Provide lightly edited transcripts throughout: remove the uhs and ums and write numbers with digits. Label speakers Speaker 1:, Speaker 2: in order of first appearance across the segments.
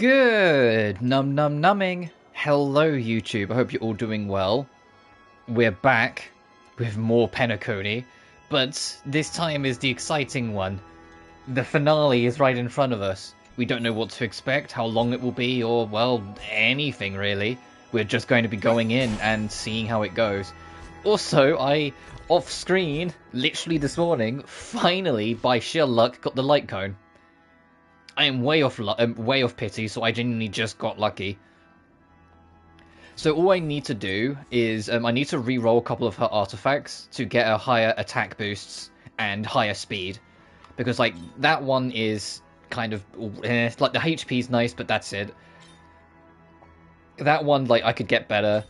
Speaker 1: Good numbing. Hello YouTube, I hope you're all doing well. We're back with more Penacony, but this time is the exciting one. The finale is right in front of us. We don't know what to expect, how long it will be, or, well, anything really. We're just going to be going in and seeing how it goes. Also, I, off screen, literally this morning, finally, by sheer luck, got the light cone. I am way off pity, so I genuinely just got lucky. So all I need to do is I need to re-roll a couple of her artifacts to get her higher attack boosts and higher speed, because like that one is kind of like the HP is nice, but that's it. That one like I could get better.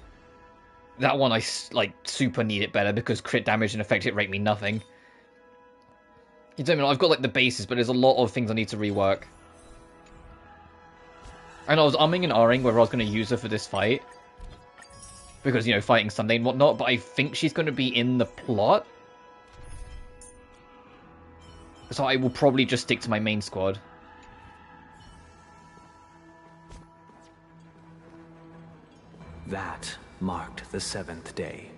Speaker 1: That one I like super need it better because crit damage and effective rate mean nothing. You don't know, I've got like the bases, but there's a lot of things I need to rework. And I was umming and ahhing whether I was going to use her for this fight. Because, you know, fighting Sunday and whatnot, but I think she's going to be in the plot. So I will probably just stick to my main squad.
Speaker 2: That marked the 7th day.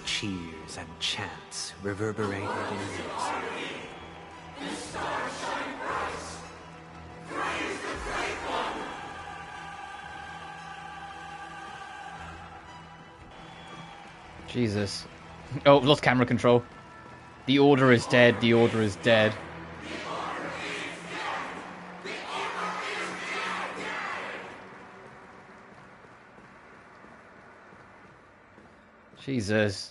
Speaker 2: Cheers and chants reverberated in unison. The stars shine bright. Praise the Great One.
Speaker 1: Jesus. Oh, lost camera control. The Order is dead. The Order is dead. Jesus.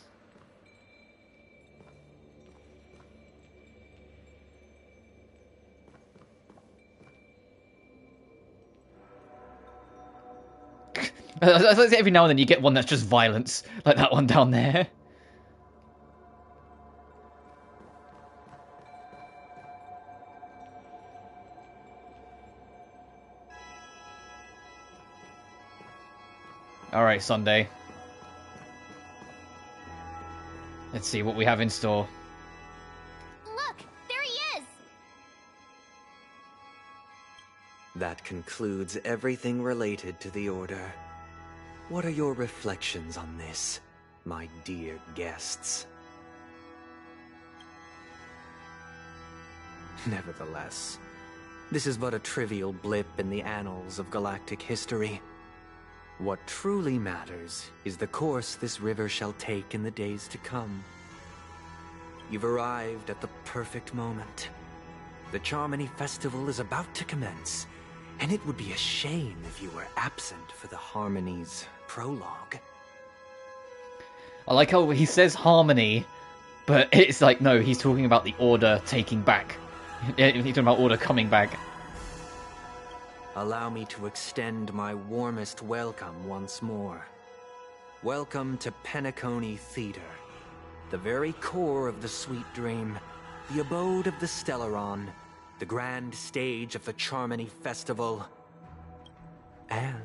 Speaker 1: Every now and then you get one that's just violence, like that one down there. Alright, Sunday. Let's see what we have in store.
Speaker 3: Look, there he is!
Speaker 2: That concludes everything related to the Order. What are your reflections on this, my dear guests? Nevertheless, this is but a trivial blip in the annals of galactic history. What truly matters is the course this river shall take in the days to come. You've arrived at the perfect moment. The Charmony Festival is about to commence, and it would be a shame if you were absent for the Harmony's prologue.
Speaker 1: I like how he says harmony, but it's like, no, he's talking about the Order taking back. He's talking about Order coming back.
Speaker 2: Allow me to extend my warmest welcome once more. Welcome to Penacony Theater, the very core of the Sweet Dream, the abode of the Stellaron, the grand stage of the Charmony Festival, and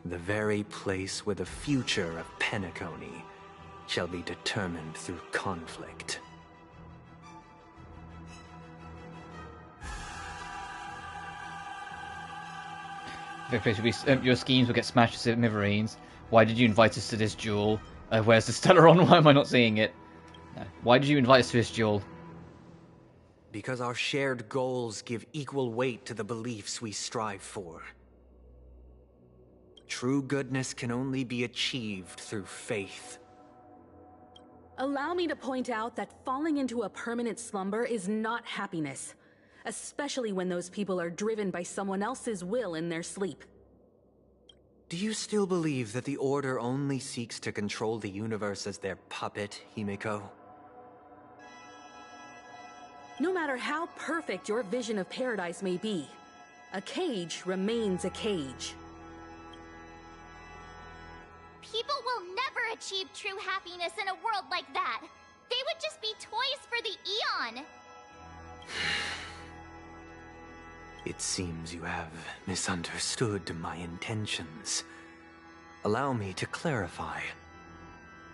Speaker 2: the very place where the future of Penacony shall be determined through conflict.
Speaker 1: Your schemes will get smashed to smithereens. Why did you invite us to this duel? Where's the Stellaron? Why am I not seeing it? Why did you invite us to this duel?
Speaker 2: Because our shared goals give equal weight to the beliefs we strive for. True goodness can only be achieved through faith.
Speaker 4: Allow me to point out that falling into a permanent slumber is not happiness. Especially when those people are driven by someone else's will in their sleep.
Speaker 2: Do you still believe that the Order only seeks to control the universe as their puppet, Himiko?
Speaker 4: No matter how perfect your vision of paradise may be, a cage remains a cage.
Speaker 3: People will never achieve true happiness in a world like that. They would just be toys for the Eon.
Speaker 2: It seems you have misunderstood my intentions. Allow me to clarify.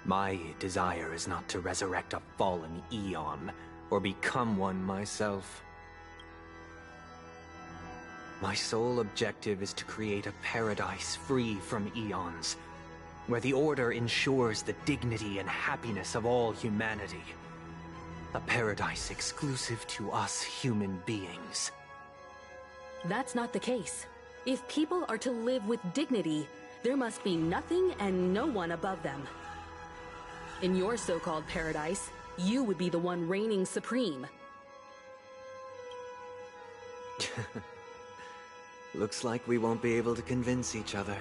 Speaker 2: My desire is not to resurrect a fallen Eon, or become one myself. My sole objective is to create a paradise free from eons, where the Order ensures the dignity and happiness of all humanity. A paradise exclusive to us human beings.
Speaker 4: That's not the case. If people are to live with dignity, there must be nothing and no one above them. In your so-called paradise, you would be the one reigning supreme.
Speaker 2: Looks like we won't be able to convince each other.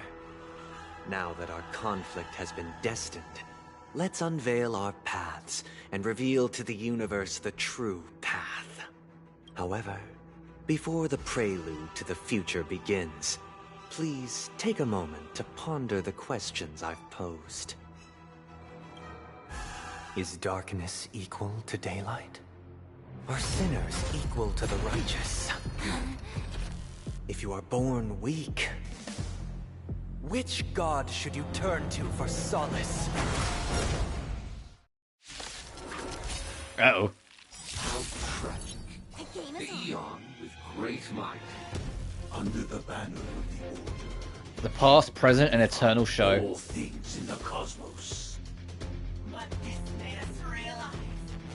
Speaker 2: Now that our conflict has been destined, let's unveil our paths and reveal to the universe the true path. However, before the prelude to the future begins, please take a moment to ponder the questions I've posed. Is darkness equal to daylight? Are sinners equal to the righteous? If you are born weak, which god should you turn to for solace?
Speaker 1: Uh-oh.
Speaker 5: How tragic. The Eon with great might, under the banner of the Order.
Speaker 1: The past, present, and eternal show.
Speaker 5: All things in the cosmos.
Speaker 6: But this made us realize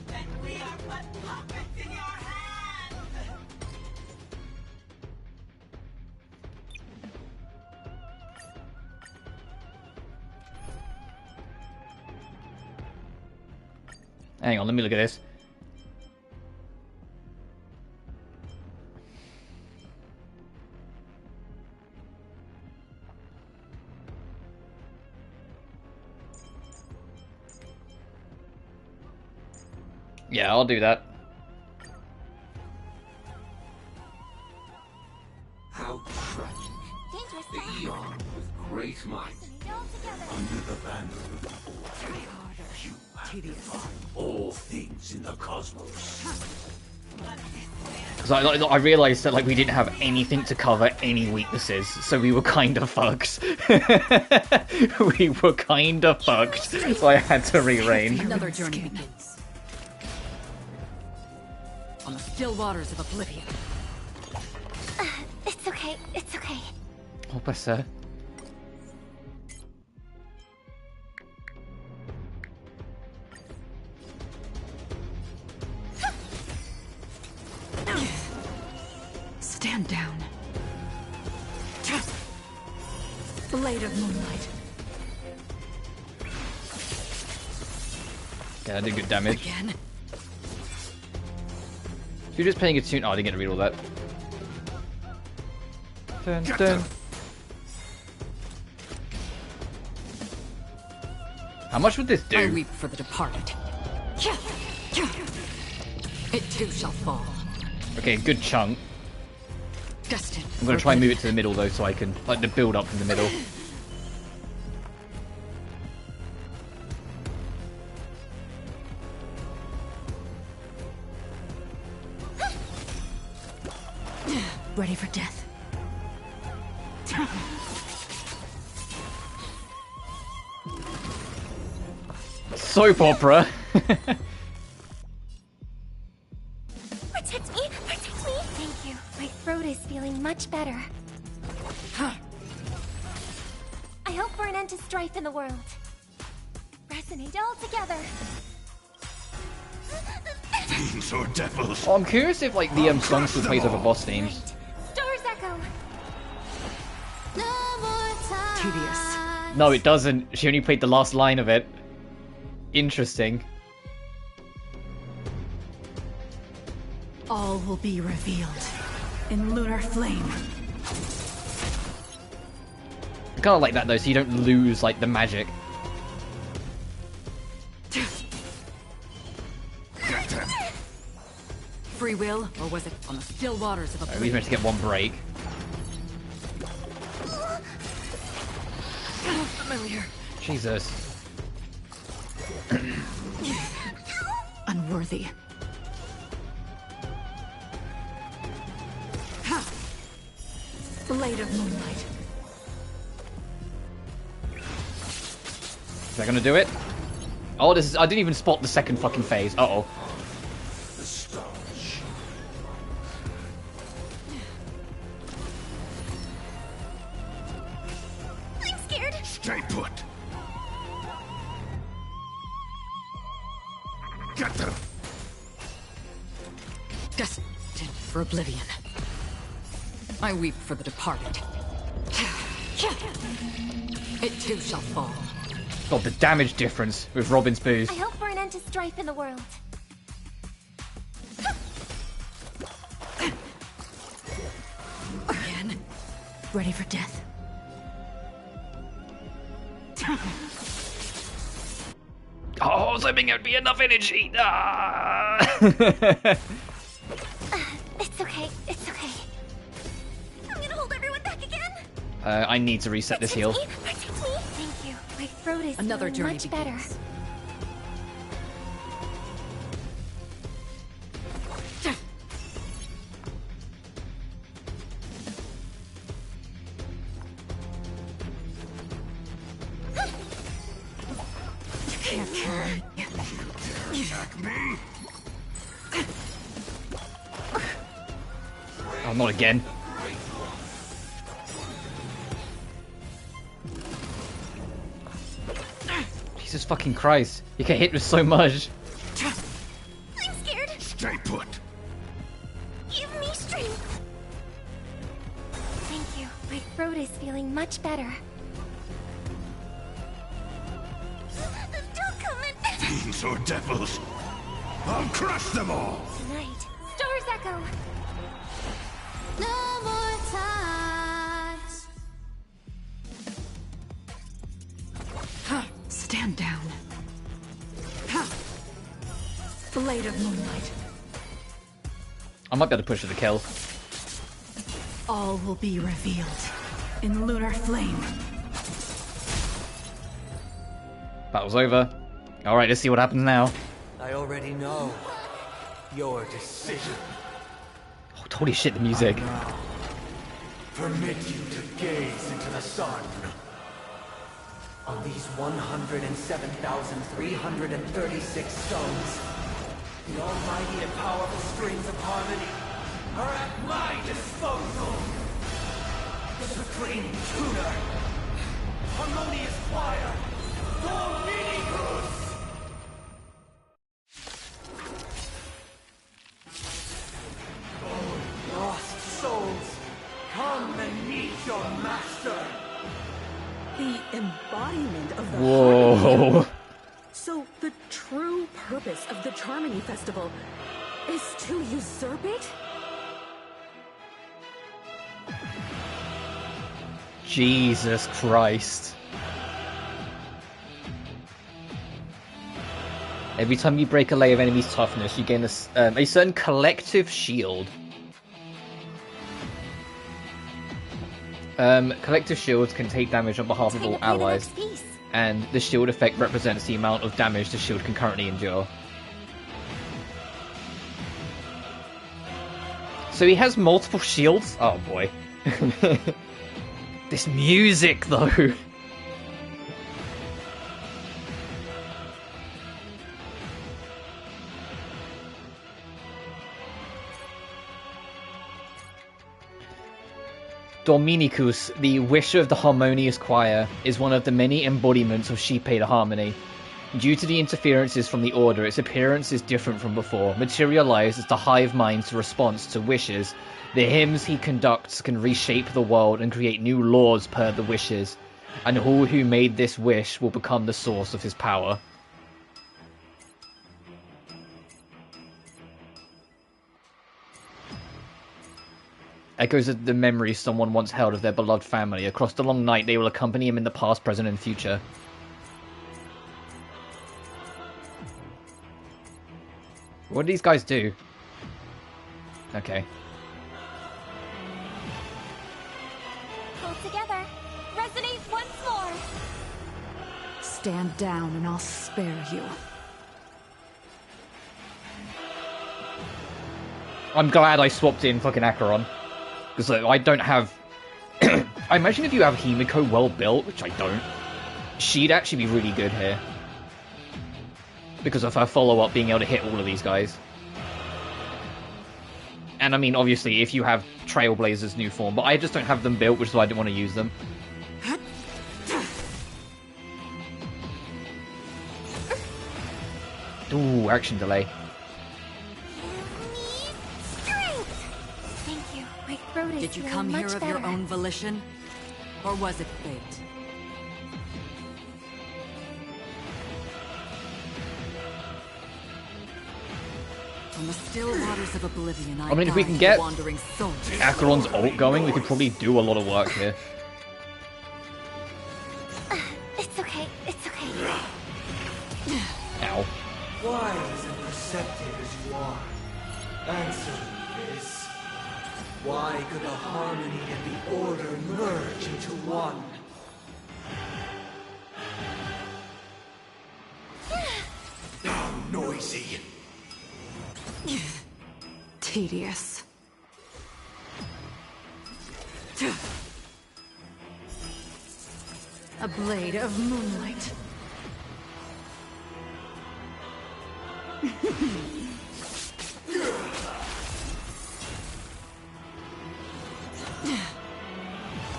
Speaker 6: that we are but puppets in your hands!
Speaker 1: Hang on, let me look at this. Yeah, I'll do that.
Speaker 5: How tragic.
Speaker 3: Dangerous
Speaker 5: The
Speaker 3: stuff.
Speaker 5: Eon with great might,
Speaker 3: All together.
Speaker 5: under the banner of the Order. You have defined all things in the cosmos.
Speaker 1: Because I realised that like we didn't have anything to cover any weaknesses, so we were kind of fucked. We were kind of fucked, so I had to rearrange.
Speaker 7: Another journey begins. On the still waters of oblivion.
Speaker 3: It's okay. It's okay.
Speaker 1: Oh, bless her.
Speaker 7: Stand down. Blade of moonlight.
Speaker 1: Okay, I did good damage.
Speaker 7: Again.
Speaker 1: If you're just paying attention, oh, I didn't get to read all that. Dun, dun. How much would this
Speaker 7: I
Speaker 1: do?
Speaker 7: weep for the departed. It too shall fall.
Speaker 1: Okay, good chunk.
Speaker 7: Destined.
Speaker 1: I'm gonna try and move it to the middle though, so I can like the build up in the middle.
Speaker 7: Ready for death.
Speaker 1: Soap opera.
Speaker 3: Protect me! Protect me! Thank you. My throat is feeling much better. I hope for an end to strife in the world. Resonate all together.
Speaker 5: Fiends or devils.
Speaker 1: Oh, I'm curious if like the song still plays over boss themes.
Speaker 3: Stars echo. No more time.
Speaker 7: Tedious.
Speaker 1: No, it doesn't. She only played the last line of it. Interesting.
Speaker 7: All will be revealed in lunar flame.
Speaker 1: I kind of like that though, so you don't lose like the magic.
Speaker 7: Free will, or was it on the still waters of
Speaker 1: We
Speaker 7: oblivion?
Speaker 1: managed to get one break.
Speaker 7: Familiar.
Speaker 1: Jesus.
Speaker 7: Unworthy. Blade of moonlight.
Speaker 1: Is that gonna do it? Oh, this is. I didn't even spot the second fucking phase. Uh oh.
Speaker 5: The stars. Stay put. Get them.
Speaker 7: Destined for oblivion. I weep for the departed. It too shall fall.
Speaker 1: God, the damage difference with Robin's boost.
Speaker 3: I hope for an end to strife in the world.
Speaker 7: Again? Ready for death?
Speaker 1: Oh, I was hoping it would be enough energy. Ah!
Speaker 3: It's okay. It's okay. I'm gonna hold everyone back again.
Speaker 1: I need to reset this heal.
Speaker 3: Protect me. Thank you. My throat is
Speaker 7: Another
Speaker 3: feeling
Speaker 7: journey
Speaker 3: much better.
Speaker 7: begins. Can't kill me.
Speaker 5: Attack me?
Speaker 1: Oh, not again. Jesus fucking Christ. You get hit with so much.
Speaker 3: I'm scared.
Speaker 5: Stay put.
Speaker 3: Give me strength. Thank you. My throat is feeling much better. Don't come in.
Speaker 5: Fiends or devils. I'll crush them all.
Speaker 3: Tonight. Stars echo. No more times.
Speaker 7: Stand down. Blade of moonlight.
Speaker 1: I might be able to push her to kill.
Speaker 7: All will be revealed in lunar flame.
Speaker 1: Battle's over. Alright, let's see what happens now.
Speaker 2: I already know your decision.
Speaker 1: Oh, holy shit, the music.
Speaker 2: Now, permit you to gaze into the sun. On these 107,336 stones, the almighty and powerful strings of harmony are at my disposal. The supreme tuner, harmonious choir, Dominicus! Oh, lost souls, come and meet your master!
Speaker 4: The embodiment of the
Speaker 1: Whoa.
Speaker 4: harmony. So the true purpose of the Charmony Festival is to usurp it?
Speaker 1: Jesus Christ. Every time you break a layer of enemy's toughness, you gain a certain collective shield. Collective shields can take damage on behalf of all allies, and the shield effect represents the amount of damage the shield can currently endure. So he has multiple shields? Oh boy. This music, though. Dominicus, the wisher of the harmonious choir, is one of the many embodiments of Shipe the Harmony. Due to the interferences from the Order, its appearance is different from before, materialized as the hive mind's response to wishes. The hymns he conducts can reshape the world and create new laws per the wishes, and all who made this wish will become the source of his power. Echoes of the memories someone once held of their beloved family. Across the long night, they will accompany him in the past, present, and future. What do these guys do? Okay.
Speaker 3: Pull together. Resonate once more.
Speaker 7: Stand down and I'll spare you.
Speaker 1: I'm glad I swapped in fucking Acheron. Because I don't have... I imagine if you have Himiko well built, which I don't, she'd actually be really good here. Because of her follow-up being able to hit all of these guys. And I mean, obviously, if you have Trailblazer's new form, but I just don't have them built, which is why I didn't want to use them. Ooh, action delay.
Speaker 3: Thank you. My throat is
Speaker 7: Did you
Speaker 3: feeling
Speaker 7: come here
Speaker 3: much
Speaker 7: of
Speaker 3: better.
Speaker 7: your own volition? Or was it fate? From the still waters of oblivion,
Speaker 1: I mean, if we can
Speaker 7: guide
Speaker 1: get
Speaker 7: the wandering soul.
Speaker 1: Acheron's ult going, we could probably do a lot of work here.
Speaker 3: It's okay. It's okay.
Speaker 1: Ow.
Speaker 8: Wise and perceptive as you are, answer me this. Why could the harmony and the order merge into one?
Speaker 5: How noisy.
Speaker 7: Tedious. A blade of moonlight.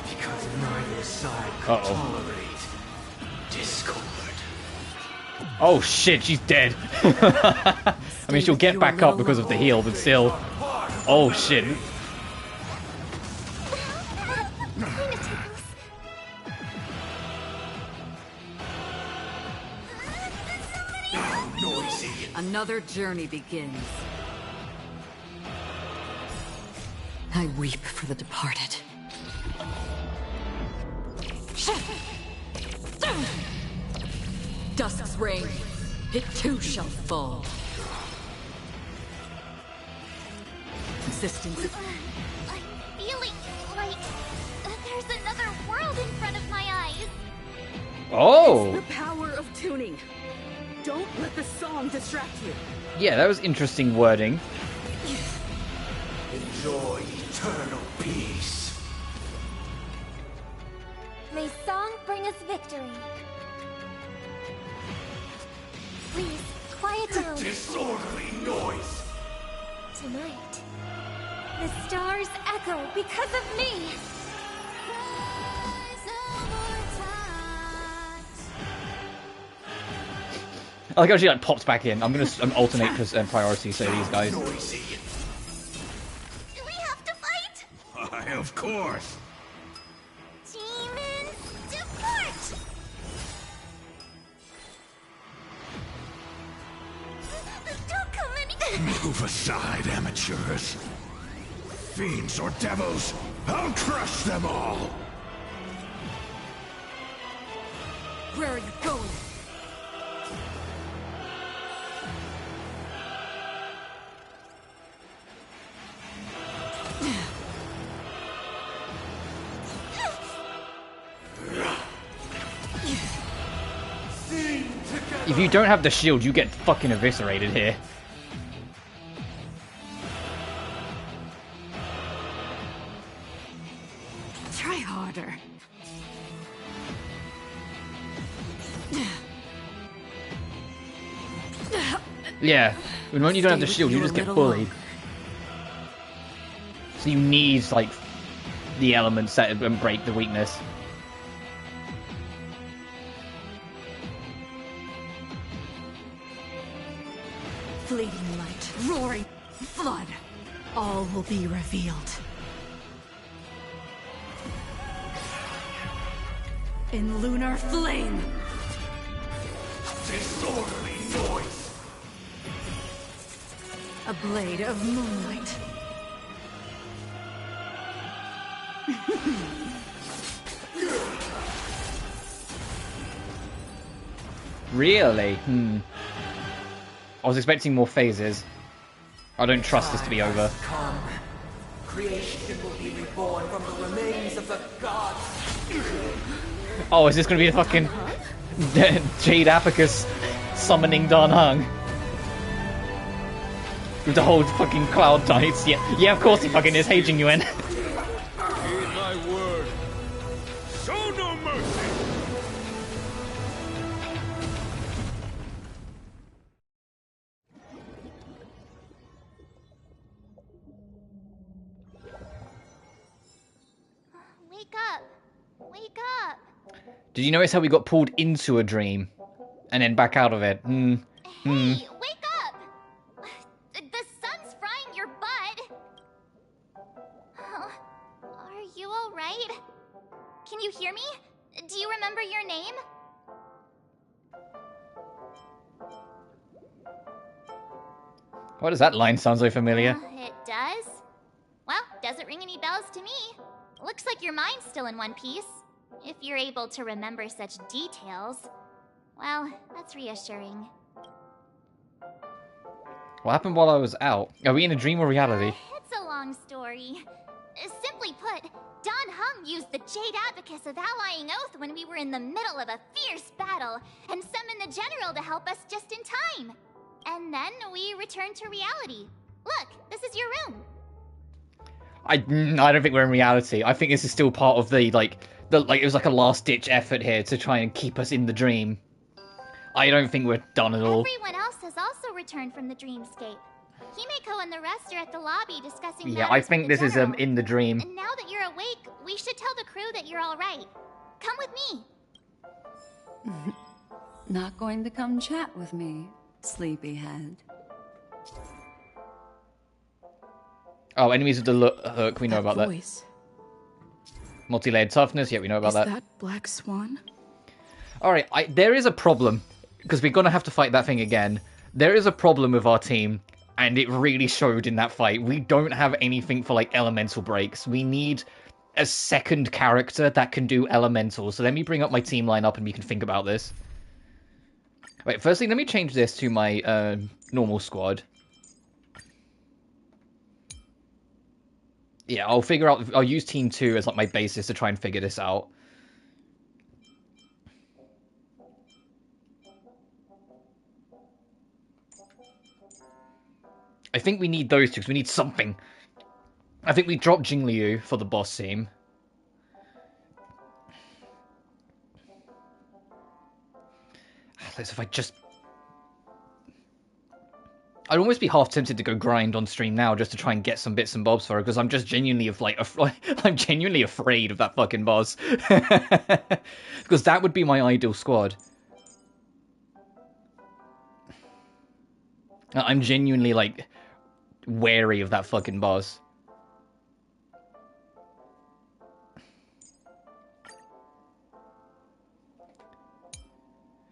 Speaker 8: Because neither side could tolerate discord.
Speaker 1: Oh shit, she's dead. I mean, she'll get back up because of the heal, but still. Oh shit.
Speaker 7: Another journey begins. I weep for the departed. Dusk's reign, it too shall fall. Existence is
Speaker 3: I'm feeling like there's another world in front of my eyes.
Speaker 1: Oh!
Speaker 4: The power of tuning. Don't let the song distract you.
Speaker 1: Yeah, that was interesting wording.
Speaker 8: Enjoy eternal peace.
Speaker 3: May song bring us victory. Please, quiet down.
Speaker 5: Disorderly noise.
Speaker 3: Tonight, the stars echo because of me.
Speaker 1: I like how she like pops back in. I'm gonna alternate priority, so these guys.
Speaker 5: Noisy.
Speaker 3: Do we have to fight?
Speaker 5: Why, of course.
Speaker 3: Demons, depart! Don't come any.
Speaker 5: Move aside, amateurs. Fiends or devils, I'll crush them all.
Speaker 7: where are you going?
Speaker 1: If you don't have the shield, you get fucking eviscerated here.
Speaker 7: Try harder.
Speaker 1: Yeah, when you don't have the shield, you just get bullied. So you need, like, the elements that break the weakness.
Speaker 7: Fleeting light, roaring flood. All will be revealed. In lunar flame.
Speaker 5: Disorderly noise.
Speaker 7: A blade of moonlight.
Speaker 1: Really? I was expecting more phases. I don't trust this to be over.
Speaker 8: Come. Creation will be reborn from the remains of the gods.
Speaker 1: Oh, is this gonna be the fucking Jade Apicus summoning Dan Heng? With the whole fucking cloud tides. Yeah, of course he fucking is. Hey, Jingyuan.
Speaker 5: Heed my word. Show no mercy.
Speaker 3: Wake up! Wake up!
Speaker 1: Did you notice how we got pulled into a dream and then back out of it?
Speaker 3: Hey, Hey, wake up! The sun's frying your butt. Are you alright? Can you hear me? Do you remember your name?
Speaker 1: Why does that line sound so familiar?
Speaker 3: It does? Well, doesn't ring any bells to me. Looks like your mind's still in one piece. If you're able to remember such details. Well, that's reassuring.
Speaker 1: What happened while I was out? Are we in a dream or reality?
Speaker 3: It's a long story. Simply put, Don Hung used the Jade Abacus of Allying Oath when we were in the middle of a fierce battle, and summoned the General to help us just in time. And then we returned to reality. Look, this is your room.
Speaker 1: I don't think we're in reality. I think this is still part of the it was like a last-ditch effort here to try and keep us in the dream. I don't think we're done at all.
Speaker 3: Everyone else has also returned from the dreamscape. Himeko and the rest are at the lobby discussing
Speaker 1: Yeah, I
Speaker 3: matters
Speaker 1: think
Speaker 3: with
Speaker 1: this
Speaker 3: the
Speaker 1: is
Speaker 3: General.
Speaker 1: in the dream.
Speaker 3: And now that you're awake, we should tell the crew that you're all right. Come with me.
Speaker 7: Not going to come chat with me, sleepyhead.
Speaker 1: Oh, enemies with the hook, we know about that.
Speaker 9: Voice.
Speaker 1: Multi-layered toughness, yeah, we know about
Speaker 9: Is
Speaker 1: that.
Speaker 9: that Black Swan?
Speaker 1: Alright, there is a problem, because we're going to have to fight that thing again. There is a problem with our team, and it really showed in that fight. We don't have anything for, like, elemental breaks. We need a second character that can do elemental. So let me bring up my team lineup and we can think about this. Wait, firstly, let me change this to my normal squad. Yeah, I'll use Team 2 as like my basis to try and figure this out. I think we need those two, because we need something. I think we dropped Jingliu for the boss team. So if I just... I'd almost be half tempted to go grind on stream now just to try and get some bits and bobs for her, because I'm just genuinely I'm genuinely afraid of that fucking boss. Because that would be my ideal squad. I'm genuinely, like, wary of that fucking boss.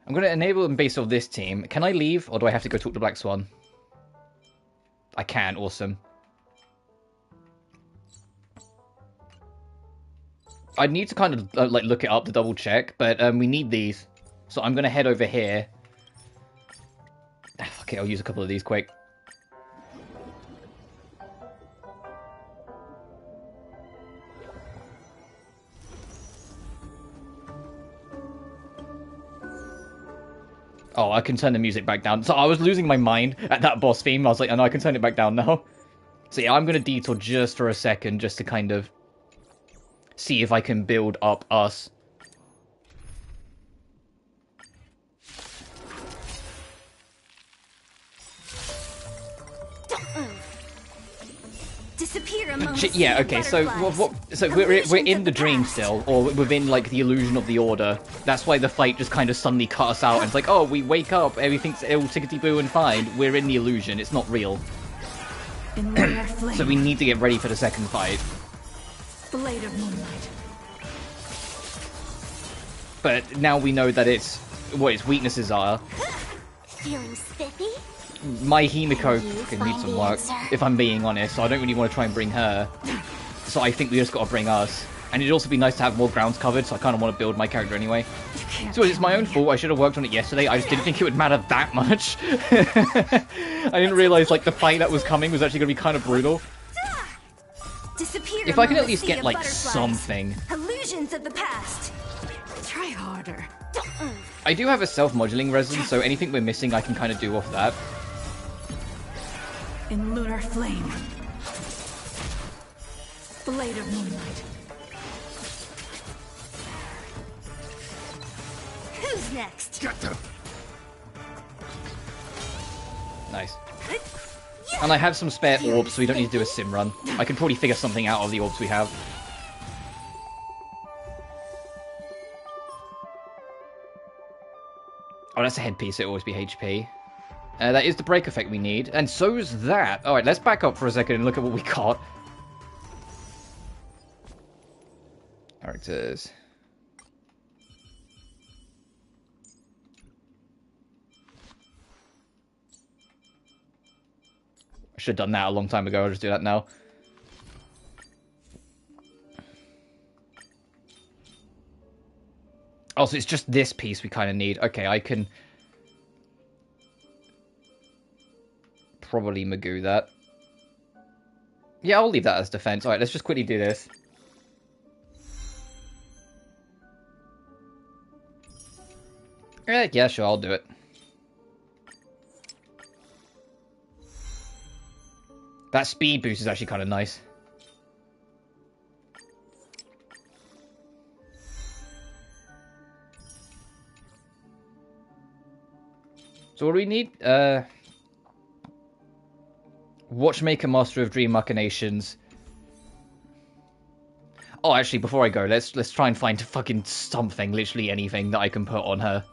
Speaker 1: I'm going to enable them based off this team. Can I leave, or do I have to go talk to Black Swan? I can, awesome. I'd need to kind of like look it up to double check, but we need these. So I'm going to head over here. Okay, I'll use a couple of these quick. Oh, I can turn the music back down. So I was losing my mind at that boss theme. I was like, oh no, I can turn it back down now. So yeah, I'm going to detour just for a second, just to kind of see if I can build up us.
Speaker 3: Disappear among the
Speaker 1: Yeah, okay, so we're in the dream still, or within like the illusion of the order. That's why the fight just kind of suddenly cut us out, and it's like, oh, we wake up, everything's all tickety-boo and fine. We're in the illusion, it's not real. So we need to get ready for the second fight.
Speaker 9: Blade of Moonlight.
Speaker 1: But now we know that it's what its weaknesses are.
Speaker 3: Feeling spiffy?
Speaker 1: My Himeko can need some work, if I'm being honest, so I don't really want to try and bring her. So I think we just got to bring us. And it'd also be nice to have more grounds covered, so I kind of want to build my character anyway. So it's my own fault, I should have worked on it yesterday, I just didn't think it would matter that much. I didn't realise, like, the fight that was coming was actually going to be kind of brutal. If I can at least get, like, something.
Speaker 3: Illusions of the past.
Speaker 9: Try harder.
Speaker 1: I do have a self-modulating resin, so anything we're missing I can kind of do off that.
Speaker 9: In lunar flame. Blade of Moonlight.
Speaker 3: Who's next?
Speaker 5: Get them.
Speaker 1: Nice. And I have some spare orbs, so we don't need to do a sim run. I can probably figure something out of the orbs we have. Oh, that's a headpiece, so it'll always be HP. That is the break effect we need, and so is that. Alright, let's back up for a second and look at what we got. Characters. I should have done that a long time ago, I'll just do that now. Oh, so it's just this piece we kind of need. Okay, I can probably Magoo that. Yeah, I'll leave that as defense. Alright, let's just quickly do this. Yeah, sure, I'll do it. That speed boost is actually kind of nice. So what do we need? Watchmaker, Master of Dream Machinations. Oh, actually, before I go, let's try and find fucking something, literally anything that I can put on her.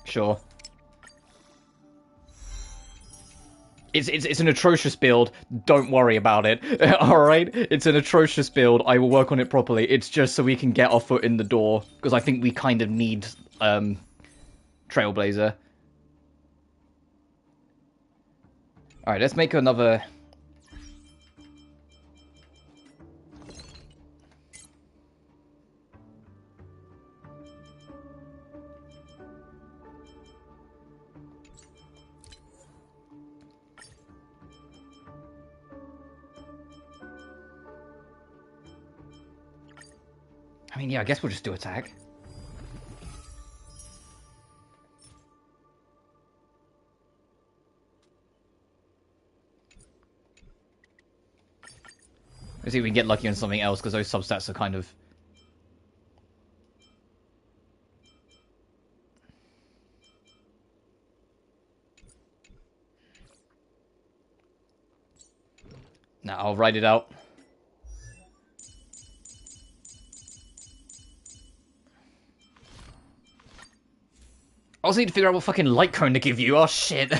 Speaker 1: Sure. It's an atrocious build. Don't worry about it. Alright? It's an atrocious build. I will work on it properly. It's just so we can get our foot in the door. Because I think we kind of need Trailblazer. Alright, let's make another... I mean, yeah, I guess we'll just do attack. Let's see if we can get lucky on something else, because those substats are kind of... Nah, I'll write it out. I also need to figure out what fucking light cone to give you. Oh, shit.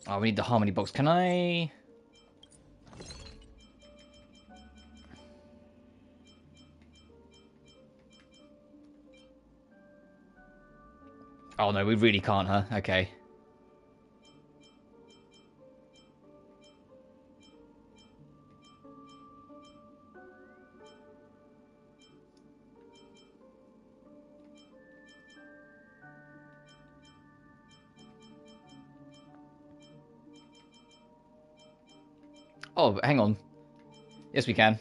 Speaker 1: Oh, we need the harmony box. Can I... Oh, no, we really can't, huh? Okay. Oh, hang on. Yes, we can.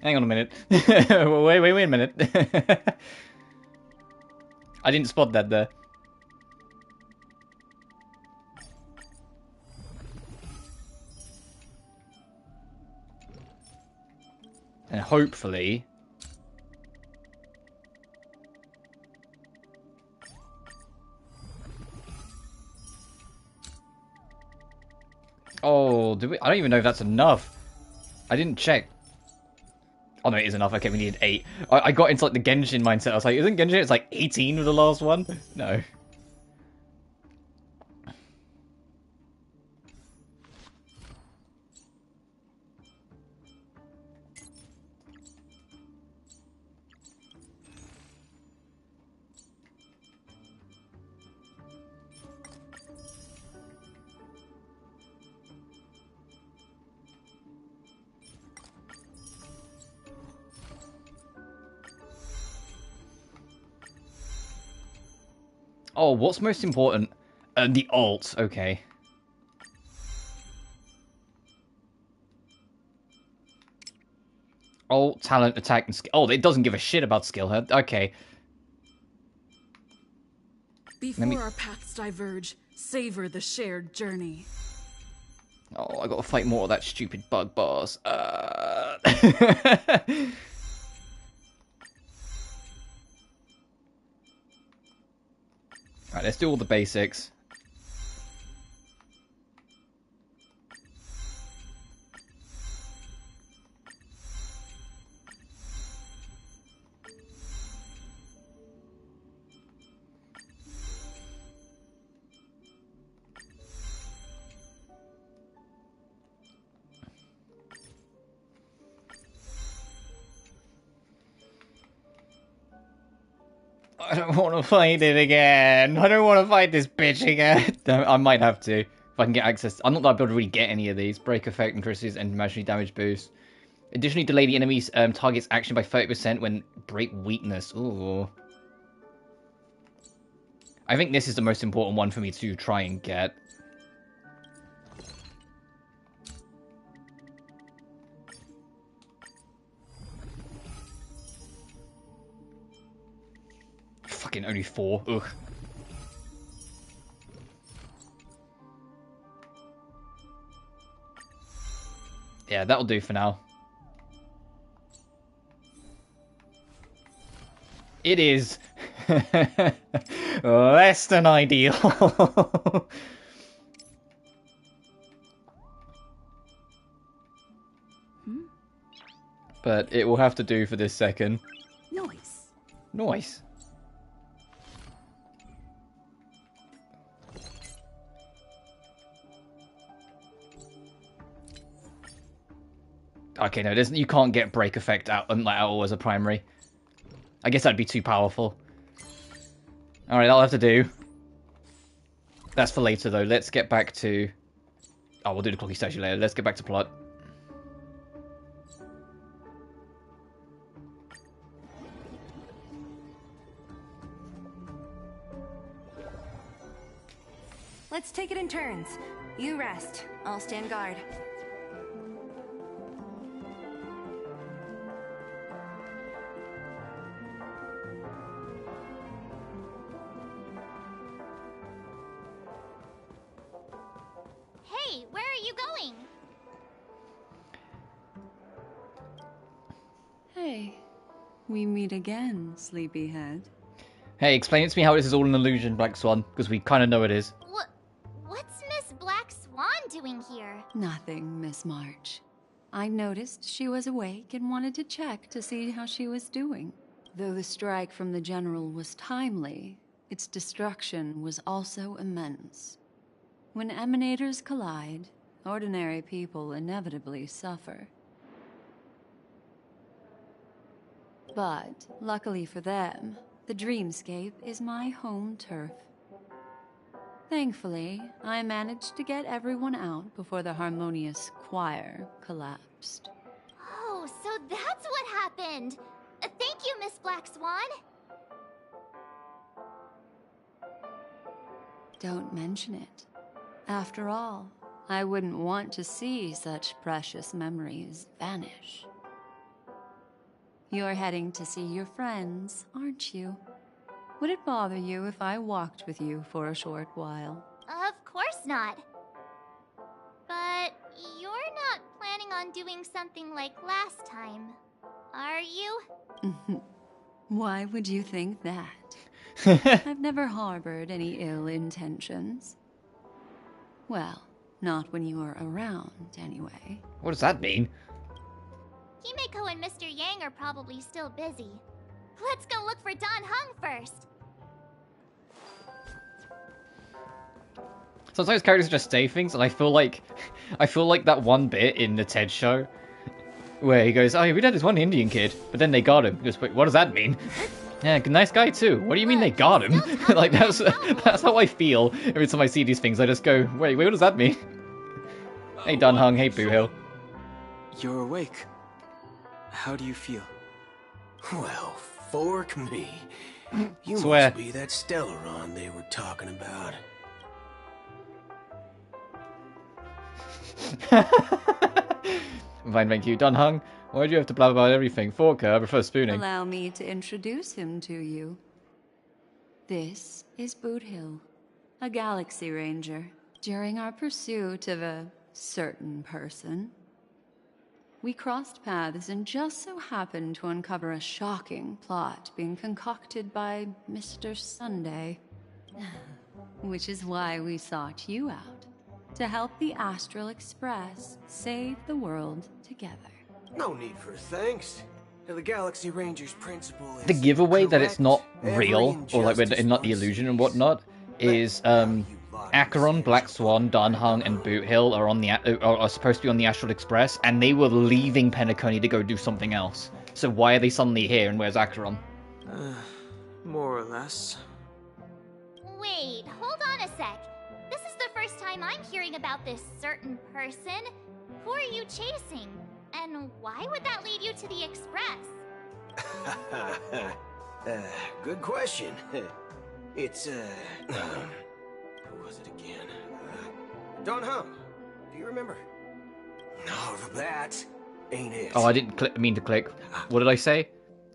Speaker 1: Hang on a minute. wait a minute. I didn't spot that there. And hopefully... Oh, do we? I don't even know if that's enough. I didn't check. Oh no, it is enough. Okay, we needed 8. I got into like the Genshin mindset. I was like, isn't Genshin? It's like 18 with the last one. No. Oh, what's most important? The alt. Okay. Oh, talent, attack, and skill. Oh, it doesn't give a shit about skill, huh? Okay.
Speaker 9: Before our paths diverge, savor the shared journey.
Speaker 1: Oh, I gotta fight more of that stupid bug boss. Alright, let's do all the basics. I don't want to fight it again. I don't want to fight this bitch again. I might have to. If I can get access. I'm not able to really get any of these. Break effect, increases, and imaginary damage boost. Additionally, delay the enemy's target's action by 30% when break weakness. Ooh. I think this is the most important one for me to try and get. Fucking only 4. Ugh. Yeah, that'll do for now. It is less than ideal. But it will have to do for this second.
Speaker 9: Nice.
Speaker 1: Nice. Okay, no, you can't get break effect out at all as a primary. I guess that'd be too powerful. Alright, that'll have to do. That's for later, though. Let's get back to... Oh, we'll do the clocky statue later. Let's get back to plot.
Speaker 10: Let's take it in turns. You rest. I'll stand guard.
Speaker 3: Hey, where are you going?
Speaker 9: Hey, we meet again, sleepyhead.
Speaker 1: Hey, explain it to me how this is all an illusion, Black Swan, because we kind of know it is.
Speaker 3: What's Miss Black Swan doing here?
Speaker 9: Nothing, Miss March. I noticed she was awake and wanted to check to see how she was doing. Though the strike from the General was timely, its destruction was also immense. When emanators collide, ordinary people inevitably suffer. But, luckily for them, the dreamscape is my home turf. Thankfully, I managed to get everyone out before the harmonious choir collapsed.
Speaker 3: Oh, so that's what happened! Thank you, Miss Black Swan!
Speaker 9: Don't mention it. After all, I wouldn't want to see such precious memories vanish. You're heading to see your friends, aren't you? Would it bother you if I walked with you for a short while?
Speaker 3: Of course not. But you're not planning on doing something like last time, are you?
Speaker 9: Why would you think that? I've never harbored any ill intentions. Well, not when you are around, anyway.
Speaker 1: What does that mean?
Speaker 3: Himeko and Mr. Yang are probably still busy. Let's go look for Don Hung first.
Speaker 1: Sometimes characters just say things, and I feel like that one bit in the TED show where he goes, "Oh, we had this one Indian kid, but then they got him." He goes, "Wait, what does that mean?" Yeah, nice guy too. What do you mean they got him? Like that's how I feel every time I see these things. I just go, wait, what does that mean? Hey Don Hung, hey Boo Hill.
Speaker 2: You're awake. How do you feel?
Speaker 11: Well, fork me. You
Speaker 1: Swear.
Speaker 11: must be that Stellaron they were talking about.
Speaker 1: Fine, thank you. Don Hung, Why do you have to blab about everything? Forker, I prefer spooning.
Speaker 9: Allow me to introduce him to you. This is Boot Hill, a Galaxy Ranger. During our pursuit of a certain person, we crossed paths and just so happened to uncover a shocking plot being concocted by Mr. Sunday. Which is why we sought you out, to help the Astral Express save the world together.
Speaker 11: No need for thanks. The Galaxy Ranger's principle is
Speaker 1: The giveaway that it's not
Speaker 11: correct.
Speaker 1: real, or like not the illusion and whatnot, is Acheron, Black Swan, Dan Heng, and Boot Hill are on the are supposed to be on the Astral Express, and they were leaving Penacony to go do something else. So why are they suddenly here, and where's Acheron?
Speaker 12: More or less.
Speaker 3: Wait, hold on a sec. This is the first time I'm hearing about this certain person. Who are you chasing? And why would that lead you to the Express?
Speaker 11: Good question. It's, who was it again? Don Hum. Do you remember? No, that ain't it.
Speaker 1: Oh, I didn't mean to click. What did I say?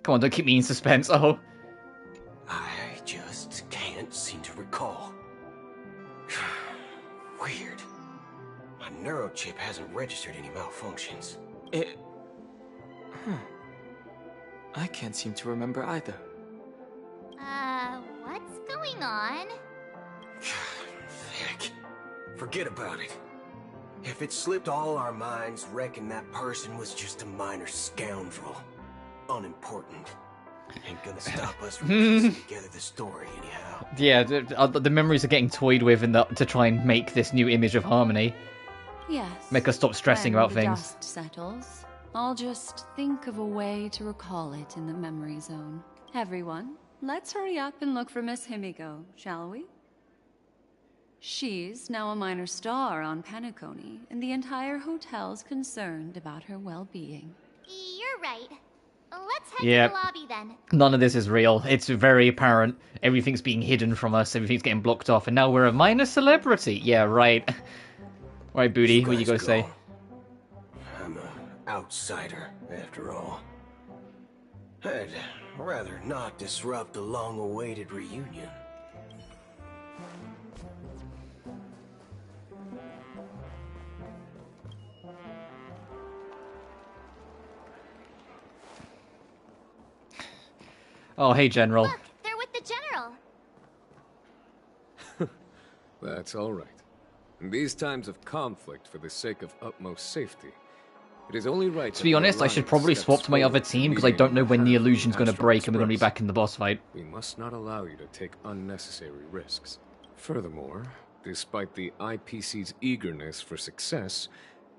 Speaker 1: Come on, don't keep me in suspense. Oh.
Speaker 11: I just can't seem to recall. Weird. My neurochip hasn't registered any malfunctions.
Speaker 12: I can't seem to remember either.
Speaker 3: What's going on?
Speaker 11: Heck. Forget about it. If it slipped all our minds, reckon that person was just a minor scoundrel. Unimportant. Ain't gonna stop us from piecing together the story anyhow.
Speaker 1: Yeah, the memories are getting toyed with to try and make this new image of Harmony.
Speaker 9: Yes.
Speaker 1: Make us stop stressing
Speaker 9: when
Speaker 1: about
Speaker 9: the
Speaker 1: things.
Speaker 9: Dust settles, I'll just think of a way to recall it in the memory zone. Everyone, let's hurry up and look for Miss Himiko, shall we? She's now a minor star on Penacony, and the entire hotel's concerned about her well-being.
Speaker 3: You're right. Let's head
Speaker 1: Yep.
Speaker 3: to the lobby then.
Speaker 1: None of this is real. It's very apparent. Everything's being hidden from us. Everything's getting blocked off, and now we're a minor celebrity. Yeah, right. Right, Booty, what you gotta say?
Speaker 11: I'm an outsider, after all. I'd rather not disrupt the long-awaited reunion.
Speaker 1: Oh, hey, General.
Speaker 3: Look, they're with the General.
Speaker 13: That's all right. In these times of conflict, for the sake of utmost safety, it is only right.
Speaker 1: To be honest, I should probably swap to my other team because I don't know when the illusion's going to break and we're going to be back in the boss fight.
Speaker 13: We must not allow you to take unnecessary risks. Furthermore, despite the IPC's eagerness for success,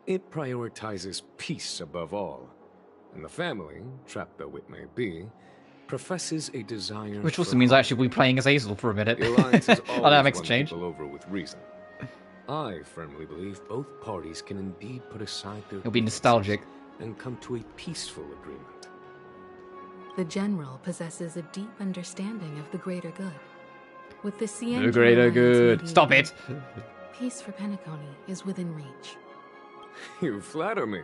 Speaker 13: it prioritizes peace above all. And the family, trapped though it may be, professes a desire.
Speaker 1: Which also means I actually will be playing as Hazel for a minute.
Speaker 13: The alliance has
Speaker 1: Oh, that makes a
Speaker 13: won
Speaker 1: change.
Speaker 13: people over with reason. I firmly believe both parties can indeed put aside their
Speaker 1: It'll be
Speaker 13: differences
Speaker 1: nostalgic.
Speaker 13: and come to a peaceful agreement.
Speaker 4: The General possesses a deep understanding of the greater good. With the Cien
Speaker 1: The greater
Speaker 4: alliance
Speaker 1: good.
Speaker 4: mediating,
Speaker 1: Stop it!
Speaker 4: Peace for Penacony is within reach.
Speaker 13: You flatter me.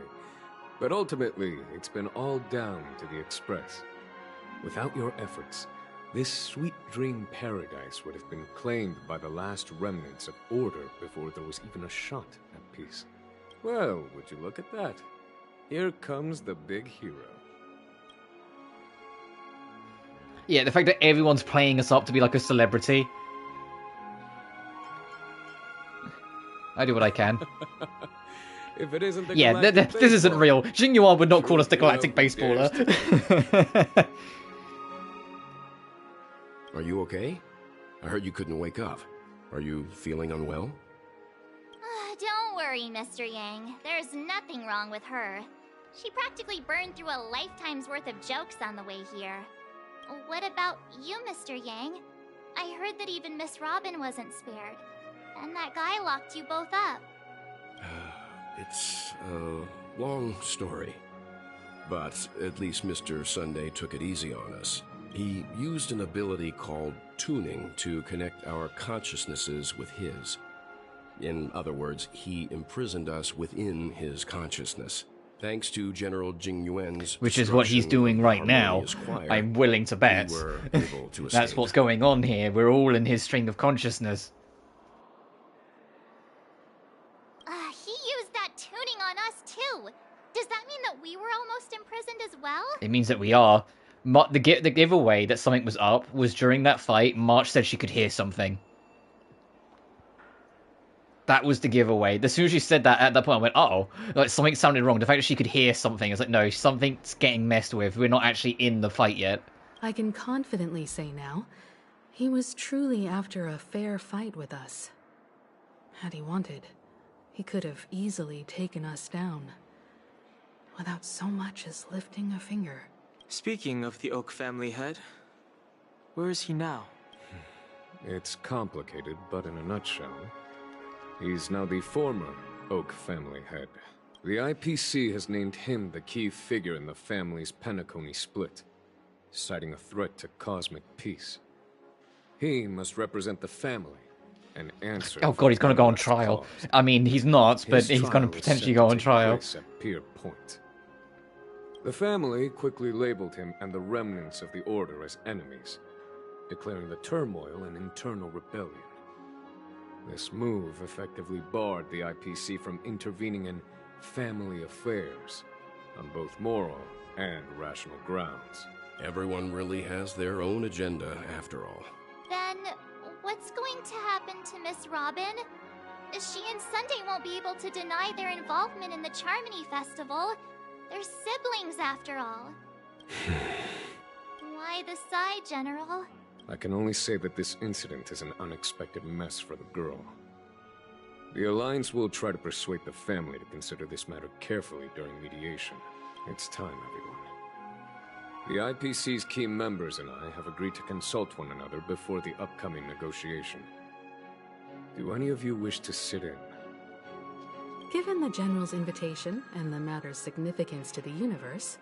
Speaker 13: But ultimately, it's been all down to the Express. Without your efforts, this sweet dream paradise would have been claimed by the last remnants of order before there was even a shot at peace. Well, would you look at that? Here comes the big hero.
Speaker 1: Yeah, the fact that everyone's playing us up to be like a celebrity. I do what I can.
Speaker 13: If it isn't the
Speaker 1: Yeah,
Speaker 13: galactic
Speaker 1: this isn't
Speaker 13: baseball,
Speaker 1: real. Xingyuan would not call us the
Speaker 13: True
Speaker 1: galactic
Speaker 13: hero
Speaker 1: baseballer.
Speaker 14: Are you okay? I heard you couldn't wake up. Are you feeling unwell?
Speaker 3: Don't worry, Mr. Yang. There's nothing wrong with her. She practically burned through a lifetime's worth of jokes on the way here. What about you, Mr. Yang? I heard that even Miss Robin wasn't spared. And that guy locked you both up.
Speaker 14: It's a long story. But at least Mr. Sunday took it easy on us. He used an ability called tuning to connect our consciousnesses with his. In other words, he imprisoned us within his consciousness. Thanks to General Jing Yuan's
Speaker 1: which is what he's doing right now,
Speaker 14: choir,
Speaker 1: I'm willing to bet.
Speaker 14: we were able to
Speaker 1: That's
Speaker 14: escape.
Speaker 1: what's going on here. We're all in his stream of consciousness.
Speaker 3: He used that tuning on us too. Does that mean that we were almost imprisoned as well?
Speaker 1: It means that we are. The giveaway that something was up was during that fight. March said she could hear something. That was the giveaway. As soon as she said that, at that point, I went, uh-oh. Like, something sounded wrong. The fact that she could hear something, I was like, no, something's getting messed with. We're not actually in the fight yet.
Speaker 4: I can confidently say now, he was truly after a fair fight with us. Had he wanted, he could have easily taken us down, without so much as lifting a finger.
Speaker 12: Speaking of the Oak family head, where is he now?
Speaker 13: It's complicated, but in a nutshell, he's now the former Oak family head. The IPC has named him the key figure in the family's Penacony split, citing a threat to cosmic peace. He must represent the family and answer.
Speaker 1: Oh god, he's gonna go on trial.
Speaker 13: Cause.
Speaker 1: I mean, he's not, but he's gonna potentially go on trial.
Speaker 13: At Pier Point. The family quickly labeled him and the remnants of the Order as enemies, declaring the turmoil an internal rebellion. This move effectively barred the IPC from intervening in family affairs on both moral and rational grounds.
Speaker 14: Everyone really has their own agenda, after all.
Speaker 3: Then, what's going to happen to Miss Robin? She and Sunday won't be able to deny their involvement in the Charmony Festival. They're siblings, after all. Why the sigh, General?
Speaker 13: I can only say that this incident is an unexpected mess for the girl. The Alliance will try to persuade the family to consider this matter carefully during mediation. It's time, everyone. The IPC's key members and I have agreed to consult one another before the upcoming negotiation. Do any of you wish to sit in?
Speaker 4: Given the General's invitation and the matter's significance to the universe,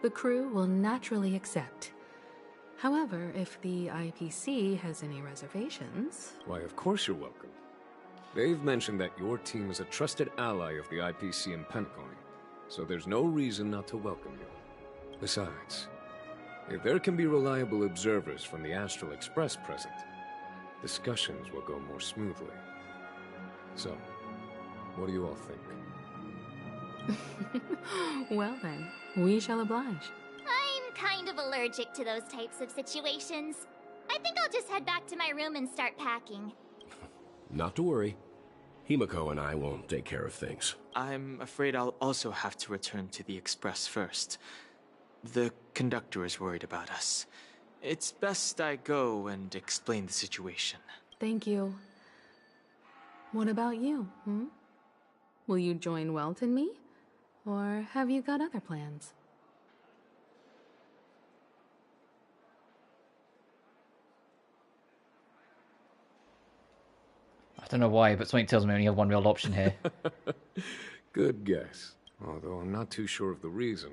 Speaker 4: the crew will naturally accept. However, if the IPC has any reservations...
Speaker 13: Why, of course you're welcome. They've mentioned that your team is a trusted ally of the IPC in Penacony, so there's no reason not to welcome you. Besides, if there can be reliable observers from the Astral Express present, discussions will go more smoothly. So, what do you all think?
Speaker 4: Well then, we shall oblige.
Speaker 3: I'm kind of allergic to those types of situations. I think I'll just head back to my room and start packing.
Speaker 14: Not to worry. Himiko and I will take care of things.
Speaker 12: I'm afraid I'll also have to return to the Express first. The conductor is worried about us. It's best I go and explain the situation.
Speaker 4: Thank you. What about you, Will you join Welt and me? Or have you got other plans?
Speaker 1: I don't know why, but something tells me I only have one real option here.
Speaker 13: Good guess. Although I'm not too sure of the reason.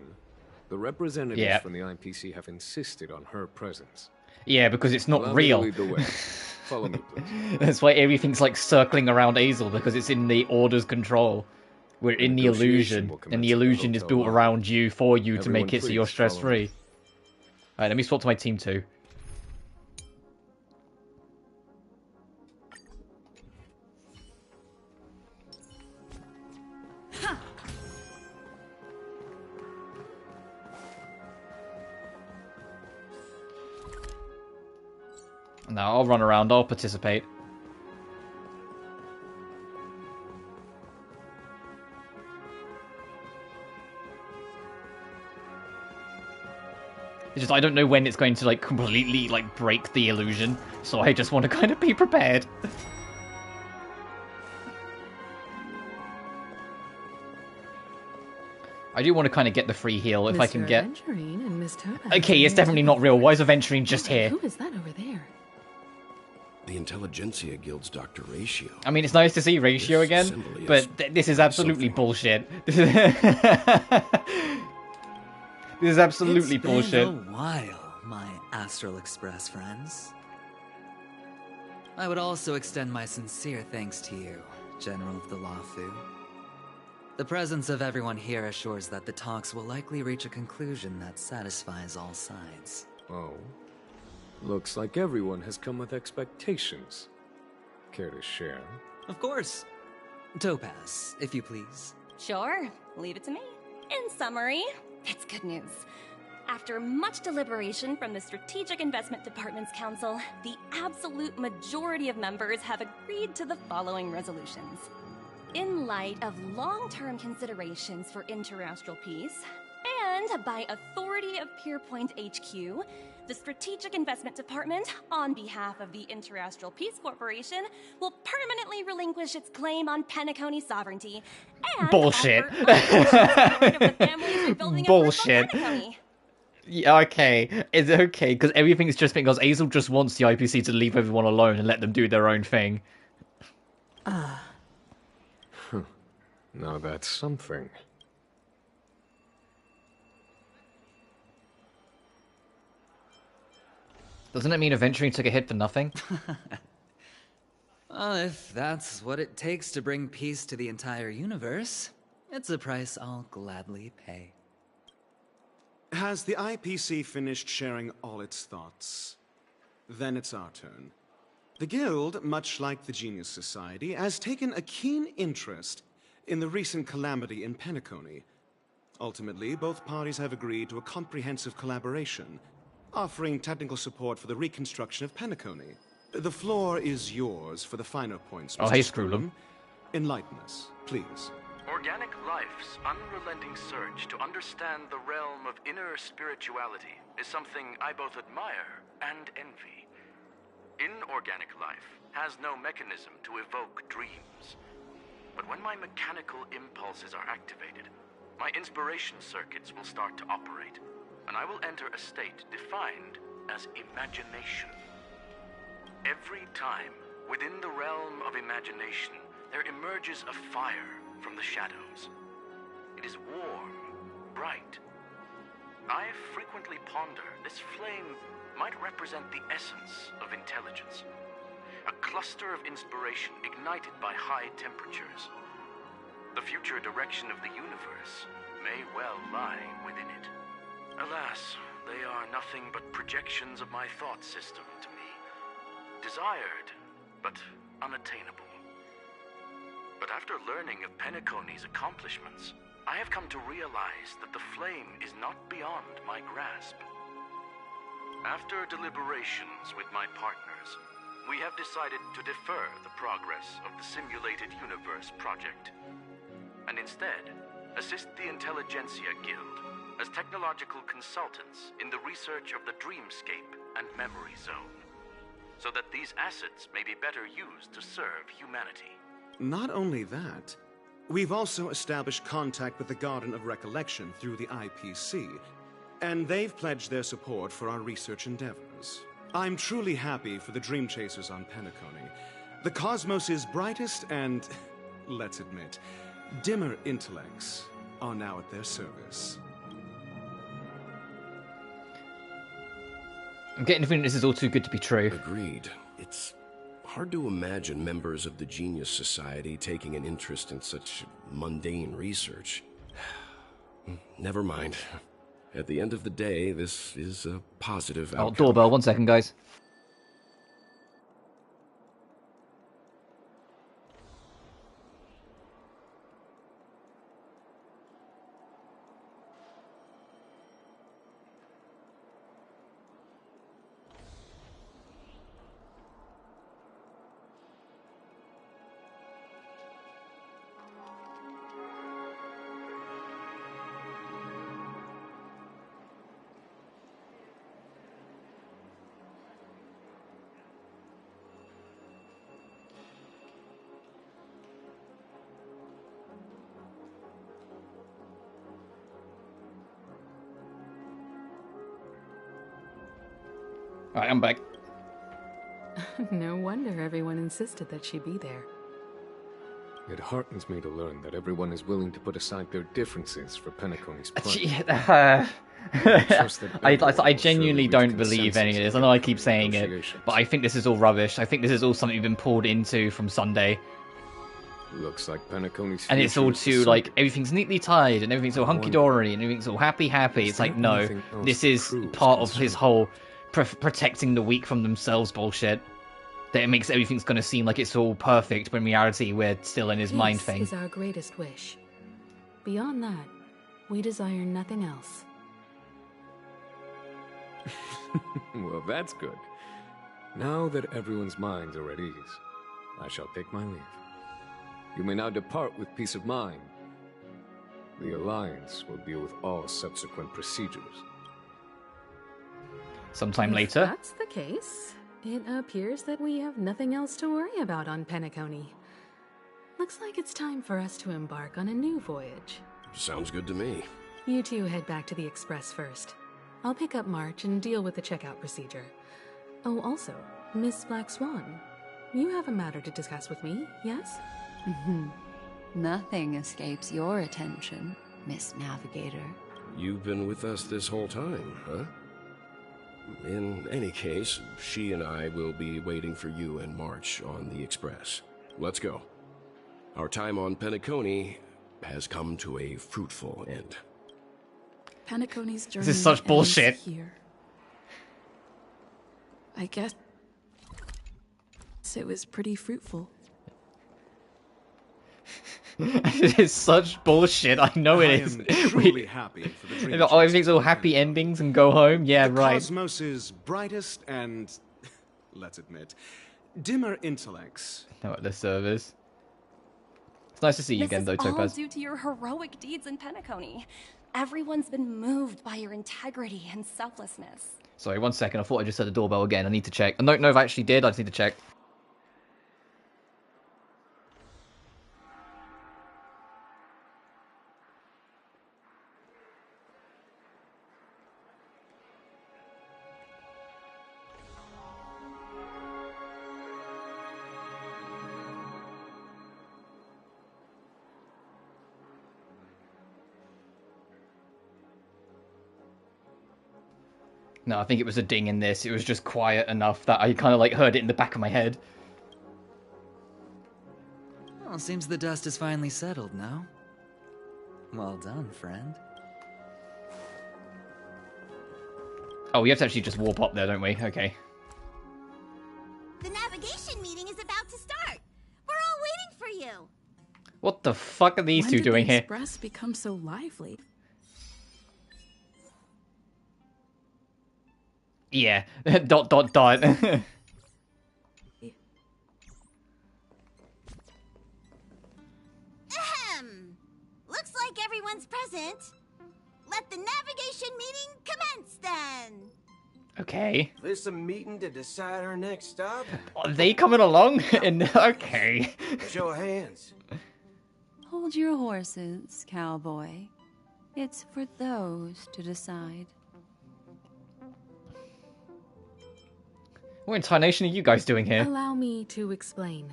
Speaker 13: The representatives from the IPC have insisted on her presence.
Speaker 1: Yeah, because it's not
Speaker 13: Allow me to
Speaker 1: real.
Speaker 13: lead the way. Follow me, please.
Speaker 1: That's why everything's like circling around Azel, because it's in the Order's control. We're in the illusion, and the illusion is built around you, for you, to make it so you're stress-free. Alright, let me swap to my team too. No, I'll run around, I'll participate. It's just, I don't know when it's going to, like, completely, like, break the illusion, so I just want to kind of be prepared. I do want to kind of get the free heal if I can get...
Speaker 4: Aventurine and Miss Topaz.
Speaker 1: Okay, it's definitely not real. Why is Aventurine just here?
Speaker 4: Who is that over there?
Speaker 14: The Intelligentsia Guild's Dr. Ratio.
Speaker 1: I mean, it's nice to see Ratio again, but this is absolutely bullshit. This is absolutely bullshit.
Speaker 15: It's been a while, my Astral Express friends. I would also extend my sincere thanks to you, General of the Lafu. The presence of everyone here assures that the talks will likely reach a conclusion that satisfies all sides.
Speaker 13: Oh. Looks like everyone has come with expectations. Care to share?
Speaker 15: Of course. Topaz, if you please.
Speaker 16: Sure, leave it to me. In summary, it's good news. After much deliberation from the Strategic Investment Department's Council, the absolute majority of members have agreed to the following resolutions. In light of long-term considerations for interastral peace, and by authority of Pierpoint HQ, the Strategic Investment Department, on behalf of the Interastral Peace Corporation, will permanently relinquish its claim on Penacony sovereignty and
Speaker 1: bullshit. Bullshit. Yeah, okay. It's okay, because everything's just because Azel just wants the IPC to leave everyone alone and let them do their own thing.
Speaker 13: Now that's something.
Speaker 1: Doesn't it mean eventually took a hit for nothing?
Speaker 15: Well, if that's what it takes to bring peace to the entire universe, it's a price I'll gladly pay.
Speaker 17: Has the IPC finished sharing all its thoughts? Then it's our turn. The Guild, much like the Genius Society, has taken a keen interest in the recent calamity in Penacony. Ultimately, both parties have agreed to a comprehensive collaboration, offering technical support for the reconstruction of Penacony. The floor is yours for the finer points,
Speaker 1: Oh,
Speaker 17: Mr.
Speaker 1: hey, Screwlum.
Speaker 17: Enlighten us, please.
Speaker 18: Organic life's unrelenting search to understand the realm of inner spirituality is something I both admire and envy. Inorganic life has no mechanism to evoke dreams. But when my mechanical impulses are activated, my inspiration circuits will start to operate, and I will enter a state defined as imagination. Every time, within the realm of imagination, there emerges a fire from the shadows. It is warm, bright. I frequently ponder this flame might represent the essence of intelligence. A cluster of inspiration ignited by high temperatures. The future direction of the universe may well lie within it. Alas, they are nothing but projections of my thought system to me. Desired, but unattainable. But after learning of Penacony's accomplishments, I have come to realize that the flame is not beyond my grasp. After deliberations with my partners, we have decided to defer the progress of the Simulated Universe project, and instead assist the Intelligentsia Guild as technological consultants in the research of the Dreamscape and Memory Zone, so that these assets may be better used to serve humanity.
Speaker 17: Not only that, we've also established contact with the Garden of Recollection through the IPC, and they've pledged their support for our research endeavors. I'm truly happy for the Dream Chasers on Penacony. The cosmos' brightest and, let's admit, dimmer intellects are now at their service.
Speaker 1: I'm getting the feeling this is all too good to be true.
Speaker 14: Agreed. It's hard to imagine members of the Genius Society taking an interest in such mundane research. Never mind. At the end of the day, this is a positive outcome.
Speaker 1: Oh, doorbell. 1 second, guys. Alright, I'm back.
Speaker 4: No wonder everyone insisted that she be there.
Speaker 13: It heartens me to learn that everyone is willing to put aside their differences for Penacony's
Speaker 1: I genuinely don't believe any of this. I know I keep saying it, but I think this is all rubbish. I think this is all something you've been pulled into from Sunday.
Speaker 13: Looks like Penacony's
Speaker 1: And it's all too, like, everything's neatly tied, and everything's all hunky-dory, and everything's all happy. It's like, no, this is part of his whole protecting the weak from themselves bullshit. That it makes everything's gonna seem like it's all perfect, when in reality we're still in his mind thing.
Speaker 4: Peace is our greatest wish. Beyond that, we desire nothing else.
Speaker 13: Well, that's good. Now that everyone's minds are at ease, I shall take my leave. You may now depart with peace of mind. The Alliance will deal with all subsequent procedures.
Speaker 1: Sometime
Speaker 4: If
Speaker 1: later.
Speaker 4: That's the case. It appears that we have nothing else to worry about on Penacony. Looks like it's time for us to embark on a new voyage.
Speaker 14: Sounds good to me.
Speaker 4: You two head back to the Express first. I'll pick up March and deal with the checkout procedure. Oh, also, Miss Black Swan, you have a matter to discuss with me, yes?
Speaker 9: Nothing escapes your attention, Miss Navigator.
Speaker 14: You've been with us this whole time, huh? In any case, she and I will be waiting for you and March on the Express. Let's go. Our time on Penacony has come to a fruitful end.
Speaker 19: Penacony's journey
Speaker 1: This is such bullshit.
Speaker 19: Here. I guess it was pretty fruitful.
Speaker 1: It is such bullshit. I know it is.
Speaker 17: I am truly happy for the dream.
Speaker 1: Oh, everything's all happy endings and go home. Yeah,
Speaker 17: the
Speaker 1: right.
Speaker 17: Cosmos' brightest and, let's admit, dimmer intellects.
Speaker 1: Know what this servers. It's nice to see you again, though,
Speaker 16: This is all
Speaker 1: Topaz.
Speaker 16: due to your heroic deeds in Penacony. Everyone's been moved by your integrity and selflessness.
Speaker 1: Sorry, 1 second. I thought I just said the doorbell again. I need to check. No, I actually did. I just need to check. No, I think it was a ding in this. It was just quiet enough that I kind of like heard it in the back of my head.
Speaker 15: Well, seems the dust is finally settled now. Well done, friend.
Speaker 1: Oh, we have to actually just warp up there, don't we? Okay.
Speaker 20: The navigation meeting is about to start. We're all waiting for you.
Speaker 1: What the fuck are these two doing
Speaker 19: the
Speaker 1: here?
Speaker 19: Express become so lively?
Speaker 1: Yeah. ...
Speaker 20: Ahem. Looks like everyone's present. Let the navigation meeting commence then.
Speaker 1: Okay.
Speaker 11: This a meeting to decide our next stop?
Speaker 1: Are they coming along? And okay.
Speaker 11: Show of hands.
Speaker 9: Hold your horses, cowboy. It's for those to decide.
Speaker 1: What in tarnation are you guys doing here?
Speaker 4: Allow me to explain.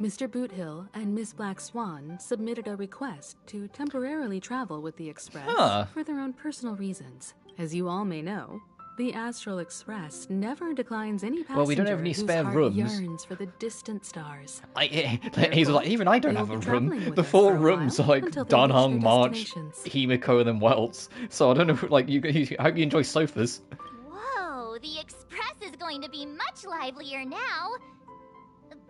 Speaker 4: Mr. Boothill and Miss Black Swan submitted a request to temporarily travel with the Express for their own personal reasons. As you all may know, the Astral Express never declines any passenger
Speaker 1: Well, we don't have any
Speaker 4: whose
Speaker 1: spare
Speaker 4: heart
Speaker 1: rooms.
Speaker 4: yearns for the distant stars.
Speaker 1: He's like, even I don't have a room. The 4 rooms are like Danhung, March, Himiko, and then Welts. So I don't know, like, I hope you enjoy sofas.
Speaker 3: Whoa, the Express is going to be much livelier now.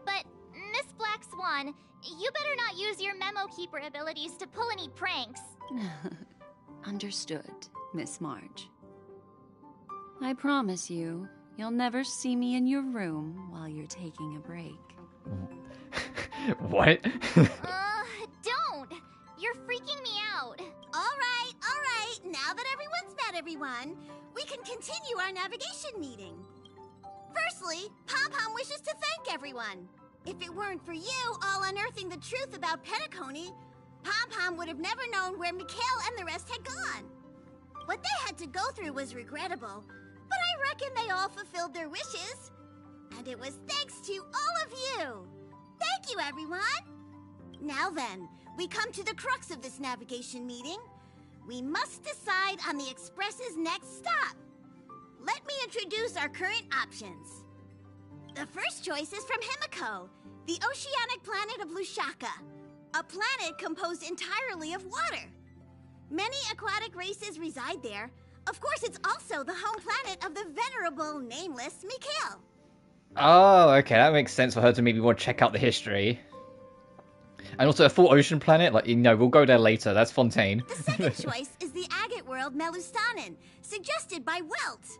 Speaker 3: But, Miss Black Swan, you better not use your memo keeper abilities to pull any pranks.
Speaker 9: Understood, Miss March. I promise you, you'll never see me in your room while you're taking a break.
Speaker 1: What?
Speaker 3: Don't! You're freaking me out.
Speaker 20: All right. Now that everyone's met everyone, we can continue our navigation meeting. Firstly, Pom-Pom wishes to thank everyone. If it weren't for you all unearthing the truth about Penacony, Pom-Pom would have never known where Mikhail and the rest had gone. What they had to go through was regrettable, but I reckon they all fulfilled their wishes. And it was thanks to all of you. Thank you, everyone. Now then, we come to the crux of this navigation meeting. We must decide on the Express's next stop. Let me introduce our current options. The first choice is from Himiko, the oceanic planet of Lushaka, a planet composed entirely of water. Many aquatic races reside there. Of course, it's also the home planet of the venerable, nameless Mikhail.
Speaker 1: Oh, okay, that makes sense for her to maybe want to check out the history. And also a full ocean planet, like, you know, we'll go there later. That's Fontaine.
Speaker 20: The second choice is the agate world Melustanen, suggested by Welt.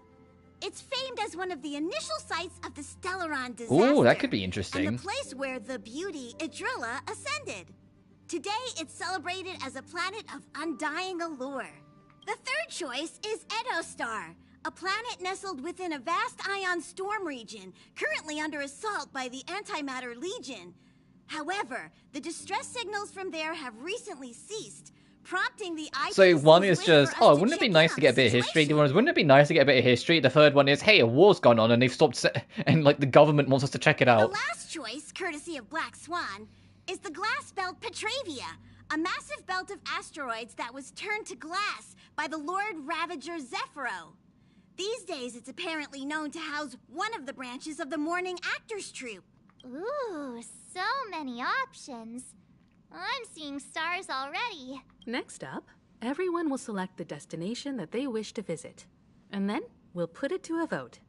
Speaker 20: It's famed as one of the initial sites of the Stellaron disaster.
Speaker 1: Ooh, that could be interesting.
Speaker 20: And the place where the beauty Idrilla ascended. Today, it's celebrated as a planet of undying allure. The third choice is Edo Star, a planet nestled within a vast ion storm region, currently under assault by the Antimatter Legion. However, the distress signals from there have recently ceased, prompting the IPC's
Speaker 1: So one is
Speaker 20: wish
Speaker 1: just,
Speaker 20: for us
Speaker 1: oh,
Speaker 20: to
Speaker 1: wouldn't it be
Speaker 20: check
Speaker 1: nice
Speaker 20: out
Speaker 1: to get a bit of
Speaker 20: the
Speaker 1: history? The one is, wouldn't it be nice to get a bit of history? The third one is, hey, a war's gone on and they've stopped, and like the government wants us to check it
Speaker 20: The
Speaker 1: out.
Speaker 20: last choice, courtesy of Black Swan, is the glass belt Petravia, a massive belt of asteroids that was turned to glass by the Lord Ravager Zephyro. These days, it's apparently known to house one of the branches of the Morning Actors Troupe.
Speaker 3: Ooh, so many options. I'm seeing stars already.
Speaker 19: Next up, everyone will select the destination that they wish to visit. And then we'll put it to a vote.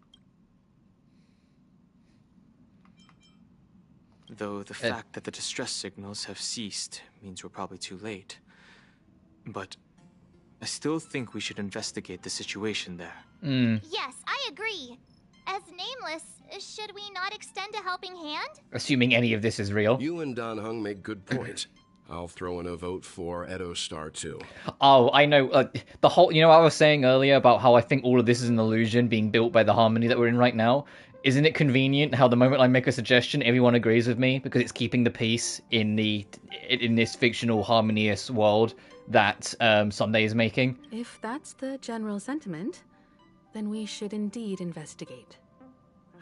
Speaker 12: Though the fact that the distress signals have ceased means we're probably too late. But I still think we should investigate the situation there.
Speaker 3: Yes, I agree. As Nameless, should we not extend a helping hand?
Speaker 1: Assuming any of this is real.
Speaker 14: You and Don Hung make good points. I'll throw in a vote for Edo Star too.
Speaker 1: Oh, I know. The whole, you know what I was saying earlier about how I think all of this is an illusion being built by the Harmony that we're in right now? Isn't it convenient how the moment I make a suggestion, everyone agrees with me because it's keeping the peace in this fictional harmonious world that Sunday is making?
Speaker 19: If that's the general sentiment, then we should indeed investigate.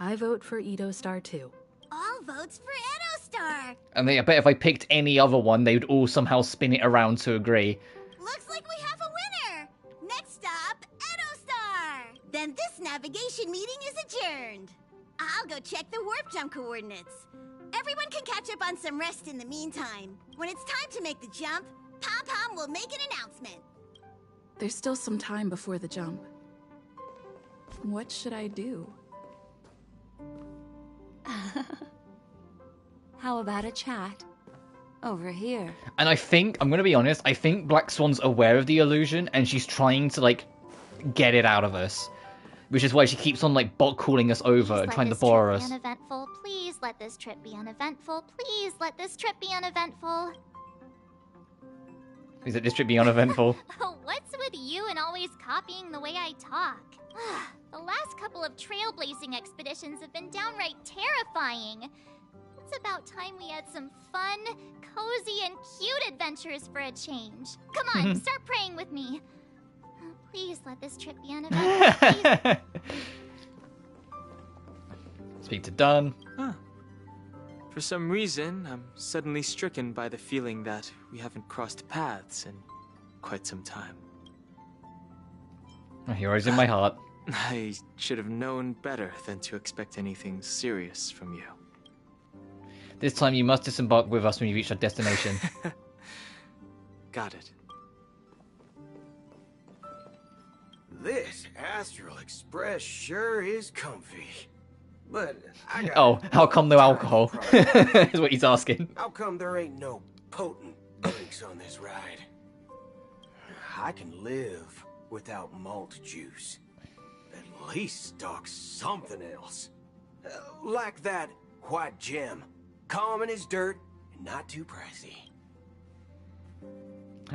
Speaker 19: I vote for Edo Star too.
Speaker 20: All votes for Edo Star.
Speaker 1: I mean, I bet if I picked any other one, they would all somehow spin it around to agree.
Speaker 20: Looks like we have a winner. Next stop, Edo Star. Then this navigation meeting is adjourned. I'll go check the warp jump coordinates. Everyone can catch up on some rest in the meantime. When it's time to make the jump, Pom-Pom will make an announcement.
Speaker 19: There's still some time before the jump. What should I do?
Speaker 9: How about a chat? Over here.
Speaker 1: And I think, I'm going to be honest, I think Black Swan's aware of the illusion and she's trying to, like, get it out of us. Which is why she keeps on, like, calling us over and trying to borrow us.
Speaker 3: Uneventful. Please let this trip be uneventful. Please let this trip be uneventful.
Speaker 1: Is it this trip be uneventful?
Speaker 3: What's with you and always copying the way I talk? The last couple of trailblazing expeditions have been downright terrifying. It's about time we had some fun, cozy, and cute adventures for a change. Come on, start praying with me. Please let this trip be uneventful.
Speaker 1: Speak to Dunn.
Speaker 12: For some reason, I'm suddenly stricken by the feeling that we haven't crossed paths in quite some time.
Speaker 1: A hero's in my heart.
Speaker 12: I should have known better than to expect anything serious from you.
Speaker 1: This time you must disembark with us when you reach our destination.
Speaker 12: Got it.
Speaker 11: This Astral Express sure is comfy. But I got
Speaker 1: Oh, how come no alcohol? Is what he's asking.
Speaker 11: How come there ain't no potent drinks on this ride? I can live without malt juice. At least stock something else. Like that white gem. Common as dirt and not too pricey.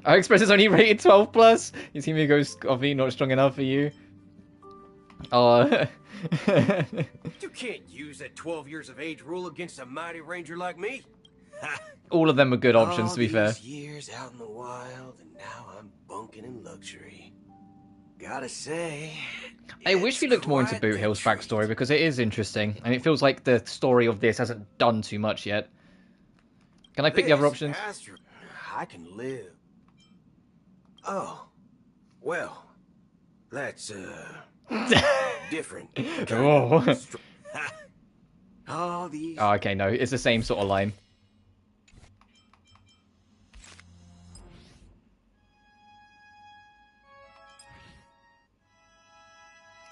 Speaker 1: Our Express is only rated 12 plus. You see me goes coffee not strong enough for you. Oh.
Speaker 11: You can't use that 12 years of age rule against a mighty ranger like me.
Speaker 1: All of them are good options, to be fair.
Speaker 11: Years out in the wild, and now I'm bunking in luxury. Gotta say,
Speaker 1: I wish we looked more into Boot Hill's backstory because it is interesting, and it feels like the story of this hasn't done too much yet. Can I pick the other options?
Speaker 11: I can live. Oh, well, that's different.
Speaker 1: Oh.
Speaker 11: Oh, these...
Speaker 1: Oh, okay, no, it's the same sort of line.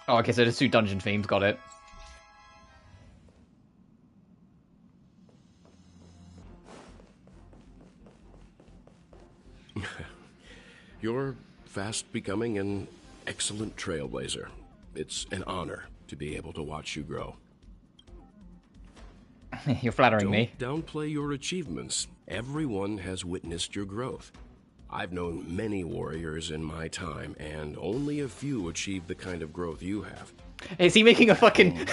Speaker 1: Oh, okay, so there's 2 dungeon themes, got it.
Speaker 14: You're fast becoming an excellent trailblazer. It's an honor to be able to watch you grow.
Speaker 1: You're flattering me.
Speaker 14: Don't downplay your achievements. Everyone has witnessed your growth. I've known many warriors in my time, and only a few achieved the kind of growth you have.
Speaker 1: Is he making a fucking...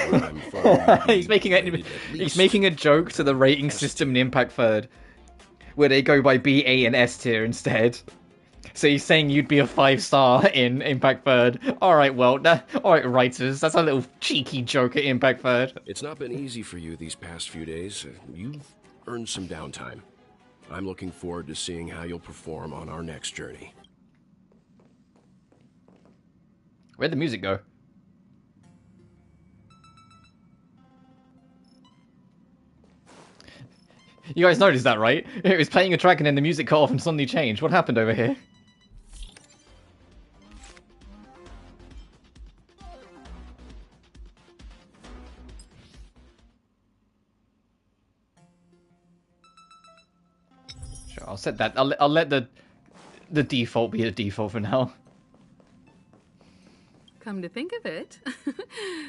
Speaker 1: he's making a joke to the rating system in Impact Third, where they go by B, A, and S tier instead. So he's saying you'd be a 5-star in Impact Third. Alright, well, alright, writers, that's a little cheeky joke at Impact Third.
Speaker 14: It's not been easy for you these past few days. You've earned some downtime. I'm looking forward to seeing how you'll perform on our next journey.
Speaker 1: Where'd the music go? You guys noticed that, right? It was playing a track and then the music cut off and suddenly changed. What happened over here? Sure, I'll set that. I'll let the default be the default for now.
Speaker 19: Come to think of it,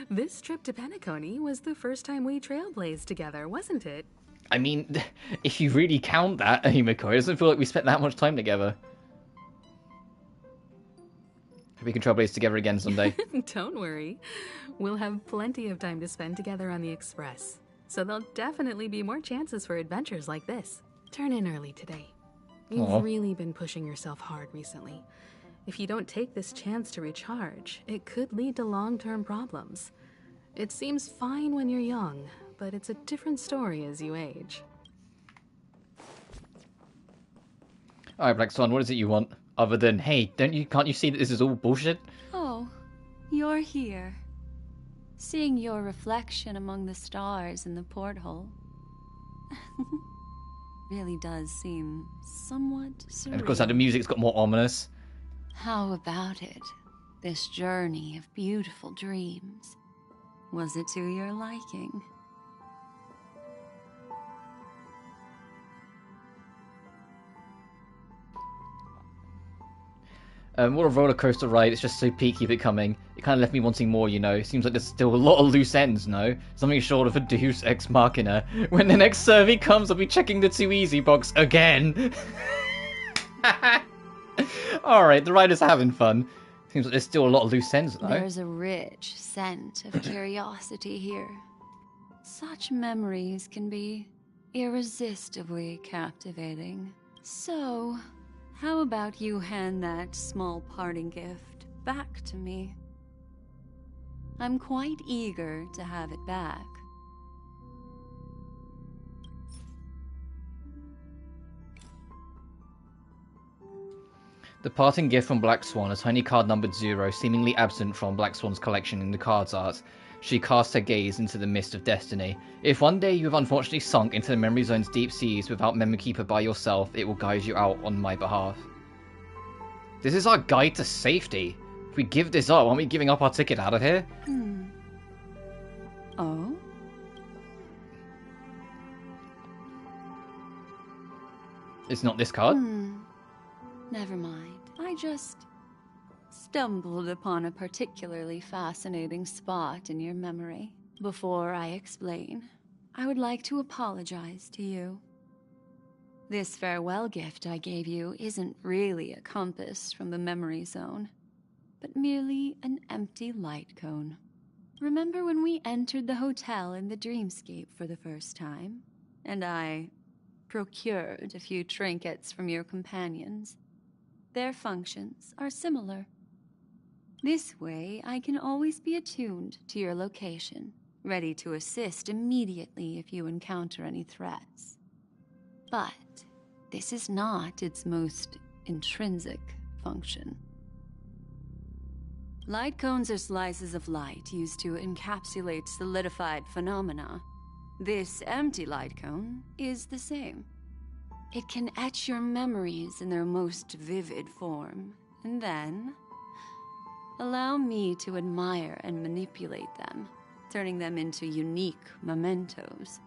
Speaker 19: this trip to Penacony was the first time we trailblazed together, wasn't it?
Speaker 1: I mean, if you really count that, Himiko, it doesn't feel like we spent that much time together. We can trailblaze together again someday.
Speaker 19: Don't worry. We'll have plenty of time to spend together on the Express. So there'll definitely be more chances for adventures like this. Turn in early today. You've really been pushing yourself hard recently. If you don't take this chance to recharge, it could lead to long-term problems. It seems fine when you're young, but it's a different story as you age.
Speaker 1: Alright, Black Swan, what is it you want? Other than, hey, can't you see that this is all bullshit?
Speaker 9: Oh, you're here. Seeing your reflection among the stars in the porthole really does seem somewhat surreal.
Speaker 1: And of course, the music's got more ominous.
Speaker 9: How about it? This journey of beautiful dreams. Was it to your liking?
Speaker 1: What a roller coaster ride, it's just so peaky becoming. It kind of left me wanting more, you know. Seems like there's still a lot of loose ends, no? Something short of a Deus Ex Machina. When the next survey comes, I'll be checking the too easy box again. Alright, the rider's having fun. Seems like there's still a lot of loose ends, though.
Speaker 9: There's a rich scent of curiosity here. Such memories can be irresistibly captivating. So, how about you hand that small parting gift back to me? I'm quite eager to have it back.
Speaker 1: The parting gift from Black Swan, a tiny card numbered 0, seemingly absent from Black Swan's collection in the cards art. She casts her gaze into the mist of destiny. If one day you have unfortunately sunk into the memory zone's deep seas without Memory Keeper by yourself, it will guide you out on my behalf. This is our guide to safety. If we give this up, aren't we giving up our ticket out of here?
Speaker 9: Oh?
Speaker 1: It's not this card?
Speaker 9: Never mind. I just stumbled upon a particularly fascinating spot in your memory. Before I explain, I would like to apologize to you. This farewell gift I gave you isn't really a compass from the memory zone, but merely an empty light cone. Remember when we entered the hotel in the dreamscape for the first time, and I procured a few trinkets from your companions? Their functions are similar. This way, I can always be attuned to your location, ready to assist immediately if you encounter any threats. But this is not its most intrinsic function. Light cones are slices of light used to encapsulate solidified phenomena. This empty light cone is the same. It can etch your memories in their most vivid form, and then allow me to admire and manipulate them, turning them into unique mementos.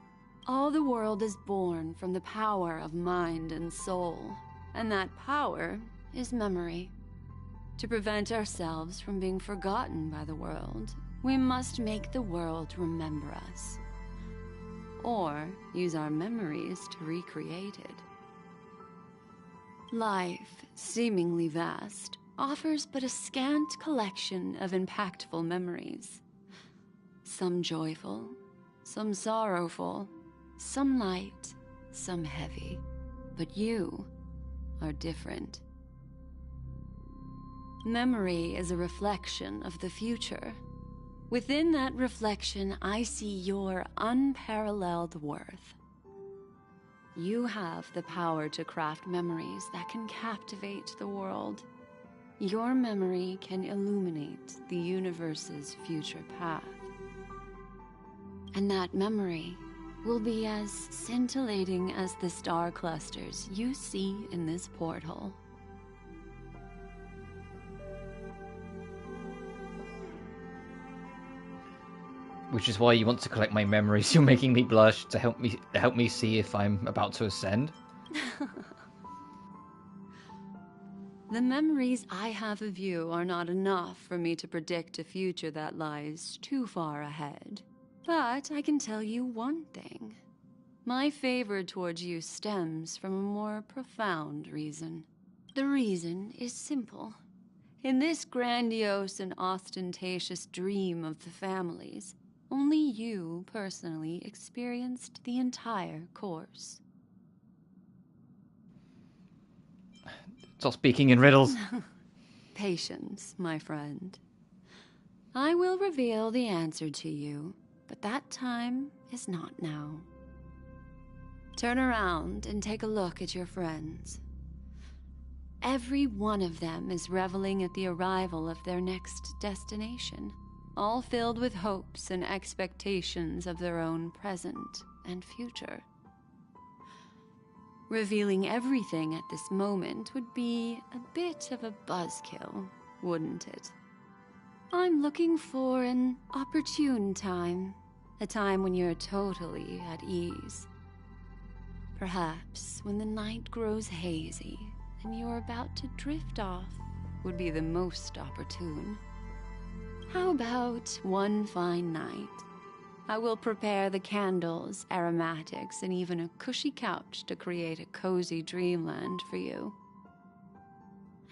Speaker 9: All the world is born from the power of mind and soul, and that power is memory. To prevent ourselves from being forgotten by the world, we must make the world remember us, or use our memories to recreate it. Life, seemingly vast, offers but a scant collection of impactful memories. Some joyful, some sorrowful, some light, some heavy. But you are different. Memory is a reflection of the future. Within that reflection, I see your unparalleled worth. You have the power to craft memories that can captivate the world. Your memory can illuminate the universe's future path. And that memory will be as scintillating as the star clusters you see in this portal.
Speaker 1: Which is why you want to collect my memories. You're making me blush to help me see if I'm about to ascend.
Speaker 9: The memories I have of you are not enough for me to predict a future that lies too far ahead. But I can tell you one thing. My favor towards you stems from a more profound reason. The reason is simple. In this grandiose and ostentatious dream of the families, only you personally experienced the entire course.
Speaker 1: Stop speaking in riddles.
Speaker 9: Patience, my friend. I will reveal the answer to you, but that time is not now. Turn around and take a look at your friends. Every one of them is reveling at the arrival of their next destination, all filled with hopes and expectations of their own present and future. Revealing everything at this moment would be a bit of a buzzkill, wouldn't it? I'm looking for an opportune time, a time when you're totally at ease. Perhaps when the night grows hazy and you're about to drift off would be the most opportune. How about one fine night? I will prepare the candles, aromatics, and even a cushy couch to create a cozy dreamland for you.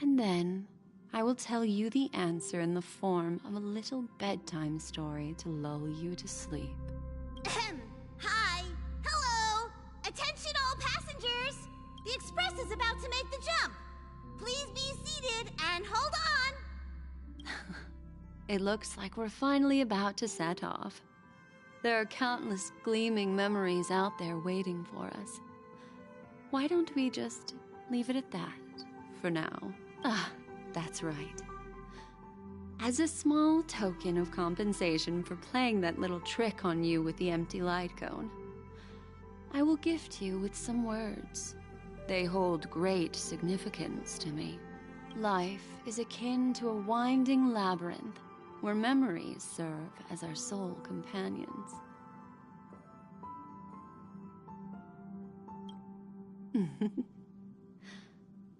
Speaker 9: And then I will tell you the answer in the form of a little bedtime story to lull you to sleep.
Speaker 20: Hi! Hello! Attention all passengers! The express is about to make the jump. Please be seated and hold on!
Speaker 9: It looks like we're finally about to set off. There are countless gleaming memories out there waiting for us. Why don't we just leave it at that for now? That's right. As a small token of compensation for playing that little trick on you with the empty light cone, I will gift you with some words. They hold great significance to me. Life is akin to a winding labyrinth where memories serve as our sole companions.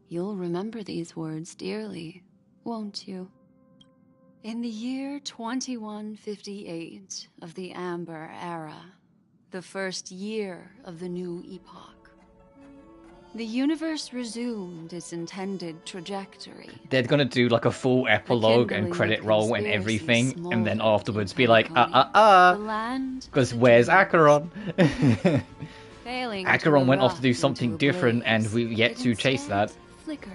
Speaker 9: You'll remember these words dearly, won't you? In the year 2158 of the Amber Era, the first year of the new epoch, the universe resumed its intended trajectory.
Speaker 1: They're gonna do like a full epilogue and credit roll and everything, and then afterwards be like, because where's Acheron? Acheron went off to do something different, and we've yet to chase that.
Speaker 9: Flickered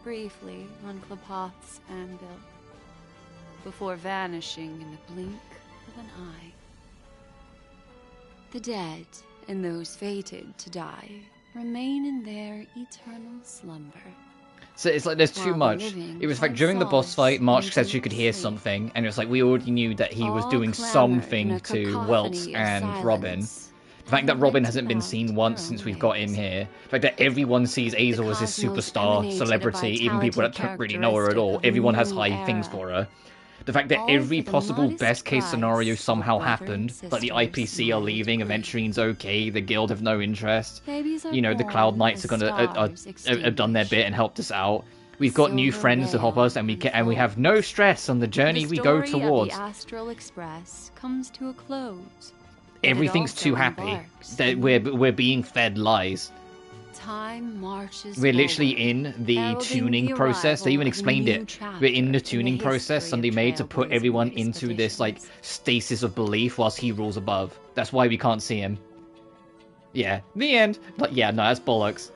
Speaker 9: briefly on Klapoth's anvil, before vanishing in the blink of an eye. The dead and those fated to die remain in their eternal slumber.
Speaker 1: So it's like there's too much. It was like during the boss fight, March said she could hear something, and it was like we already knew that he was doing something to Welt and Robin. The fact that Robin hasn't been seen once since we've got in here. The fact that everyone sees Azel as this superstar, celebrity, even people that don't really know her at all. Everyone has high things for her. The fact that every possible best case scenario somehow happened, like the IPC are leaving, Aventurine's okay, the Guild have no interest. You know, the Cloud Knights are have done their bit and helped us out. We've got new friends to help us, and we have no stress on the journey we go towards.
Speaker 9: The Astral Express comes to a close.
Speaker 1: Everything's too happy. That we're being fed lies.
Speaker 9: Time marches
Speaker 1: We're literally
Speaker 9: forward,
Speaker 1: in the
Speaker 9: heralding
Speaker 1: tuning
Speaker 9: the
Speaker 1: process. They even
Speaker 9: arrival of a
Speaker 1: explained
Speaker 9: new
Speaker 1: it.
Speaker 9: chapter
Speaker 1: We're in the
Speaker 9: in
Speaker 1: tuning process
Speaker 9: history
Speaker 1: Sunday
Speaker 9: of
Speaker 1: made to put
Speaker 9: Trailblazer
Speaker 1: everyone into this like stasis of belief whilst he rules above. That's why we can't see him. Yeah, the end. But yeah, no, that's bollocks.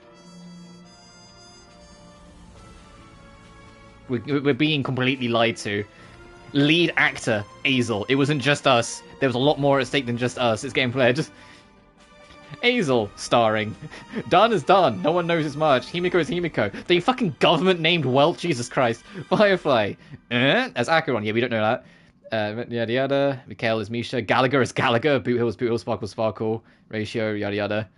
Speaker 1: We're being completely lied to. Lead actor, Azel. It wasn't just us. There was a lot more at stake than just us. It's getting played. Azel starring. Done is done. No one knows as much. Himiko is Himiko. The fucking government named Welt. Jesus Christ. Firefly. As Acheron. Yeah, we don't know that. Yada yada. Mikhail is Misha. Gallagher is Gallagher. Boot Hill is Boot Hill. Sparkle Sparkle. Ratio. Yada yada.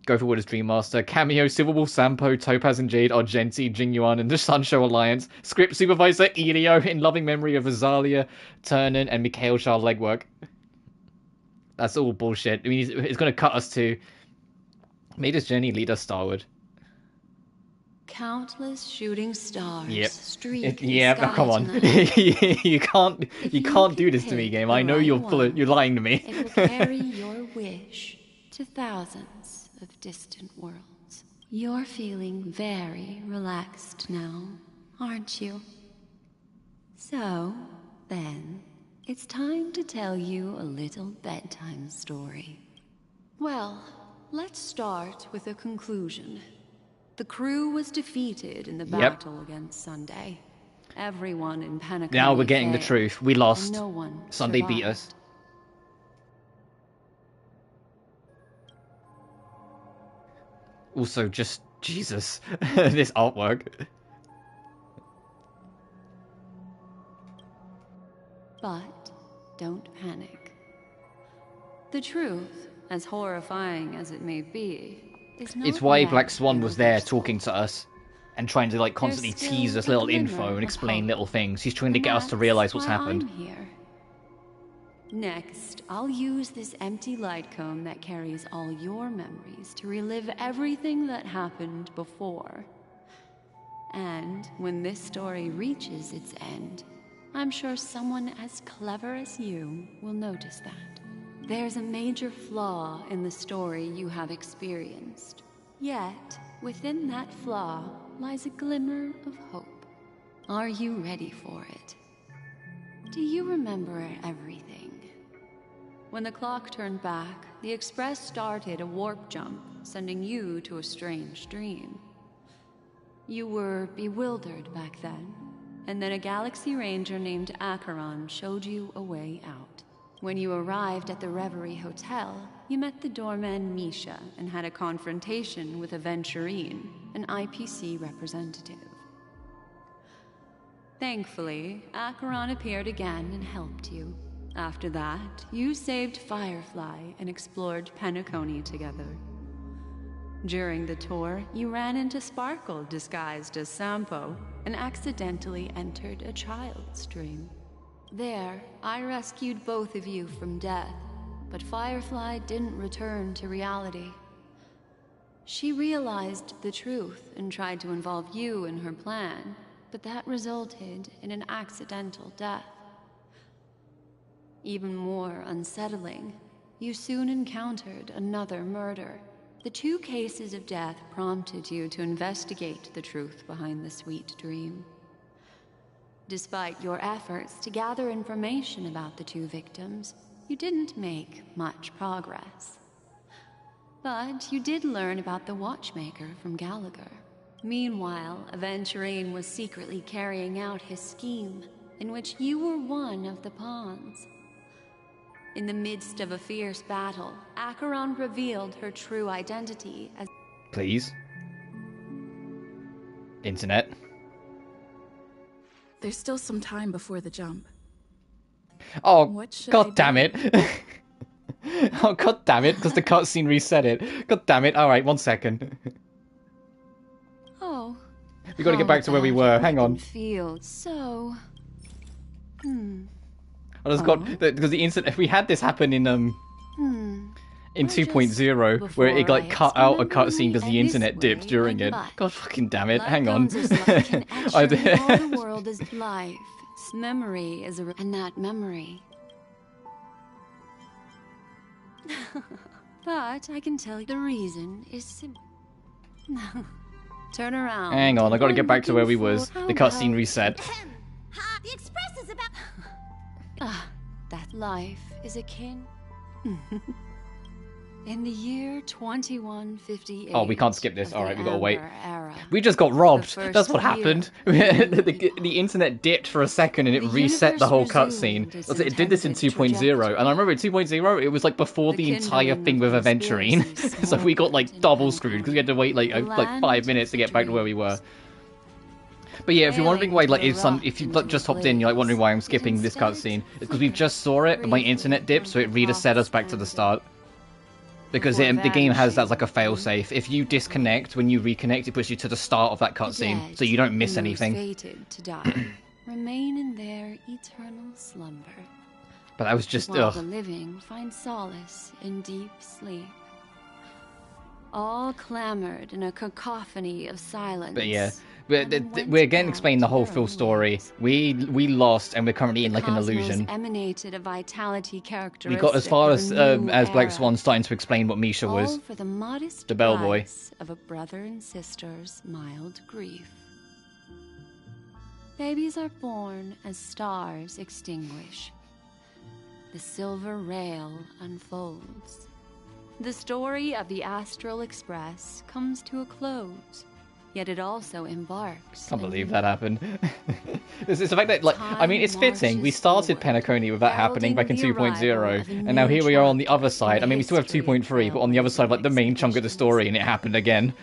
Speaker 1: Go Forward is Dream Master. Cameo. Silverwolf Sampo. Topaz and Jade. Argenti. Jinyuan and the Sunshow Alliance. Script Supervisor. Elio. In loving memory of Azalia. Turnan and Mikhail Shah Legwork. That's all bullshit. I mean, it's going to cut us to... Made his journey lead us starward.
Speaker 9: Countless shooting stars.
Speaker 1: Yep.
Speaker 9: Streak
Speaker 1: Yeah,
Speaker 9: the
Speaker 1: come on. you can't do this to me, game. I know you're lying to me.
Speaker 9: It will carry your wish to thousands of distant worlds. You're feeling very relaxed now, aren't you? So, then, it's time to tell you a little bedtime story. Well, let's start with a conclusion. The crew was defeated in the battle against Sunday. Everyone in Penacony
Speaker 1: Now we're getting the
Speaker 9: failed,
Speaker 1: truth. We lost.
Speaker 9: and no one
Speaker 1: Sunday beat
Speaker 9: survived.
Speaker 1: us. Also, just Jesus, this artwork.
Speaker 9: But don't panic. The truth, as horrifying as it may be, is not
Speaker 1: It's why
Speaker 9: yet
Speaker 1: Black Swan was there
Speaker 9: irreversible.
Speaker 1: talking to us and trying to like constantly
Speaker 9: There's
Speaker 1: tease
Speaker 9: still
Speaker 1: us
Speaker 9: a
Speaker 1: little
Speaker 9: glimmer
Speaker 1: info and
Speaker 9: of
Speaker 1: explain
Speaker 9: hope.
Speaker 1: little things. He's trying to
Speaker 9: And
Speaker 1: get us to
Speaker 9: that's
Speaker 1: realize what's
Speaker 9: why
Speaker 1: happened.
Speaker 9: I'm here. Next, I'll use this empty light cone that carries all your memories to relive everything that happened before. And when this story reaches its end, I'm sure someone as clever as you will notice that. There's a major flaw in the story you have experienced. Yet, within that flaw lies a glimmer of hope. Are you ready for it? Do you remember everything? When the clock turned back, the Express started a warp jump, sending you to a strange dream. You were bewildered back then, and then a Galaxy Ranger named Acheron showed you a way out. When you arrived at the Reverie Hotel, you met the doorman Misha and had a confrontation with Aventurine, an IPC representative. Thankfully, Acheron appeared again and helped you. After that, you saved Firefly and explored Penacony together. During the tour, you ran into Sparkle disguised as Sampo and accidentally entered a child's dream. There, I rescued both of you from death, but Firefly didn't return to reality. She realized the truth and tried to involve you in her plan, but that resulted in an accidental death. Even more unsettling, you soon encountered another murder. The 2 cases of death prompted you to investigate the truth behind the sweet dream. Despite your efforts to gather information about the 2 victims, you didn't make much progress. But you did learn about the Watchmaker from Gallagher. Meanwhile, Aventurine was secretly carrying out his scheme, in which you were one of the pawns. In the midst of a fierce battle, Acheron revealed her true identity as...
Speaker 1: Please. Internet.
Speaker 21: There's still some time before the jump.
Speaker 1: Oh,
Speaker 21: What should
Speaker 1: god
Speaker 21: I
Speaker 1: damn
Speaker 21: do?
Speaker 1: it. Oh, god damn it, because the cutscene reset it. God damn it. Alright, 1 second.
Speaker 9: Oh.
Speaker 1: We gotta get back to where we were. Hang on.
Speaker 9: Feel so.
Speaker 1: I just got because the instant if we had this happen in 2.0 where it like cut out a cutscene because the internet dipped during it. God fucking damn it! Hang on.
Speaker 9: All the world is life. Memory is and that memory. But I can tell you the reason is simple. Turn around.
Speaker 1: Hang on, I gotta get back to where we was. The cutscene reset.
Speaker 20: The Express is about.
Speaker 9: That life is akin. In the year 2158.
Speaker 1: Oh, we can't skip this. Alright, we gotta wait. We just got robbed. That's what happened. the internet dipped for a second and it reset the whole cutscene. It did this in 2.0. And I remember in 2.0 it was like before the entire thing with Aventurine. So we got like double screwed because we had to wait like 5 minutes to get back to where we were. But yeah, if you're wondering why, like, if you just hopped in, you're like wondering why I'm skipping this cutscene, it's because we just saw it and my internet dipped, so it reset us back to the start. Because the game has that as like a failsafe. If you disconnect, when you reconnect, it puts you to the start of that cutscene, so you don't miss anything.
Speaker 9: Fated to die, remain in their eternal slumber.
Speaker 1: But that was just
Speaker 9: while the living find solace in deep sleep. All clamored in a cacophony of silence.
Speaker 1: But yeah, we're again explaining the whole full story. We lost, and we're currently in like an illusion.
Speaker 9: Emanated a vitality
Speaker 1: We got as far as Black Swan starting to explain what Misha was.
Speaker 9: For the modest
Speaker 1: the bellboy
Speaker 9: of a brother and sister's mild grief. Babies are born as stars extinguish. The silver rail unfolds. The story of the Astral Express comes to a close, yet it also embarks.
Speaker 1: Can't believe that happened. It's the fact that, like, I mean, it's fitting. We started Penacony with that happening back in 2.0, and now here we are on the other side. I mean, we still have 2.3, but on the other side, like, the main chunk of the story, and it happened again.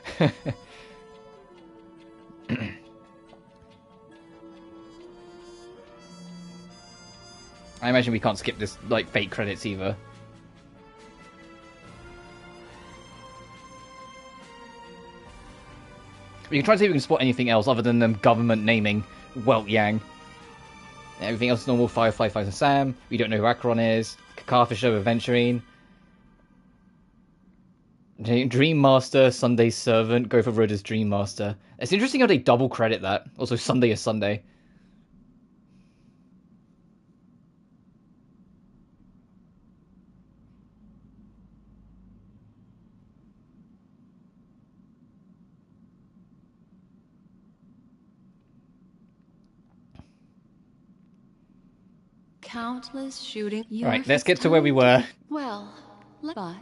Speaker 1: I imagine we can't skip this, like, fake credits either. We can try to see if we can spot anything else other than them government naming Welt Yang. Everything else is normal. Firefly fights Sam. We don't know who Acheron is. Kakafisher, Aventurine. Dream Master, Sunday's Servant. Go for Road as Dream Master. It's interesting how they double credit that. Also, Sunday is Sunday.
Speaker 9: Countless shooting.
Speaker 1: Right, let's get to where we were.
Speaker 9: Well, but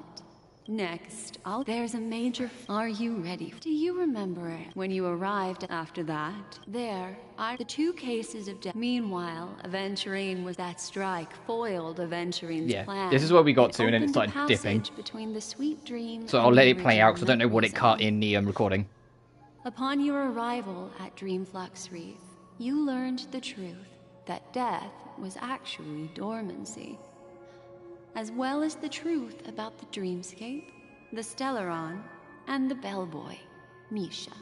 Speaker 9: next, there's a major. Are you ready? Do you remember when you arrived after that? There are the 2 cases of death. Meanwhile, Aventurine was that strike foiled Aventurine's plan.
Speaker 1: This is where we got to, and then it started dipping.
Speaker 9: Between the sweet dream.
Speaker 1: So I'll let it play out because I don't know what it cut in the recording.
Speaker 9: Upon your arrival at Dreamflux Reef, you learned the truth that death was actually dormancy, as well as the truth about the dreamscape, the Stellaron, and the bellboy, Misha.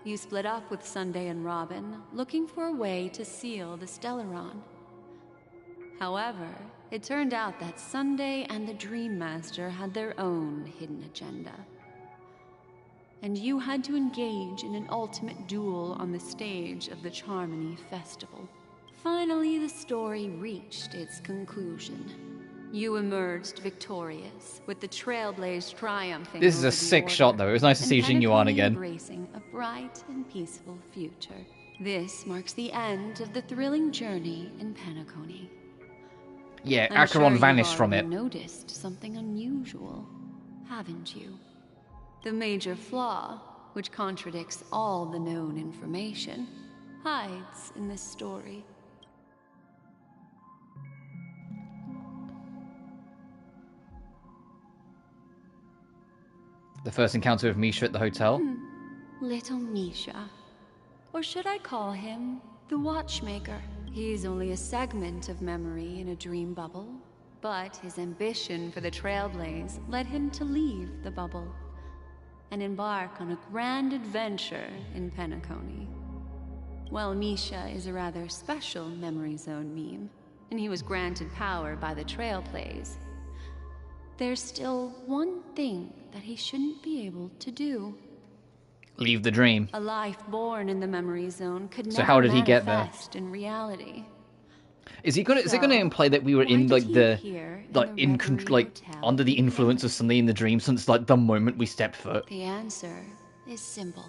Speaker 9: You split up with Sunday and Robin, looking for a way to seal the Stellaron. However, it turned out that Sunday and the Dream Master had their own hidden agenda. And you had to engage in an ultimate duel on the stage of the Charmony Festival. Finally, the story reached its conclusion. You emerged victorious, with the Trailblaze triumphing.
Speaker 1: This is a sick shot, though. It was nice to see Jing Yuan again.
Speaker 9: Embracing a bright and peaceful future. This marks the end of the thrilling journey in Penacony.
Speaker 1: Yeah, Acheron vanished from it.
Speaker 9: Noticed something unusual, haven't you? The major flaw, which contradicts all the known information, hides in this story.
Speaker 1: The first encounter with Misha at the hotel?
Speaker 9: Little Misha. Or should I call him the Watchmaker? He's only a segment of memory in a dream bubble. But his ambition for the Trailblaze led him to leave the bubble and embark on a grand adventure in Penacony. While Misha is a rather special Memory Zone meme, and he was granted power by the Trailblaze, there's still one thing that he shouldn't be able to do.
Speaker 1: Leave the dream.
Speaker 9: A life born in the Memory Zone could
Speaker 1: So
Speaker 9: never
Speaker 1: how did he get there?
Speaker 9: manifest in reality.
Speaker 1: Is it gonna imply that we were in like under the influence of something in the dream since like the moment we stepped foot?
Speaker 9: The answer is simple.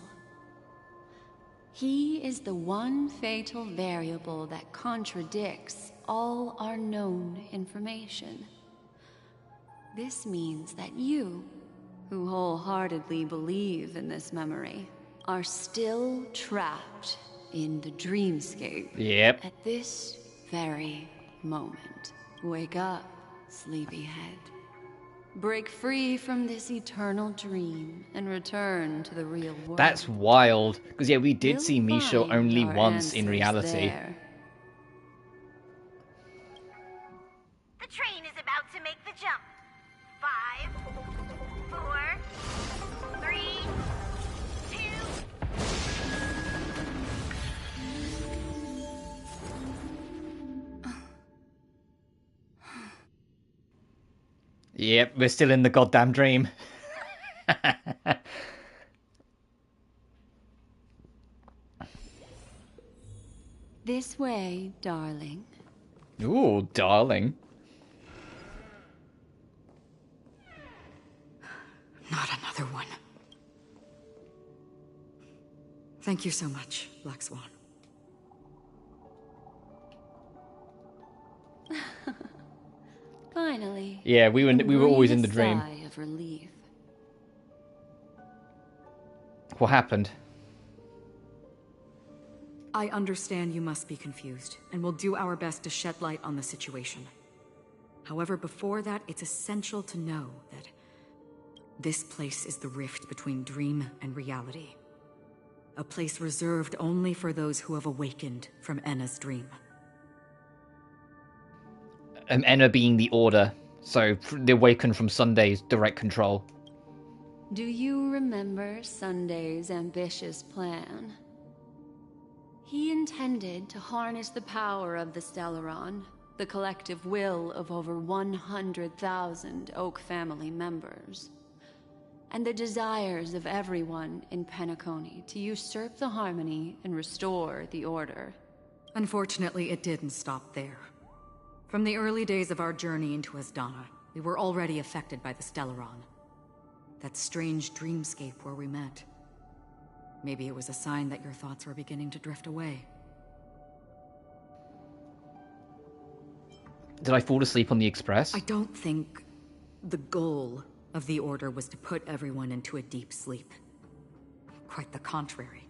Speaker 9: He is the one fatal variable that contradicts all our known information. This means that you, who wholeheartedly believe in this memory, are still trapped in the dreamscape.
Speaker 1: Yep.
Speaker 9: At this very moment. Wake up, sleepyhead. Break free from this eternal dream and return to the real world.
Speaker 1: That's wild. Because yeah, we did see Misha
Speaker 9: find
Speaker 1: only
Speaker 9: our
Speaker 1: once in
Speaker 9: answers
Speaker 1: reality.
Speaker 9: there.
Speaker 20: The train is about to make the jump. 5, 4, 3, 2.
Speaker 1: Yep, we're still in the goddamn dream.
Speaker 9: This way, darling.
Speaker 1: Ooh, darling.
Speaker 7: Not another one. Thank you so much, Black Swan.
Speaker 9: Finally.
Speaker 1: Yeah, we were always in the
Speaker 9: breathe a
Speaker 1: dream.
Speaker 9: sigh of relief.
Speaker 1: What happened?
Speaker 7: I understand you must be confused, and we'll do our best to shed light on the situation. However, before that, it's essential to know that this place is the rift between dream and reality. A place reserved only for those who have awakened from Enna's dream.
Speaker 1: Enna being the Order, so the Awakened from Sunday's direct control.
Speaker 9: Do you remember Sunday's ambitious plan? He intended to harness the power of the Stellaron, the collective will of over 100,000 Oak family members, and the desires of everyone in Penacony to usurp the harmony and restore the order.
Speaker 7: Unfortunately, it didn't stop there. From the early days of our journey into Asdana, we were already affected by the Stellaron. That strange dreamscape where we met. Maybe it was a sign that your thoughts were beginning to drift away.
Speaker 1: Did I fall asleep on the express?
Speaker 7: I don't think the goal of the Order was to put everyone into a deep sleep. Quite the contrary.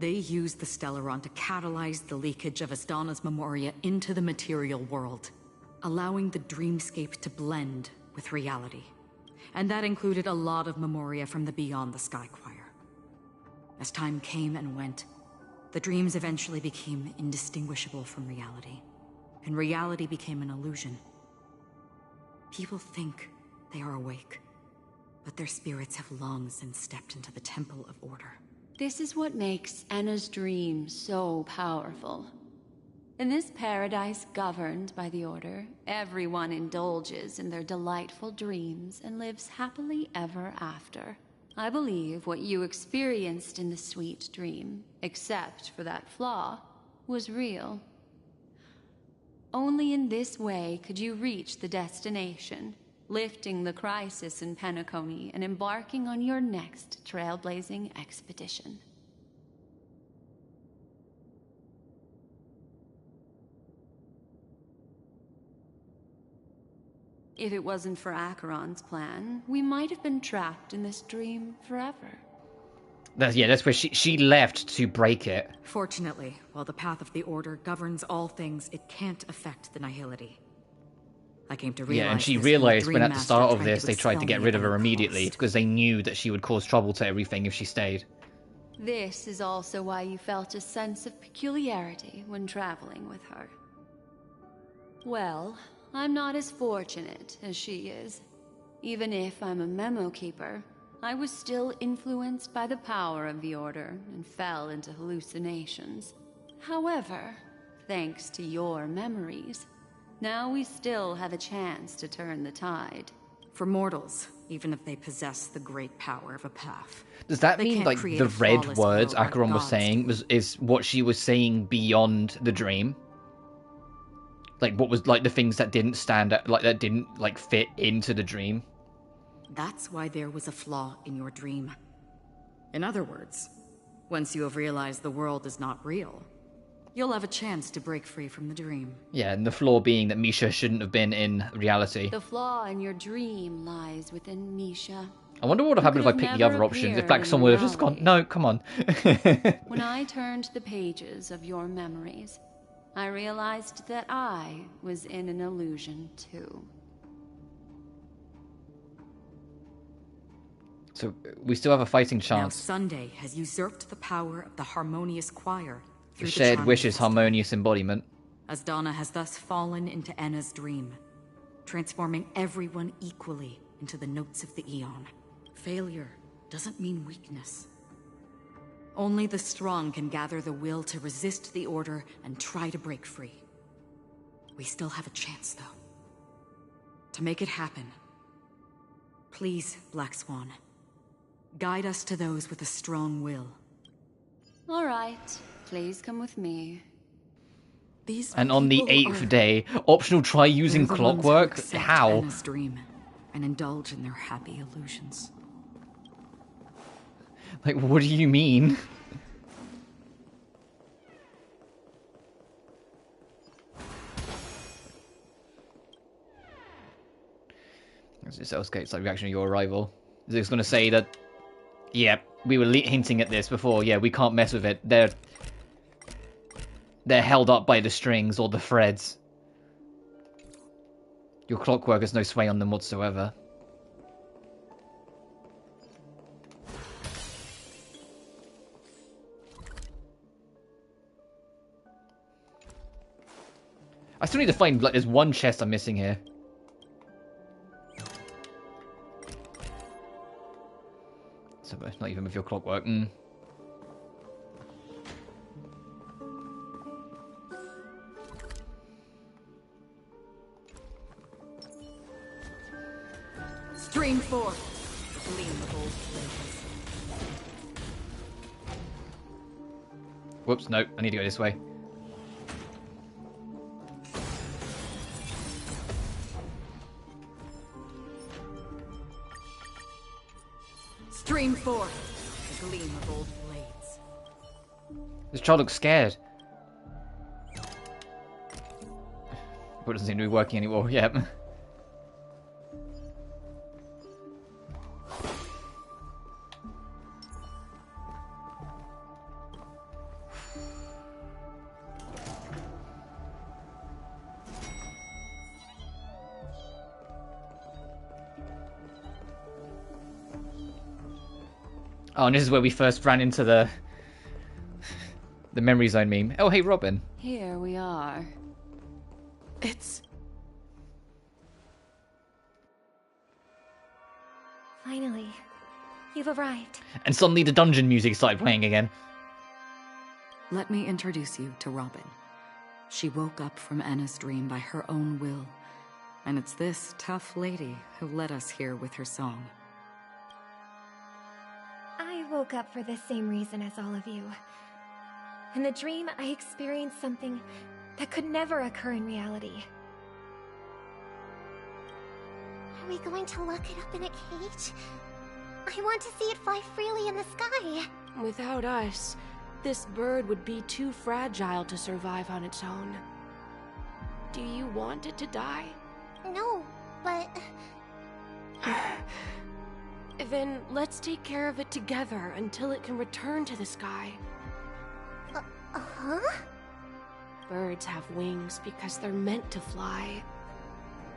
Speaker 7: They used the Stellaron to catalyze the leakage of Asdana's memoria into the material world, allowing the dreamscape to blend with reality. And that included a lot of memoria from the Beyond the Sky Choir. As time came and went, the dreams eventually became indistinguishable from reality, and reality became an illusion. People think they are awake, but their spirits have long since stepped into the Temple of Order.
Speaker 9: This is what makes Enna's dream so powerful. In this paradise governed by the Order, everyone indulges in their delightful dreams and lives happily ever after. I believe what you experienced in the sweet dream, except for that flaw, was real. Only in this way could you reach the destination, lifting the crisis in Penacony and embarking on your next trailblazing expedition. If it wasn't for Acheron's plan, we might have been trapped in this dream forever.
Speaker 1: That's where she left to break it.
Speaker 7: Fortunately, while the path of the Order governs all things, it can't affect the Nihility. I came to realize
Speaker 1: Yeah, and she
Speaker 7: this
Speaker 1: realized
Speaker 7: when
Speaker 1: when
Speaker 7: the
Speaker 1: at the
Speaker 7: Dream
Speaker 1: start
Speaker 7: Master
Speaker 1: of this
Speaker 7: tried to
Speaker 1: they tried to
Speaker 7: expel
Speaker 1: get
Speaker 7: me
Speaker 1: rid
Speaker 7: at
Speaker 1: of her
Speaker 7: all
Speaker 1: immediately
Speaker 7: cost.
Speaker 1: because they knew that she would cause trouble to everything if she stayed.
Speaker 9: This is also why you felt a sense of peculiarity when traveling with her. Well, I'm not as fortunate as she is. Even if I'm a memo keeper, I was still influenced by the power of the Order and fell into hallucinations. However, thanks to your memories, now we still have a chance to turn the tide.
Speaker 7: For mortals, even if they possess the great power of a path.
Speaker 1: Does that
Speaker 7: they
Speaker 1: mean,
Speaker 7: can't
Speaker 1: like,
Speaker 7: create
Speaker 1: the
Speaker 7: a
Speaker 1: red
Speaker 7: flawless
Speaker 1: words
Speaker 7: world like
Speaker 1: Acheron was
Speaker 7: gods
Speaker 1: saying
Speaker 7: do.
Speaker 1: is what she was saying beyond the dream? Like, what was, like, the things that didn't stand out, like, that didn't, like, fit into the dream?
Speaker 7: That's why there was a flaw in your dream. In other words, once you have realized the world is not real, you'll have a chance to break free from the dream.
Speaker 1: Yeah, and the flaw being that Misha shouldn't have been in reality.
Speaker 9: The flaw in your dream lies within Misha.
Speaker 1: I wonder what would happen if I picked the other options, if Black Sun would have just gone, no, come on.
Speaker 9: When I turned the pages of your memories, I realized that I was in an illusion too.
Speaker 1: So, we still have a fighting
Speaker 7: Now
Speaker 1: chance.
Speaker 7: Sunday has usurped the power of the harmonious choir through the
Speaker 1: Shared
Speaker 7: charming
Speaker 1: wishes,
Speaker 7: festival.
Speaker 1: harmonious embodiment.
Speaker 7: As Donna has thus fallen into Anna's dream, transforming everyone equally into the notes of the Eon. Failure doesn't mean weakness. Only the strong can gather the will to resist the Order and try to break free. We still have a chance, though. To make it happen, please, Black Swan, guide us to those with a strong will.
Speaker 9: All right, please come with me.
Speaker 7: These
Speaker 1: And on the
Speaker 7: people
Speaker 1: 8th
Speaker 7: are-
Speaker 1: day, optional try using
Speaker 7: They're the ones who
Speaker 1: clockwork?
Speaker 7: accept
Speaker 1: How?
Speaker 7: Anna's dream and indulge in their happy illusions.
Speaker 1: Like, what do you mean? This Elsgate's like reaction to your arrival. Is it going to say that? Yeah, we were hinting at this before. Yeah, we can't mess with it. They're held up by the strings or the threads. Your clockwork has no sway on them whatsoever. I still need to find, like, there's one chest I'm missing here. So, it's not even with your clockwork.
Speaker 7: Stream forth, gleam of old flames.
Speaker 1: Whoops, no, I need to go this way.
Speaker 7: Stream forth, the gleam of old blades.
Speaker 1: This child looks scared. But it doesn't seem to be working anymore. Yep. Oh, and this is where we first ran into the memory zone meme. Oh, hey, Robin.
Speaker 9: Here we are.
Speaker 10: It's...
Speaker 16: Finally, you've arrived.
Speaker 1: And suddenly the dungeon music started playing again.
Speaker 7: Let me introduce you to Robin. She woke up from Anna's dream by her own will, and it's this tough lady who led us here with her song.
Speaker 21: I woke up for the same reason as all of you. In the dream, I experienced something that could never occur in reality.
Speaker 3: Are we going to lock it up in a cage? I want to see it fly freely in the sky.
Speaker 10: Without us, this bird would be too fragile to survive on its own. Do you want it to die?
Speaker 3: No, but...
Speaker 10: Then let's take care of it together until it can return to the sky.
Speaker 3: Huh?
Speaker 10: Birds have wings because they're meant to fly.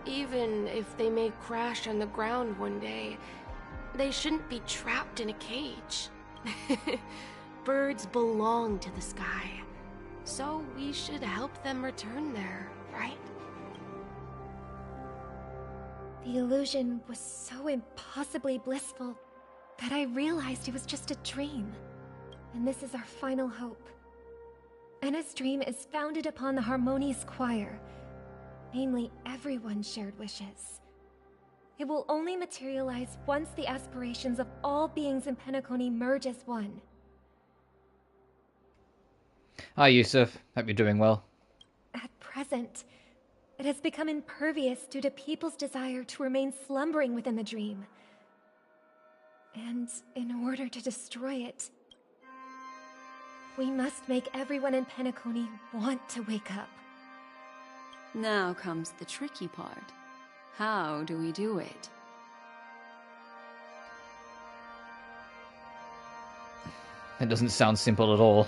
Speaker 10: Even if they may crash on the ground one day, they shouldn't be trapped in a cage. Birds belong to the sky, so we should help them return there, right?
Speaker 21: The illusion was so impossibly blissful that I realized it was just a dream. And this is our final hope. Enna's dream is founded upon the Harmonious Choir, namely everyone's shared wishes. It will only materialize once the aspirations of all beings in Penacony merge as one.
Speaker 1: Hi, Yusuf. Hope you're doing well.
Speaker 21: At present, it has become impervious due to people's desire to remain slumbering within the dream. And in order to destroy it, we must make everyone in Penacony want to wake up.
Speaker 9: Now comes the tricky part. How do we do it?
Speaker 1: It doesn't sound simple at all.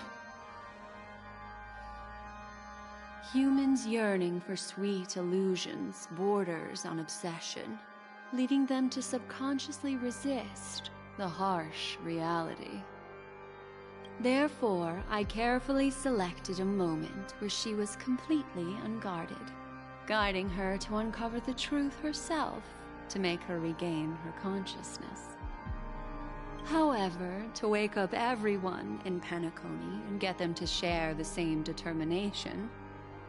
Speaker 9: Humans yearning for sweet illusions borders on obsession, leading them to subconsciously resist the harsh reality. Therefore, I carefully selected a moment where she was completely unguarded, guiding her to uncover the truth herself to make her regain her consciousness. However, to wake up everyone in Penacony and get them to share the same determination,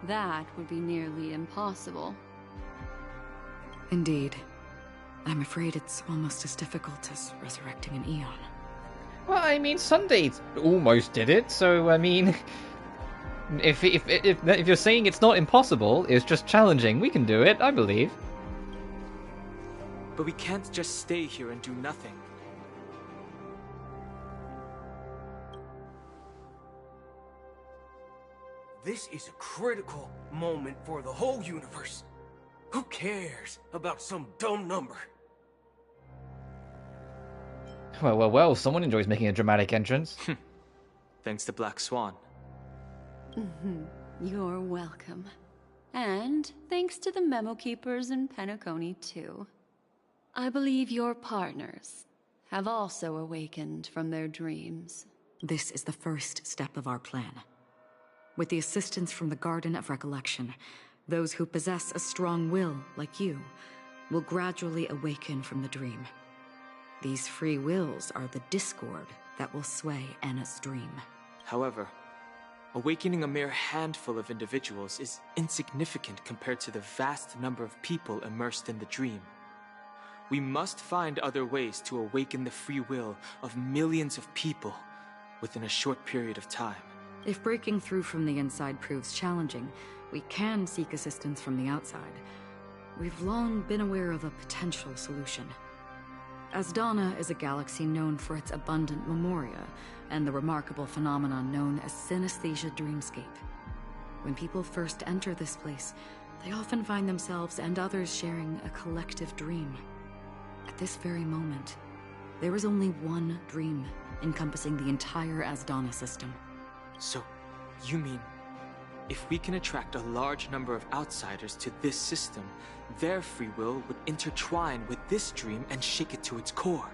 Speaker 9: that would be nearly impossible.
Speaker 7: Indeed. I'm afraid it's almost as difficult as resurrecting an Eon.
Speaker 1: Well, I mean, Sunday almost did it, so I mean, if you're saying it's not impossible, it's just challenging, we can do it, I believe.
Speaker 12: But we can't just stay here and do nothing.
Speaker 11: This is a critical moment for the whole universe. Who cares about some dumb number?
Speaker 1: Well, someone enjoys making a dramatic entrance.
Speaker 12: Thanks to Black Swan.
Speaker 9: You're welcome. And thanks to the memo keepers in Penacony, too. I believe your partners have also awakened from their dreams.
Speaker 7: This is the first step of our plan. With the assistance from the Garden of Recollection, those who possess a strong will, like you, will gradually awaken from the dream. These free wills are the discord that will sway Enna's dream.
Speaker 12: However, awakening a mere handful of individuals is insignificant compared to the vast number of people immersed in the dream. We must find other ways to awaken the free will of millions of people within a short period of time.
Speaker 7: If breaking through from the inside proves challenging, we can seek assistance from the outside. We've long been aware of a potential solution. Asdana is a galaxy known for its abundant memoria and the remarkable phenomenon known as synesthesia dreamscape. When people first enter this place, they often find themselves and others sharing a collective dream. At this very moment, there is only one dream encompassing the entire Asdana system.
Speaker 12: So, you mean, if we can attract a large number of outsiders to this system, their free will would intertwine with this dream and shake it to its core?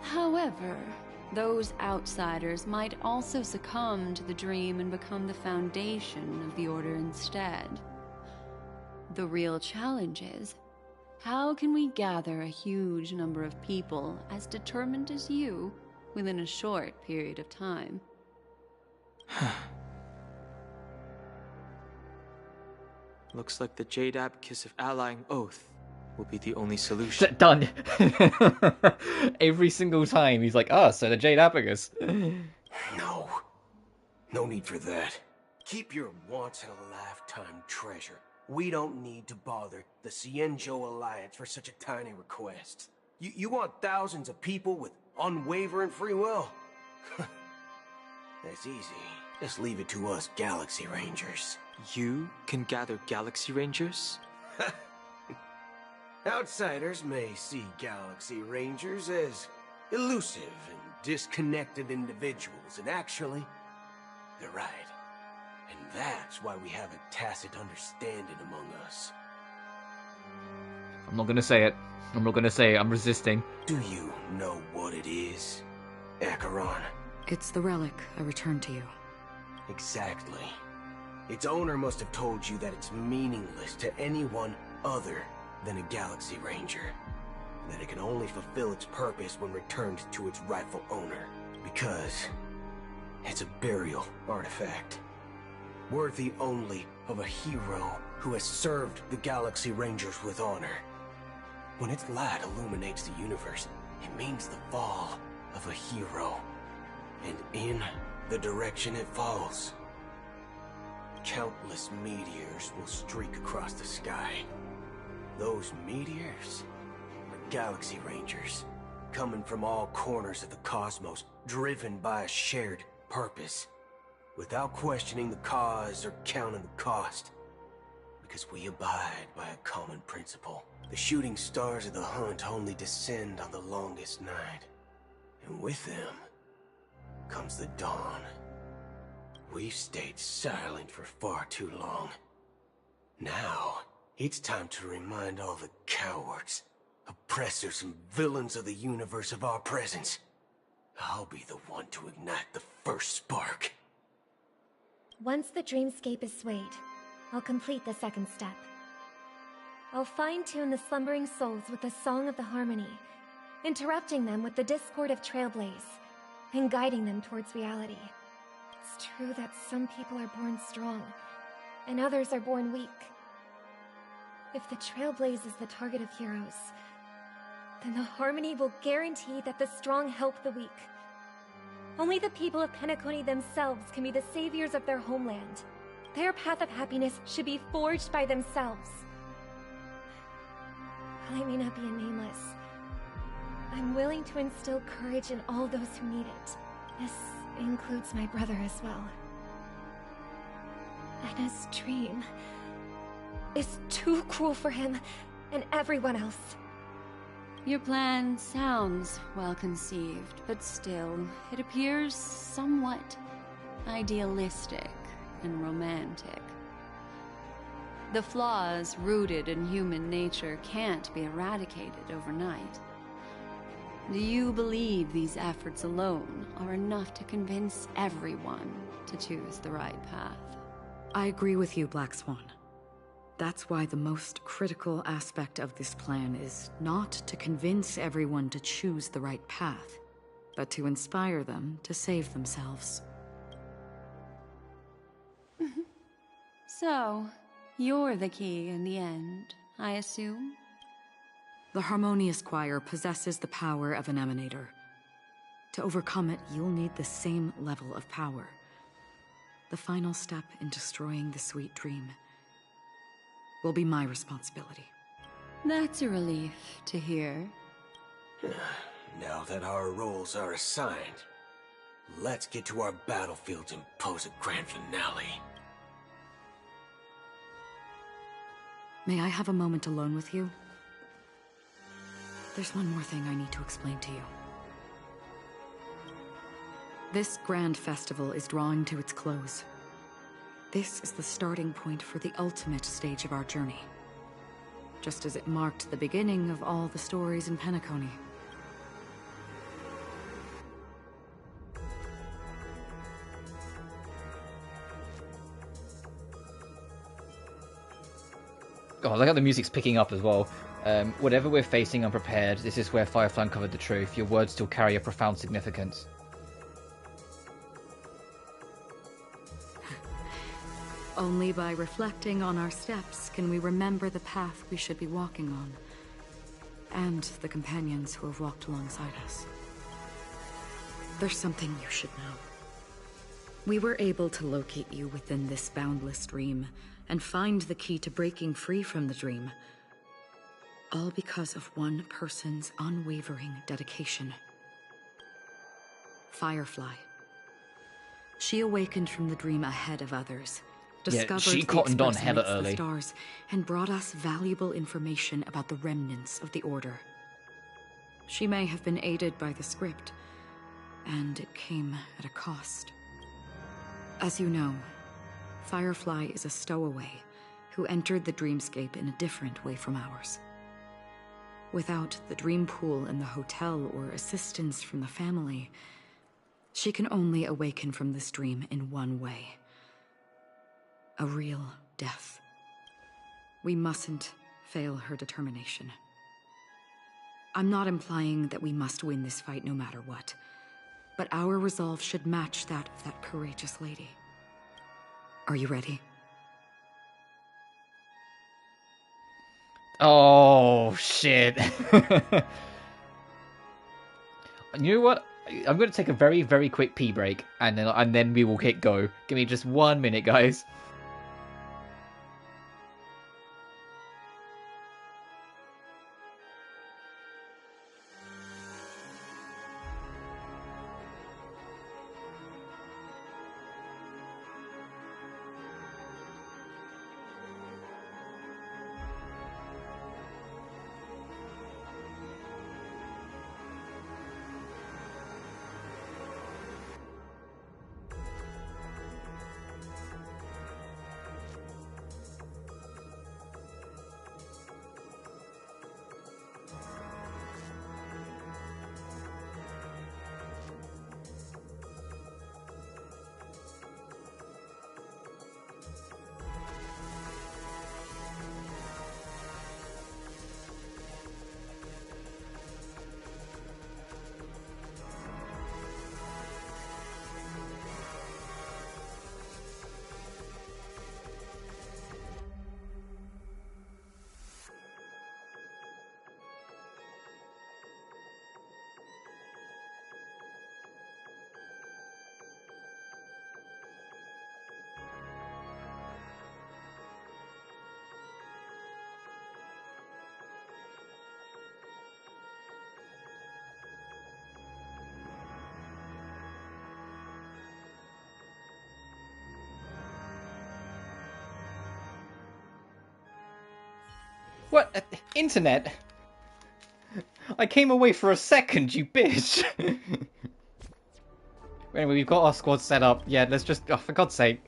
Speaker 9: However, those outsiders might also succumb to the dream and become the foundation of the Order instead. The real challenge is, how can we gather a huge number of people as determined as you within a short period of time?
Speaker 12: Looks like the Jade Abacus of Allying Oath will be the only solution.
Speaker 1: Done. Every single time he's like, so the Jade Abacus.
Speaker 11: No. No need for that. Keep your once-in-a-lifetime treasure. We don't need to bother the Cienjo Alliance for such a tiny request. You want thousands of people with unwavering free will? That's easy. Just leave it to us Galaxy Rangers.
Speaker 12: You can gather Galaxy Rangers?
Speaker 11: Outsiders may see Galaxy Rangers as elusive and disconnected individuals, and actually, they're right. And that's why we have a tacit understanding among us.
Speaker 1: I'm not gonna say it. I'm resisting.
Speaker 11: Do you know what it is, Acheron?
Speaker 7: It's the relic I returned to you.
Speaker 11: Exactly. Its owner must have told you that it's meaningless to anyone other than a Galaxy Ranger. And that it can only fulfill its purpose when returned to its rightful owner. Because it's a burial artifact. Worthy only of a hero who has served the Galaxy Rangers with honor. When its light illuminates the universe, it means the fall of a hero. And in the direction it falls, countless meteors will streak across the sky. Those meteors are Galaxy Rangers, coming from all corners of the cosmos, driven by a shared purpose, without questioning the cause or counting the cost, because we abide by a common principle. The shooting stars of the hunt only descend on the longest night, and with them comes the dawn. We've stayed silent for far too long. Now, it's time to remind all the cowards, oppressors, and villains of the universe of our presence. I'll be the one to ignite the first spark.
Speaker 21: Once the dreamscape is swayed, I'll complete the second step. I'll fine-tune the slumbering souls with the Song of the Harmony, interrupting them with the discord of Trailblaze, and guiding them towards reality. It's true that some people are born strong, and others are born weak. If the Trailblaze is the target of heroes, then the Harmony will guarantee that the strong help the weak. Only the people of Penacony themselves can be the saviors of their homeland. Their path of happiness should be forged by themselves. While I may not be a nameless, I'm willing to instill courage in all those who need it. This includes my brother as well. Anna's dream is too cruel for him and everyone else.
Speaker 9: Your plan sounds well conceived, but still, it appears somewhat idealistic and romantic. The flaws rooted in human nature can't be eradicated overnight. Do you believe these efforts alone are enough to convince everyone to choose the right path?
Speaker 7: I agree with you, Black Swan. That's why the most critical aspect of this plan is not to convince everyone to choose the right path, but to inspire them to save themselves.
Speaker 9: So, you're the key in the end, I assume?
Speaker 7: The Harmonious Choir possesses the power of an emanator. To overcome it, you'll need the same level of power. The final step in destroying the sweet dream will be my responsibility.
Speaker 9: That's a relief to hear.
Speaker 11: Now that our roles are assigned, let's get to our battlefields and pose a grand finale.
Speaker 7: May I have a moment alone with you? There's one more thing I need to explain to you. This grand festival is drawing to its close. This is the starting point for the ultimate stage of our journey. Just as it marked the beginning of all the stories in Penacony.
Speaker 1: God, look how the music's picking up as well. Whatever we're facing unprepared, this is where Firefly uncovered the truth. Your words still carry a profound significance.
Speaker 7: Only by reflecting on our steps can we remember the path we should be walking on, and the companions who have walked alongside us. There's something you should know. We were able to locate you within this boundless dream, and find the key to breaking free from the dream. All because of one person's unwavering dedication. Firefly. She awakened from the dream ahead of others. Discovered
Speaker 1: she
Speaker 7: the
Speaker 1: cottoned on
Speaker 7: express
Speaker 1: hella
Speaker 7: amidst the
Speaker 1: early.
Speaker 7: stars, and brought us valuable information about the remnants of the Order. She may have been aided by the script, and it came at a cost. As you know, Firefly is a stowaway who entered the dreamscape in a different way from ours. Without the dream pool in the hotel or assistance from the family, she can only awaken from this dream in one way. A real death. We mustn't fail her determination. I'm not implying that we must win this fight no matter what, but our resolve should match that of that courageous lady. Are you ready?
Speaker 1: Oh, shit. You know what? I'm going to take a very, very quick pee break, and then we will hit go. Give me just 1 minute, guys. What? Internet? I came away for a second, you bitch! Anyway, we've got our squad set up. Yeah, let's just... Oh, for God's sake.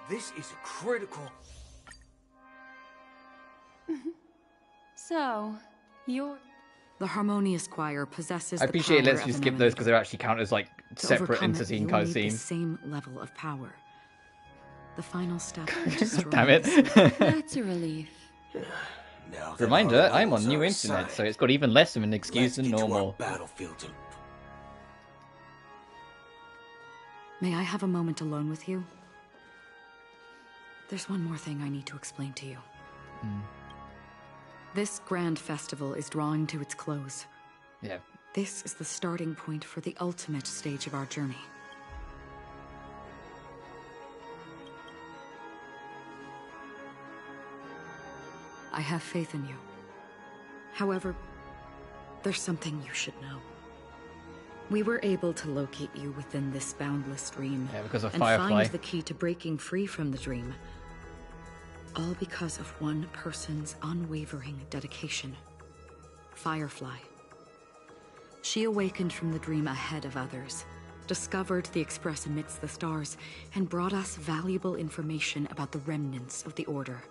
Speaker 11: This is critical.
Speaker 9: So, you're...
Speaker 7: The Harmonious Choir possesses
Speaker 1: I appreciate it
Speaker 7: the
Speaker 1: lets
Speaker 7: power
Speaker 1: you
Speaker 7: of an
Speaker 1: skip those because they actually count as, like,
Speaker 7: To
Speaker 1: separate
Speaker 7: overcome it,
Speaker 1: entity
Speaker 7: you'll
Speaker 1: kind of
Speaker 7: need the
Speaker 1: scenes.
Speaker 7: same level of power. The final step in destroying
Speaker 1: Damn it.
Speaker 9: That's a relief.
Speaker 1: Reminder, I'm on
Speaker 11: woes
Speaker 1: new
Speaker 11: are
Speaker 1: internet,
Speaker 11: aside,
Speaker 1: so it's got even less of an excuse than
Speaker 11: get to our
Speaker 1: normal.
Speaker 11: battlefield.
Speaker 7: May I have a moment alone with you? There's one more thing I need to explain to you. This grand festival is drawing to its close.
Speaker 1: Yeah.
Speaker 7: This is the starting point for the ultimate stage of our journey. I have faith in you. However, there's something you should know. We were able to locate you within this boundless dream.
Speaker 1: Yeah, because of
Speaker 7: and
Speaker 1: Firefly.
Speaker 7: find the key to breaking free from the dream. All because of one person's unwavering dedication. Firefly. She awakened from the dream ahead of others, discovered the Express amidst the stars, and brought us valuable information about the remnants of the Order.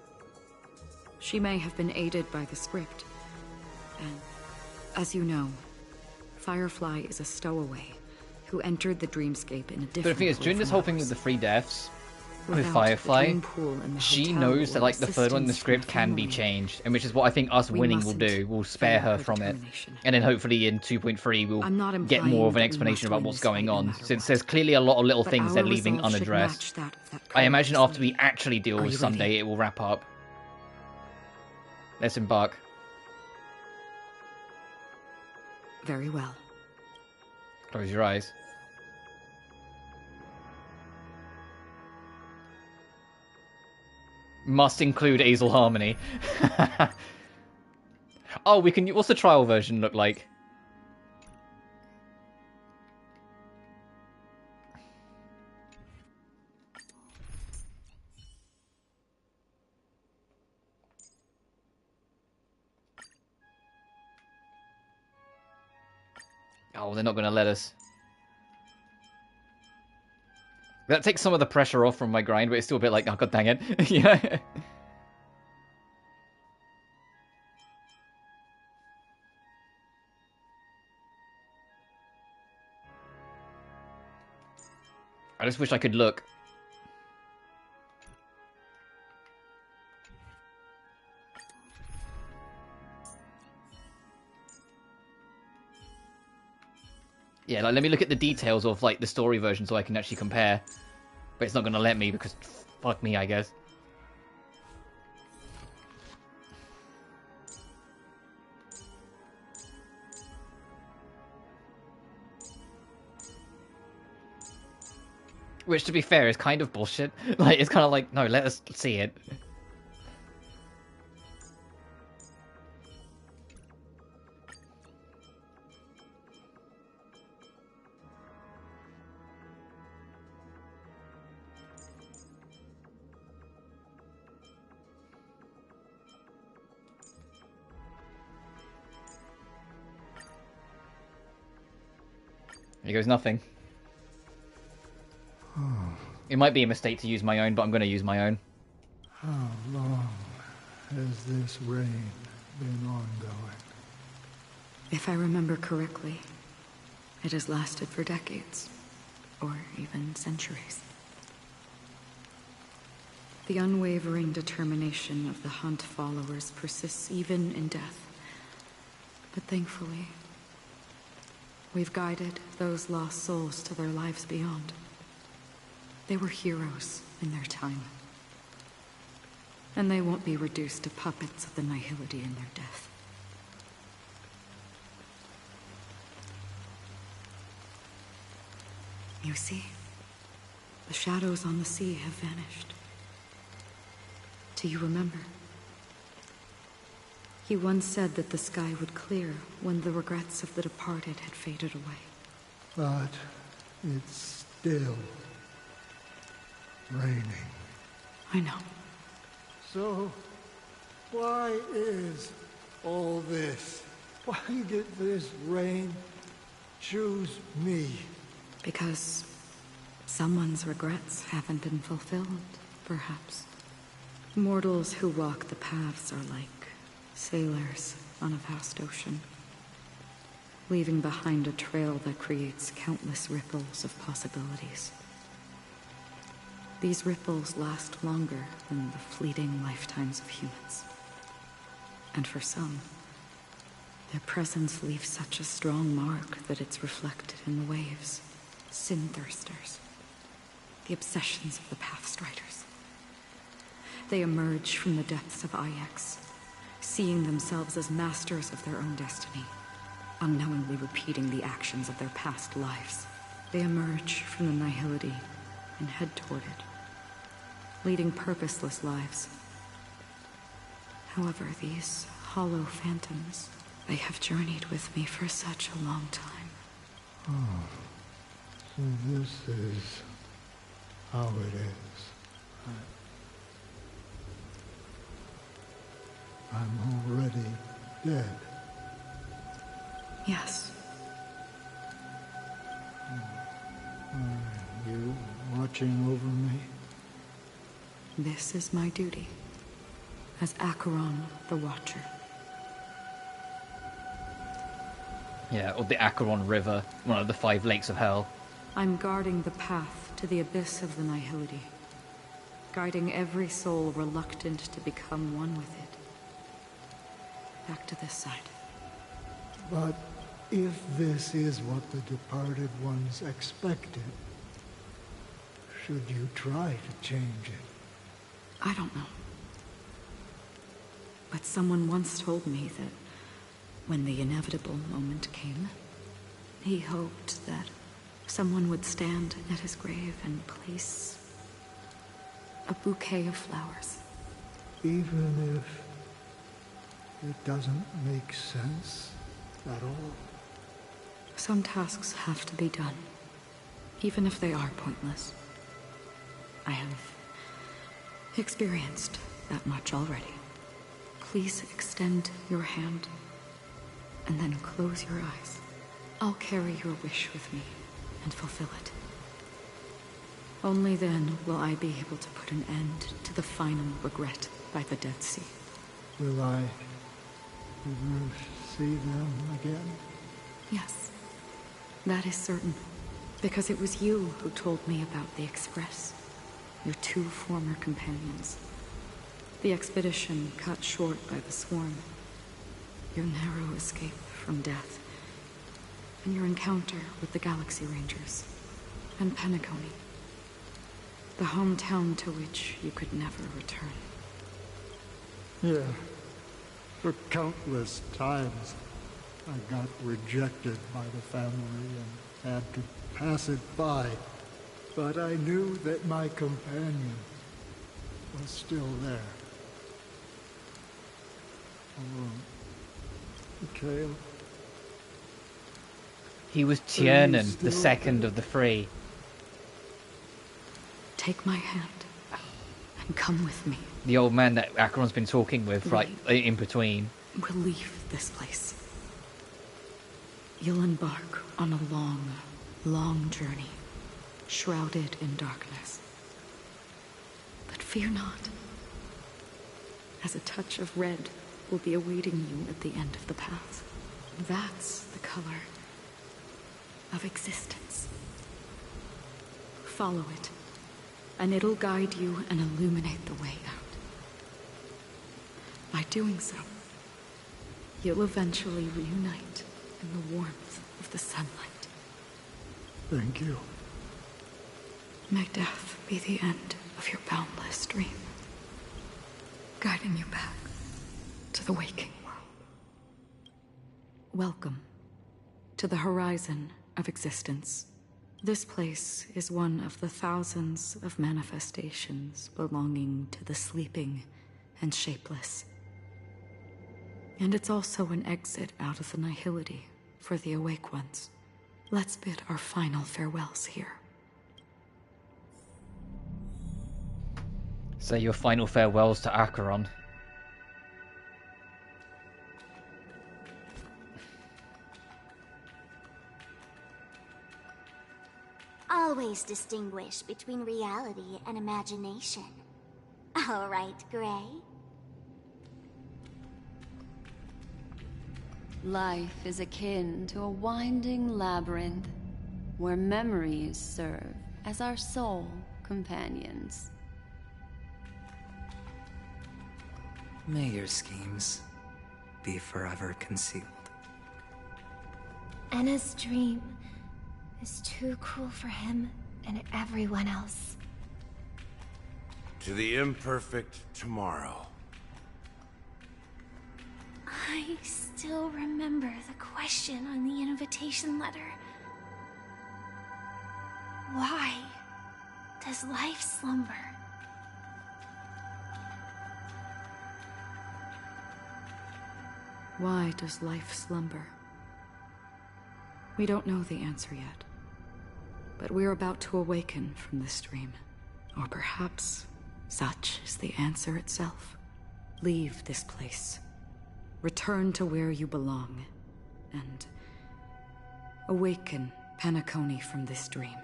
Speaker 7: She may have been aided by the script, and, as you know, Firefly is a stowaway who entered the dreamscape in a different
Speaker 1: But the thing is,
Speaker 7: way
Speaker 1: during this
Speaker 7: from
Speaker 1: whole thing
Speaker 7: ours.
Speaker 1: with the 3 deaths, with
Speaker 7: Without
Speaker 1: Firefly,
Speaker 7: the dream pool and the
Speaker 1: she
Speaker 7: hotel
Speaker 1: knows that,
Speaker 7: or
Speaker 1: like, the third one in the
Speaker 7: assistance from
Speaker 1: script can be
Speaker 7: family,
Speaker 1: changed, and which is what I think us
Speaker 7: we
Speaker 1: winning will
Speaker 7: mustn't
Speaker 1: do. We'll spare
Speaker 7: fail
Speaker 1: her
Speaker 7: her
Speaker 1: from it.
Speaker 7: determination.
Speaker 1: And then hopefully in 2.3 we'll
Speaker 7: I'm not
Speaker 1: get
Speaker 7: implying
Speaker 1: more of an
Speaker 7: that we
Speaker 1: explanation
Speaker 7: must
Speaker 1: about
Speaker 7: win
Speaker 1: what's
Speaker 7: this fight
Speaker 1: going
Speaker 7: no
Speaker 1: on,
Speaker 7: matter
Speaker 1: since
Speaker 7: what.
Speaker 1: there's clearly a lot of little
Speaker 7: But
Speaker 1: things
Speaker 7: our
Speaker 1: they're leaving
Speaker 7: resolve should
Speaker 1: unaddressed.
Speaker 7: match that of that
Speaker 1: I imagine
Speaker 7: courageous
Speaker 1: after we actually deal
Speaker 7: Are
Speaker 1: with
Speaker 7: you
Speaker 1: someday,
Speaker 7: ready?
Speaker 1: it will wrap up. Let's embark.
Speaker 7: Very well.
Speaker 1: Close your eyes. Must include Azel Harmony. Oh, we can. What's the trial version look like? Oh, they're not going to let us. That takes some of the pressure off from my grind, but it's still a bit like, oh god dang it. Yeah. I just wish I could look. Yeah, like, let me look at the details of, like, the story version so I can actually compare. But it's not going to let me because fuck me, I guess. Which, to be fair, is kind of bullshit. Like, it's kind of like, no, let us see it. Here goes nothing. It might be a mistake to use my own, but I'm going to use my own.
Speaker 6: How long has this reign been ongoing?
Speaker 7: If I remember correctly, it has lasted for decades, or even centuries. The unwavering determination of the Hunt followers persists even in death. But thankfully, we've guided those lost souls to their lives beyond. They were heroes in their time. And they won't be reduced to puppets of the Nihility in their death. You see, the shadows on the sea have vanished. Do you remember? He once said that the sky would clear when the regrets of the departed had faded away.
Speaker 6: But it's still raining.
Speaker 7: I know.
Speaker 6: So, why is all this? Why did this rain choose me?
Speaker 7: Because someone's regrets haven't been fulfilled, perhaps. Mortals who walk the paths are like sailors on a vast ocean, leaving behind a trail that creates countless ripples of possibilities. These ripples last longer than the fleeting lifetimes of humans. And for some, their presence leaves such a strong mark that it's reflected in the waves. Sin-thirsters. The obsessions of the Pathstriders. They emerge from the depths of Ix, seeing themselves as masters of their own destiny, unknowingly repeating the actions of their past lives. They emerge from the Nihility and head toward it, leading purposeless lives. However, these hollow phantoms, they have journeyed with me for such a long time.
Speaker 6: Oh, so this is how it is. I'm already dead.
Speaker 7: Yes.
Speaker 6: Are you watching over me?
Speaker 7: This is my duty, as Acheron the Watcher.
Speaker 1: Yeah, or the Acheron River, one of the 5 lakes of hell.
Speaker 7: I'm guarding the path to the abyss of the Nihility, guiding every soul reluctant to become one with it. Back to this side.
Speaker 6: But if this is what the departed ones expected, should you try to change it?
Speaker 7: I don't know. But someone once told me that when the inevitable moment came, he hoped that someone would stand at his grave and place a bouquet of flowers.
Speaker 6: Even if it doesn't make sense at all?
Speaker 7: Some tasks have to be done, even if they are pointless. I have experienced that much already. Please extend your hand, and then close your eyes. I'll carry your wish with me and fulfill it. Only then will I be able to put an end to the final regret by the Dead Sea.
Speaker 6: Will I ever see them again?
Speaker 7: Yes, that is certain. Because it was you who told me about the Express, your 2 former companions. The expedition cut short by the swarm. Your narrow escape from death. and your encounter with the Galaxy Rangers, and Penacony, the hometown to which you could never return.
Speaker 6: Yeah. For countless times, I got rejected by the family and had to pass it by. But I knew that my companion was still there. Alone. Mikhail.
Speaker 1: He was Tiernan, the second of the three.
Speaker 7: Take my hand and come with me.
Speaker 1: The old man that Acheron's been talking with, right in between.
Speaker 7: We'll leave this place. You'll embark on a long, long journey, shrouded in darkness. But fear not, as a touch of red will be awaiting you at the end of the path. That's the color of existence. Follow it, and it'll guide you and illuminate the way out. By doing so, you'll eventually reunite in the warmth of the sunlight.
Speaker 6: Thank you.
Speaker 7: May death be the end of your boundless dream, guiding you back to the waking world. Welcome to the horizon of existence. This place is one of the thousands of manifestations belonging to the sleeping and shapeless. And it's also an exit out of the nihility for the awake ones. Let's bid our final farewells here.
Speaker 1: Say your final farewells to Acheron.
Speaker 3: Always distinguish between reality and imagination. All right, Gray?
Speaker 9: Life is akin to a winding labyrinth, where memories serve as our sole companions.
Speaker 15: May your schemes be forever concealed.
Speaker 21: Anna's dream is too cruel for him and everyone else.
Speaker 8: To the imperfect tomorrow.
Speaker 3: I still remember the question on the invitation letter. Why does life slumber?
Speaker 7: Why does life slumber? We don't know the answer yet, but we're about to awaken from this dream. Or perhaps such is the answer itself. Leave this place. Return to where you belong, and awaken Penacony from this dream.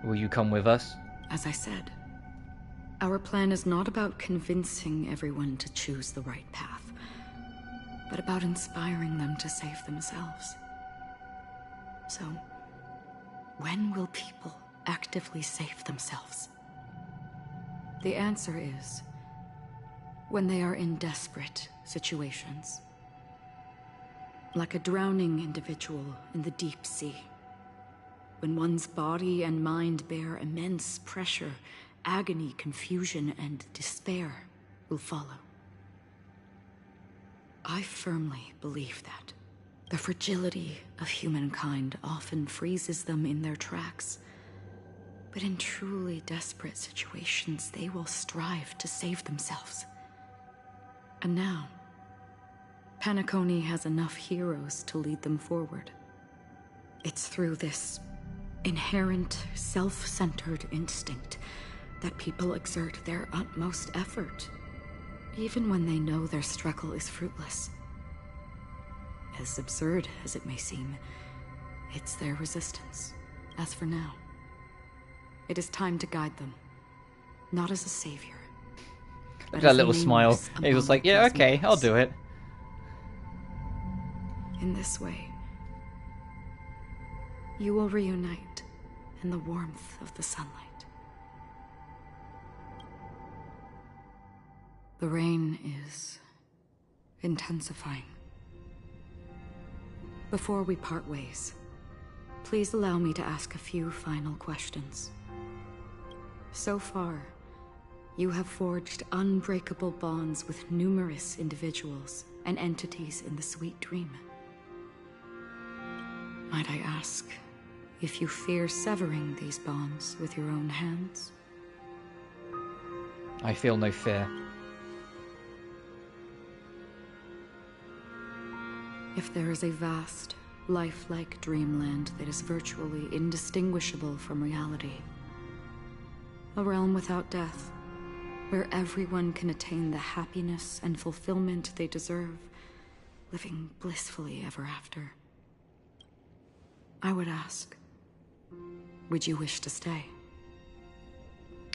Speaker 1: Will you come with us?
Speaker 7: As I said, our plan is not about convincing everyone to choose the right path, but about inspiring them to save themselves. So, when will people actively save themselves? The answer is when they are in desperate situations. Like a drowning individual in the deep sea. When one's body and mind bear immense pressure, agony, confusion, and despair will follow. I firmly believe that the fragility of humankind often freezes them in their tracks. But in truly desperate situations, they will strive to save themselves. And now, Penacony has enough heroes to lead them forward. It's through this inherent, self-centered instinct that people exert their utmost effort, even when they know their struggle is fruitless. As absurd as it may seem, it's their resistance. As for now, it is time to guide them, not as a savior, but
Speaker 1: that
Speaker 7: as a
Speaker 1: little smile. He was like, yeah, okay, I'll do it.
Speaker 7: In this way, you will reunite in the warmth of the sunlight. The rain is intensifying. Before we part ways, please allow me to ask a few final questions. So far, you have forged unbreakable bonds with numerous individuals and entities in the Sweet Dream. Might I ask if you fear severing these bonds with your own hands?
Speaker 1: I feel no fear.
Speaker 7: If there is a vast, lifelike dreamland that is virtually indistinguishable from reality, a realm without death, where everyone can attain the happiness and fulfillment they deserve, living blissfully ever after, I would ask, would you wish to stay?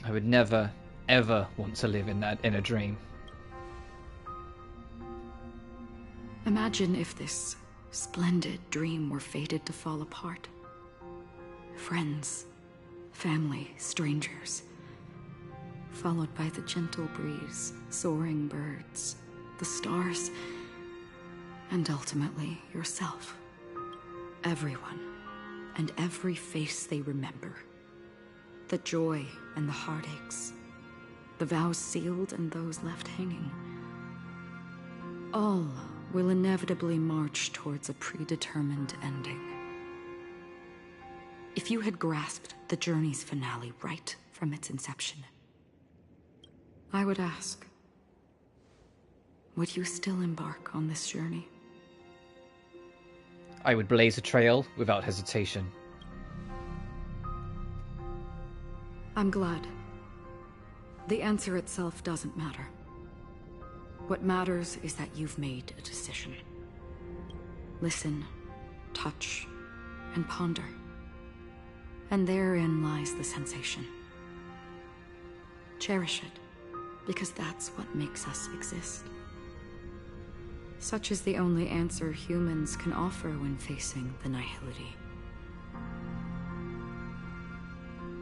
Speaker 1: I would never, ever want to live in a dream.
Speaker 7: Imagine if this splendid dream were fated to fall apart. Friends, family, strangers, followed by the gentle breeze, soaring birds, the stars, and ultimately yourself. Everyone, and every face they remember. The joy and the heartaches, the vows sealed and those left hanging. All will inevitably march towards a predetermined ending. If you had grasped the journey's finale right from its inception, I would ask, would you still embark on this journey?
Speaker 1: I would blaze a trail without hesitation.
Speaker 7: I'm glad. The answer itself doesn't matter. What matters is that you've made a decision. Listen, touch, and ponder. And therein lies the sensation. Cherish it, because that's what makes us exist. Such is the only answer humans can offer when facing the nihility.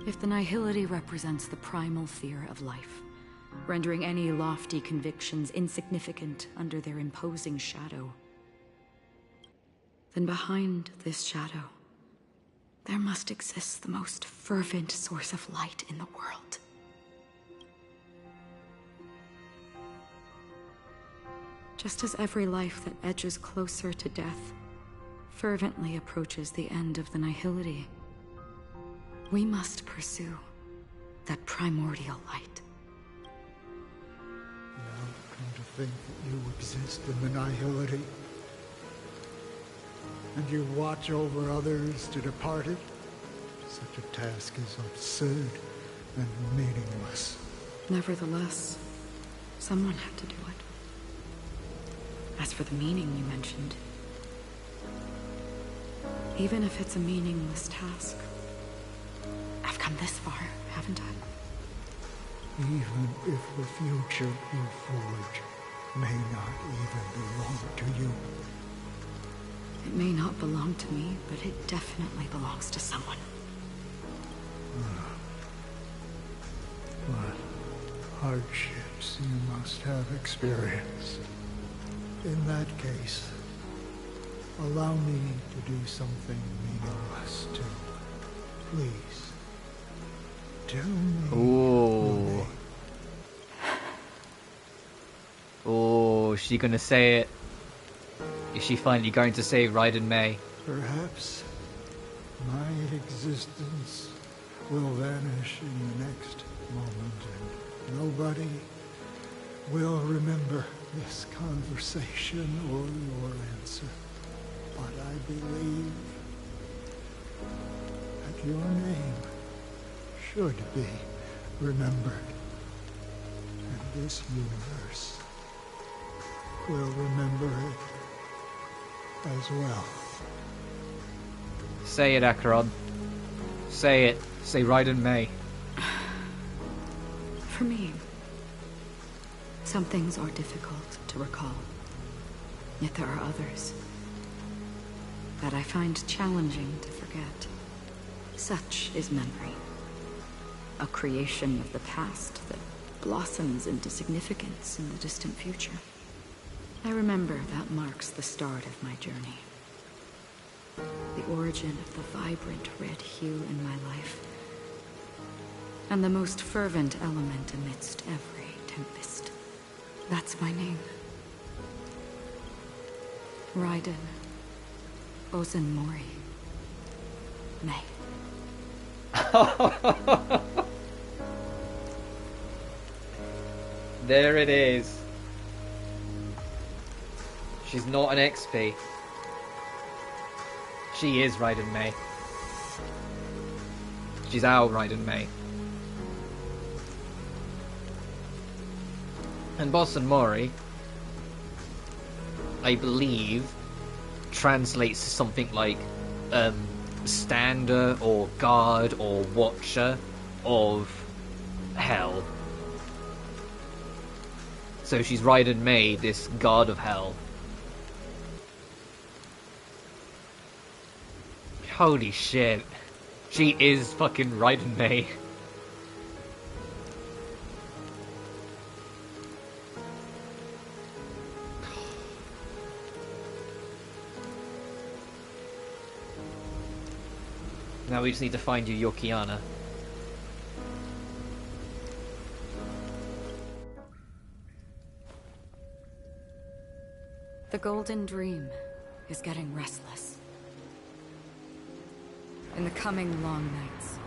Speaker 7: If the nihility represents the primal fear of life, rendering any lofty convictions insignificant under their imposing shadow, then behind this shadow, there must exist the most fervent source of light in the world. Just as every life that edges closer to death fervently approaches the end of the nihility, we must pursue that primordial light.
Speaker 6: Now, come to think that you exist in the nihility, and you watch over others to depart it, such a task is absurd and meaningless.
Speaker 7: Nevertheless, someone had to do it. As for the meaning you mentioned, even if it's a meaningless task, I've come this far, haven't I?
Speaker 6: Even if the future you forge may not even belong to you.
Speaker 7: It may not belong to me, but it definitely belongs to someone.
Speaker 6: What hardships you must have experienced. In that case, allow me to do something meaningless too. Please, tell me.
Speaker 1: Ooh. Oh, is she gonna say it? Is she finally going to save Raiden May?
Speaker 6: Perhaps my existence will vanish in the next moment, and nobody will remember this conversation or your answer. But I believe that your name should be remembered. And this universe will remember it as well.
Speaker 1: Say it, Acheron. Say it. Say Raiden May.
Speaker 7: For me, some things are difficult to recall. Yet there are others that I find challenging to forget. Such is memory, a creation of the past that blossoms into significance in the distant future. I remember that marks the start of my journey. The origin of the vibrant red hue in my life. And the most fervent element amidst every tempest. That's my name. Raiden. Ozen Mori. May.
Speaker 1: There it is. She's not an XP. She is Raiden May. She's our Raiden May. And Ozen Mori, I believe, translates to something like stander or guard or watcher of hell. So she's Raiden May, this guard of hell. Holy shit. She is fucking Raiden May. Now we just need to find you, Yokiana.
Speaker 7: The Golden Dream is getting restless. In the coming long nights,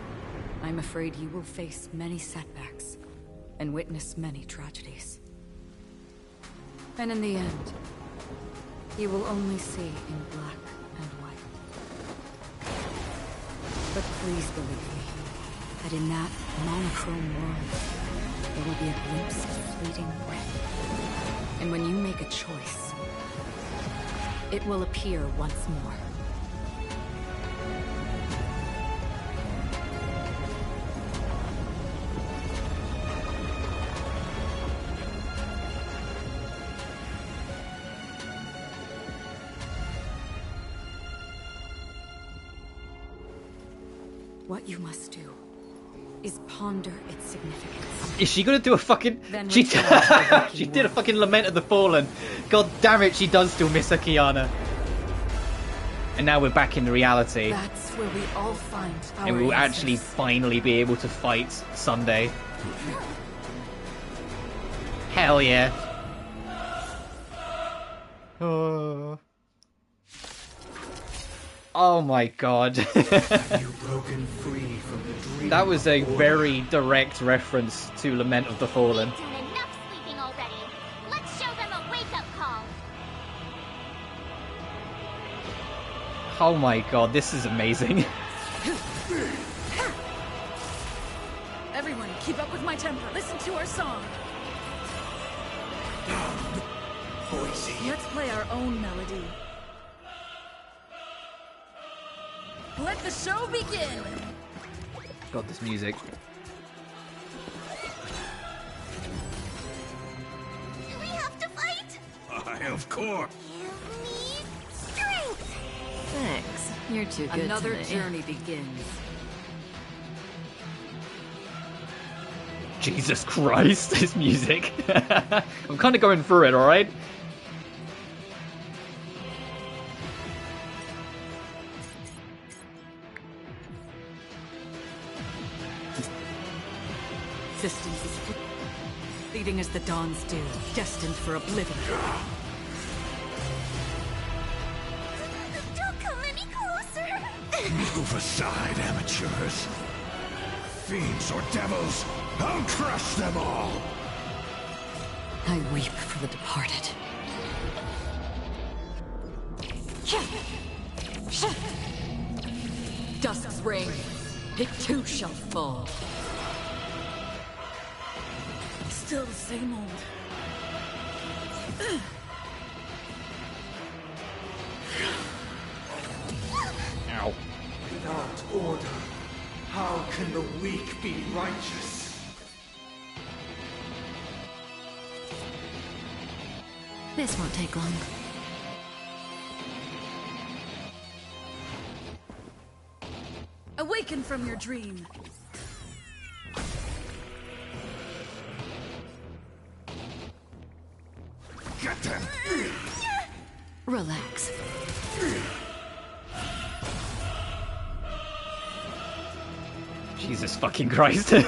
Speaker 7: I'm afraid you will face many setbacks and witness many tragedies. And in the end, you will only see in black and white. But please believe me, that in that monochrome world, there will be a glimpse of fleeting red. And when you make a choice, it will appear once more. What you must do is ponder its significance.
Speaker 1: Is she gonna do a fucking...
Speaker 7: Then
Speaker 1: She,
Speaker 7: return to the working
Speaker 1: she did a
Speaker 7: world.
Speaker 1: fucking Lament of the Fallen. God damn it, she does still miss her Kiana. And now we're back in reality.
Speaker 7: That's where we all find our
Speaker 1: And we will
Speaker 7: answers.
Speaker 1: actually finally be able to fight Sunday. Hell yeah. Oh my god.
Speaker 11: Broken free from the dream.
Speaker 1: That was a very direct reference to Lament of the Fallen.
Speaker 3: Done enough sleeping already. Let's show them a wake-up call.
Speaker 1: Oh my god, this is amazing.
Speaker 7: Everyone, keep up with my tempo. Listen to our song. Let's play our own melody. Let the show begin.
Speaker 1: God, this music.
Speaker 20: Do we have to fight?
Speaker 8: Of course.
Speaker 20: Give me strength.
Speaker 5: Thanks. You're too good
Speaker 7: Another
Speaker 5: to me.
Speaker 7: journey begins.
Speaker 1: Jesus Christ, this music. I'm kind of going through it, alright?
Speaker 7: Existence is fleeting as the dawn's dew, destined for oblivion.
Speaker 20: Don't come any closer.
Speaker 8: Move aside, amateurs. Fiends or devils, I'll crush them all.
Speaker 7: I weep for the departed. Dusk's reign, it too shall fall. Still the same old.
Speaker 1: Ow.
Speaker 11: Without order, how can the weak be righteous?
Speaker 5: This won't take long.
Speaker 7: Awaken from your dream.
Speaker 8: Get them.
Speaker 5: Relax.
Speaker 1: Jesus fucking Christ.
Speaker 7: On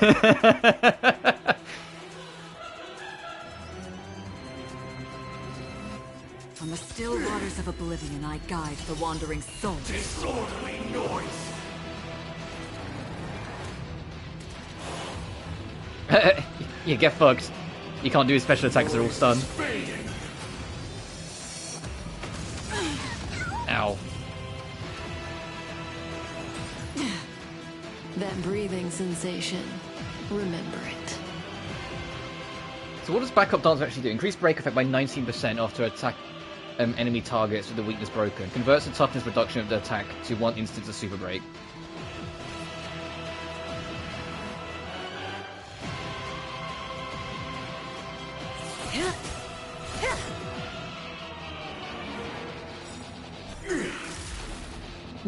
Speaker 7: the still waters of oblivion, I guide the wandering soul.
Speaker 8: Disorderly noise!
Speaker 1: Yeah, get fucked. You can't do his special attacks, they're all stunned. Ow.
Speaker 5: That breathing sensation. Remember it.
Speaker 1: So what does backup dance actually do? Increase break effect by 19% after attack enemy targets with the weakness broken. Converts the toughness reduction of the attack to 1 instance of super break.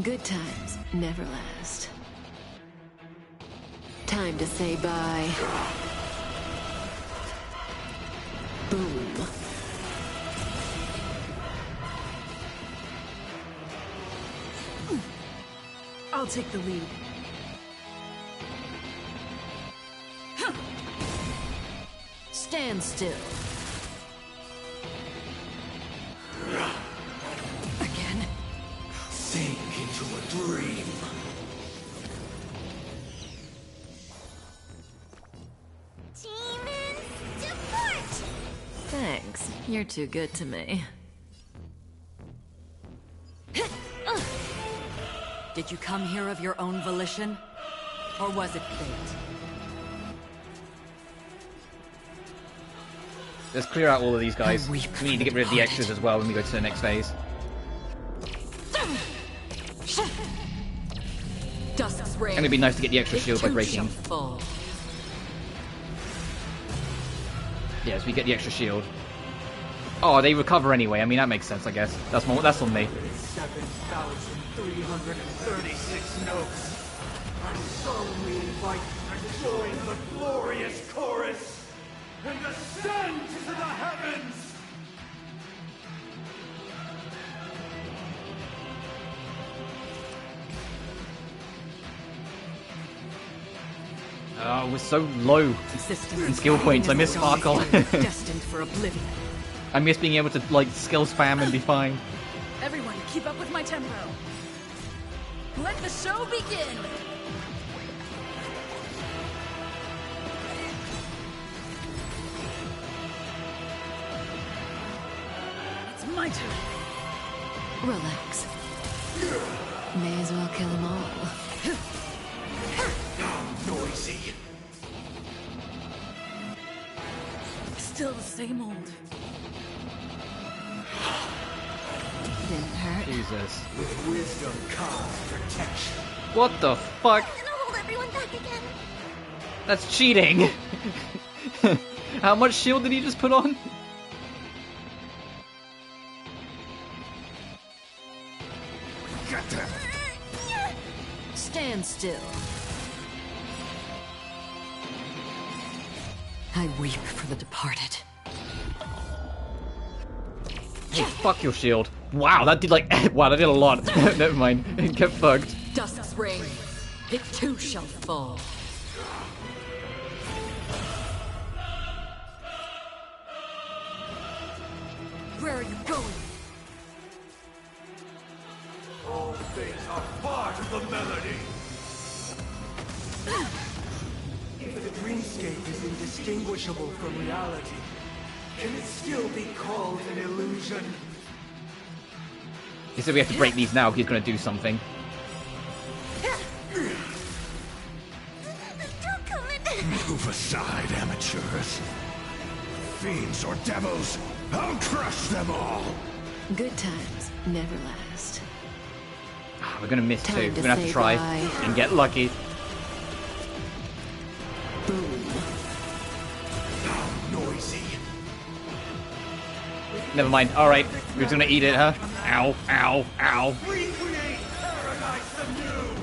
Speaker 5: Good times never last. Time to say bye. Boom.
Speaker 7: I'll take the lead.
Speaker 5: Stand still.
Speaker 7: Again?
Speaker 8: Sink into a dream.
Speaker 3: Demon support!
Speaker 5: Thanks. You're too good to me.
Speaker 7: Did you come here of your own volition? Or was it fate?
Speaker 1: Let's clear out all of these guys. We need to get rid of the extras as well when we go to the next phase.
Speaker 7: Dusk's reign.
Speaker 1: And it'd be nice to get the extra shield by breaking. Yes, we get the extra shield. Oh, they recover anyway. I mean, that makes sense, I guess. That's on me.
Speaker 8: 7,336 notes. I solemnly invite you to join the glorious chorus and ascend to the heavens!
Speaker 1: Oh, we're so low in skill points. I miss Sparkle.
Speaker 7: Destined for oblivion.
Speaker 1: I miss being able to, like, skill spam and be fine.
Speaker 19: Everyone, keep up with my tempo. Let the show begin! It's my turn.
Speaker 5: Relax. May as well kill them all.
Speaker 8: Noisy.
Speaker 19: Still the same old.
Speaker 5: Didn't hurt.
Speaker 1: Jesus.
Speaker 8: With wisdom comes protection.
Speaker 1: What the fuck?
Speaker 3: I'm gonna hold everyone back again.
Speaker 1: That's cheating. How much shield did he just put on?
Speaker 8: Get them.
Speaker 5: Stand still.
Speaker 7: I weep for the departed.
Speaker 1: Hey, fuck your shield. Wow, that did like... wow, that did a lot. Never mind. Get fucked.
Speaker 7: Dusk's reign. It too shall fall. Where are you going?
Speaker 8: All things are part of the melody. If the dreamscape is indistinguishable from reality, can it still be called an illusion?
Speaker 1: He said we have to break these now. He's going to do something.
Speaker 3: Don't come in.
Speaker 8: Move aside, amateurs. Fiends or devils, I'll crush them all.
Speaker 5: Good times never last.
Speaker 1: We're going to miss
Speaker 5: Time
Speaker 1: too.
Speaker 5: to
Speaker 1: We're going to have to
Speaker 5: say
Speaker 1: try
Speaker 5: bye.
Speaker 1: and get lucky.
Speaker 5: Boom.
Speaker 8: How noisy.
Speaker 1: Never mind. Alright. We're just going to eat it, huh? Ow, ow, ow.
Speaker 8: Recreate paradise anew.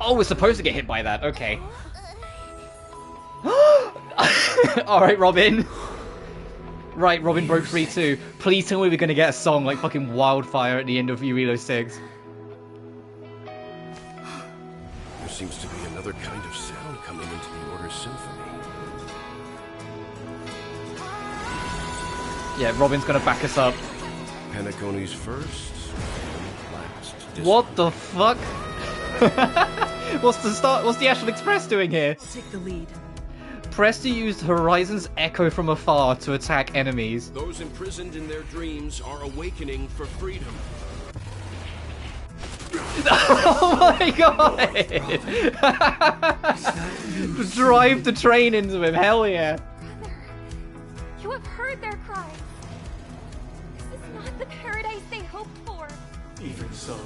Speaker 1: Oh, we're supposed to get hit by that. Okay. Alright, Robin. Right, Robin broke free too. Please tell me we're going to get a song like fucking Wildfire at the end of Eurilo 6.
Speaker 14: seems to be another kind of sound coming into the Order's symphony.
Speaker 1: Yeah, Robin's gonna back us up.
Speaker 14: Penacony's first and last district.
Speaker 1: What the fuck? What's the Astral Express doing here?
Speaker 7: Take the lead.
Speaker 1: Press to use Horizon's Echo from afar to attack enemies.
Speaker 14: Those imprisoned in their dreams are awakening for freedom.
Speaker 1: Oh my god! Drive the train into him, hell yeah!
Speaker 21: You have heard their cries. This is not the paradise they hoped for.
Speaker 8: Even so,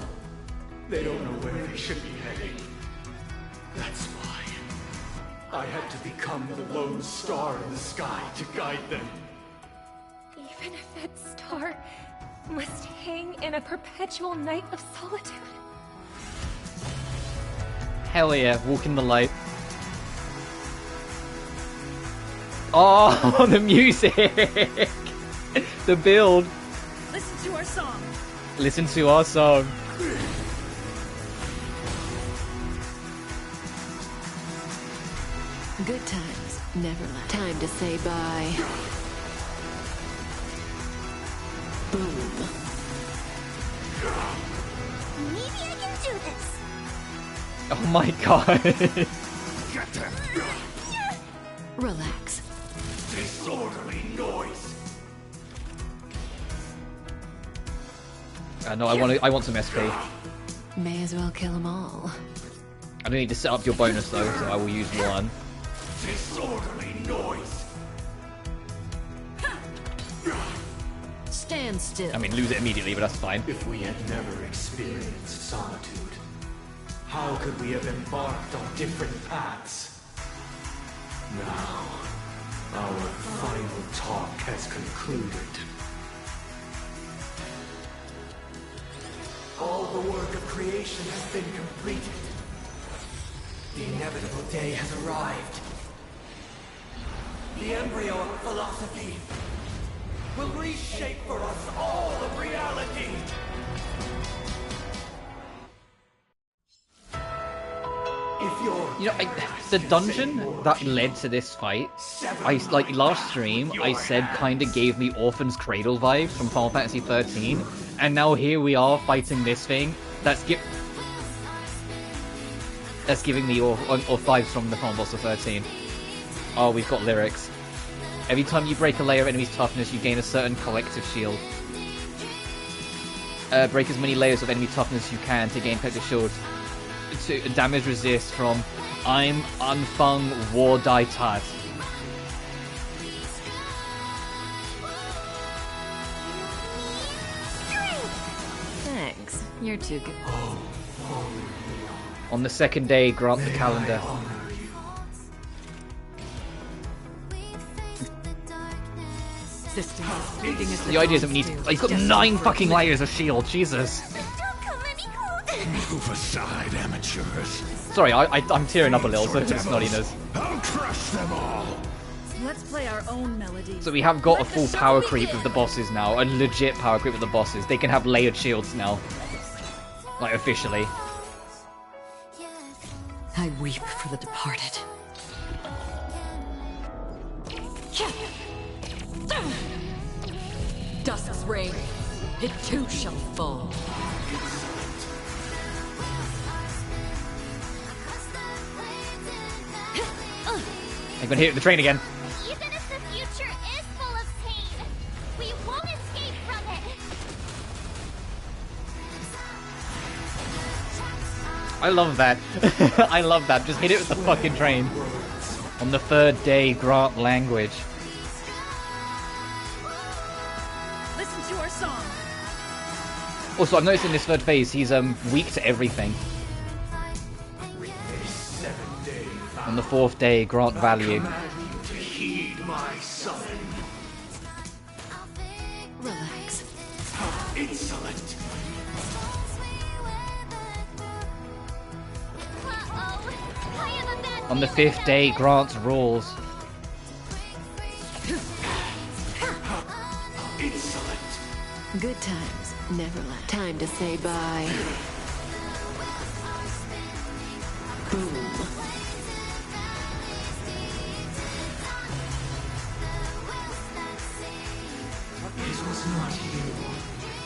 Speaker 8: they don't know where they should be heading. That's why I had to become the lone star in the sky to guide them.
Speaker 21: Even if that star must hang in a perpetual night of solitude.
Speaker 1: Hell yeah, walk in the light. Oh, the music! The build.
Speaker 7: Listen to our song.
Speaker 1: Listen to our song.
Speaker 5: Good times, never last. Time to say bye. Boom.
Speaker 20: Maybe I can do this.
Speaker 1: Oh my god.
Speaker 5: Relax.
Speaker 8: Disorderly noise.
Speaker 1: No, I want some SP.
Speaker 5: May as well kill them all.
Speaker 1: I don't need to set up your bonus though, so I will use one.
Speaker 8: Disorderly noise.
Speaker 5: Stand still.
Speaker 1: I mean, lose it immediately, but that's fine.
Speaker 8: If we had never experienced solitude, how could we have embarked on different paths? Now, our final talk has concluded. All the work of creation has been completed. The inevitable day has arrived. The embryo of philosophy will reshape for us all of reality.
Speaker 1: You know, the dungeon that led to this fight, like last stream, I said kind of gave me Orphan's Cradle vibes from Final Fantasy 13, and now here we are fighting this thing that's giving me or vibes from the final boss of 13. Oh, we've got lyrics. Every time you break a layer of enemy's toughness, you gain a certain collective shield. Break as many layers of enemy toughness as you can to gain collective shield. To damage resist from I'm Anfang War Dai Tat.
Speaker 5: Thanks. You're too good.
Speaker 1: On the second day, grant the calendar. The idea is that we need. He's got 9 fucking layers of shield. Jesus.
Speaker 8: Move aside, amateurs.
Speaker 1: Sorry, I'm tearing up a little. So just snottiness.
Speaker 8: I'll crush them all.
Speaker 7: Let's play our own melody.
Speaker 1: So we have got a full power creep with the bosses now. A legit power creep with the bosses. They can have layered shields now. Like officially.
Speaker 7: I weep for the departed. Dusk's reign, it too shall fall.
Speaker 1: I'm gonna hit the train again.
Speaker 3: Even if the future is full of pain, we won't escape from it.
Speaker 1: I love that. I love that. Just hit it with the fucking train. On the third day, grant language.
Speaker 7: Listen to our song.
Speaker 1: Also, I've noticed in this third phase, he's weak to everything. On the fourth day, grant value.
Speaker 8: To heed my summon.
Speaker 5: Relax.
Speaker 8: How insolent.
Speaker 1: On the fifth day, grant rules.
Speaker 8: Insolent.
Speaker 5: Good times, never last. Time to say bye. Boom.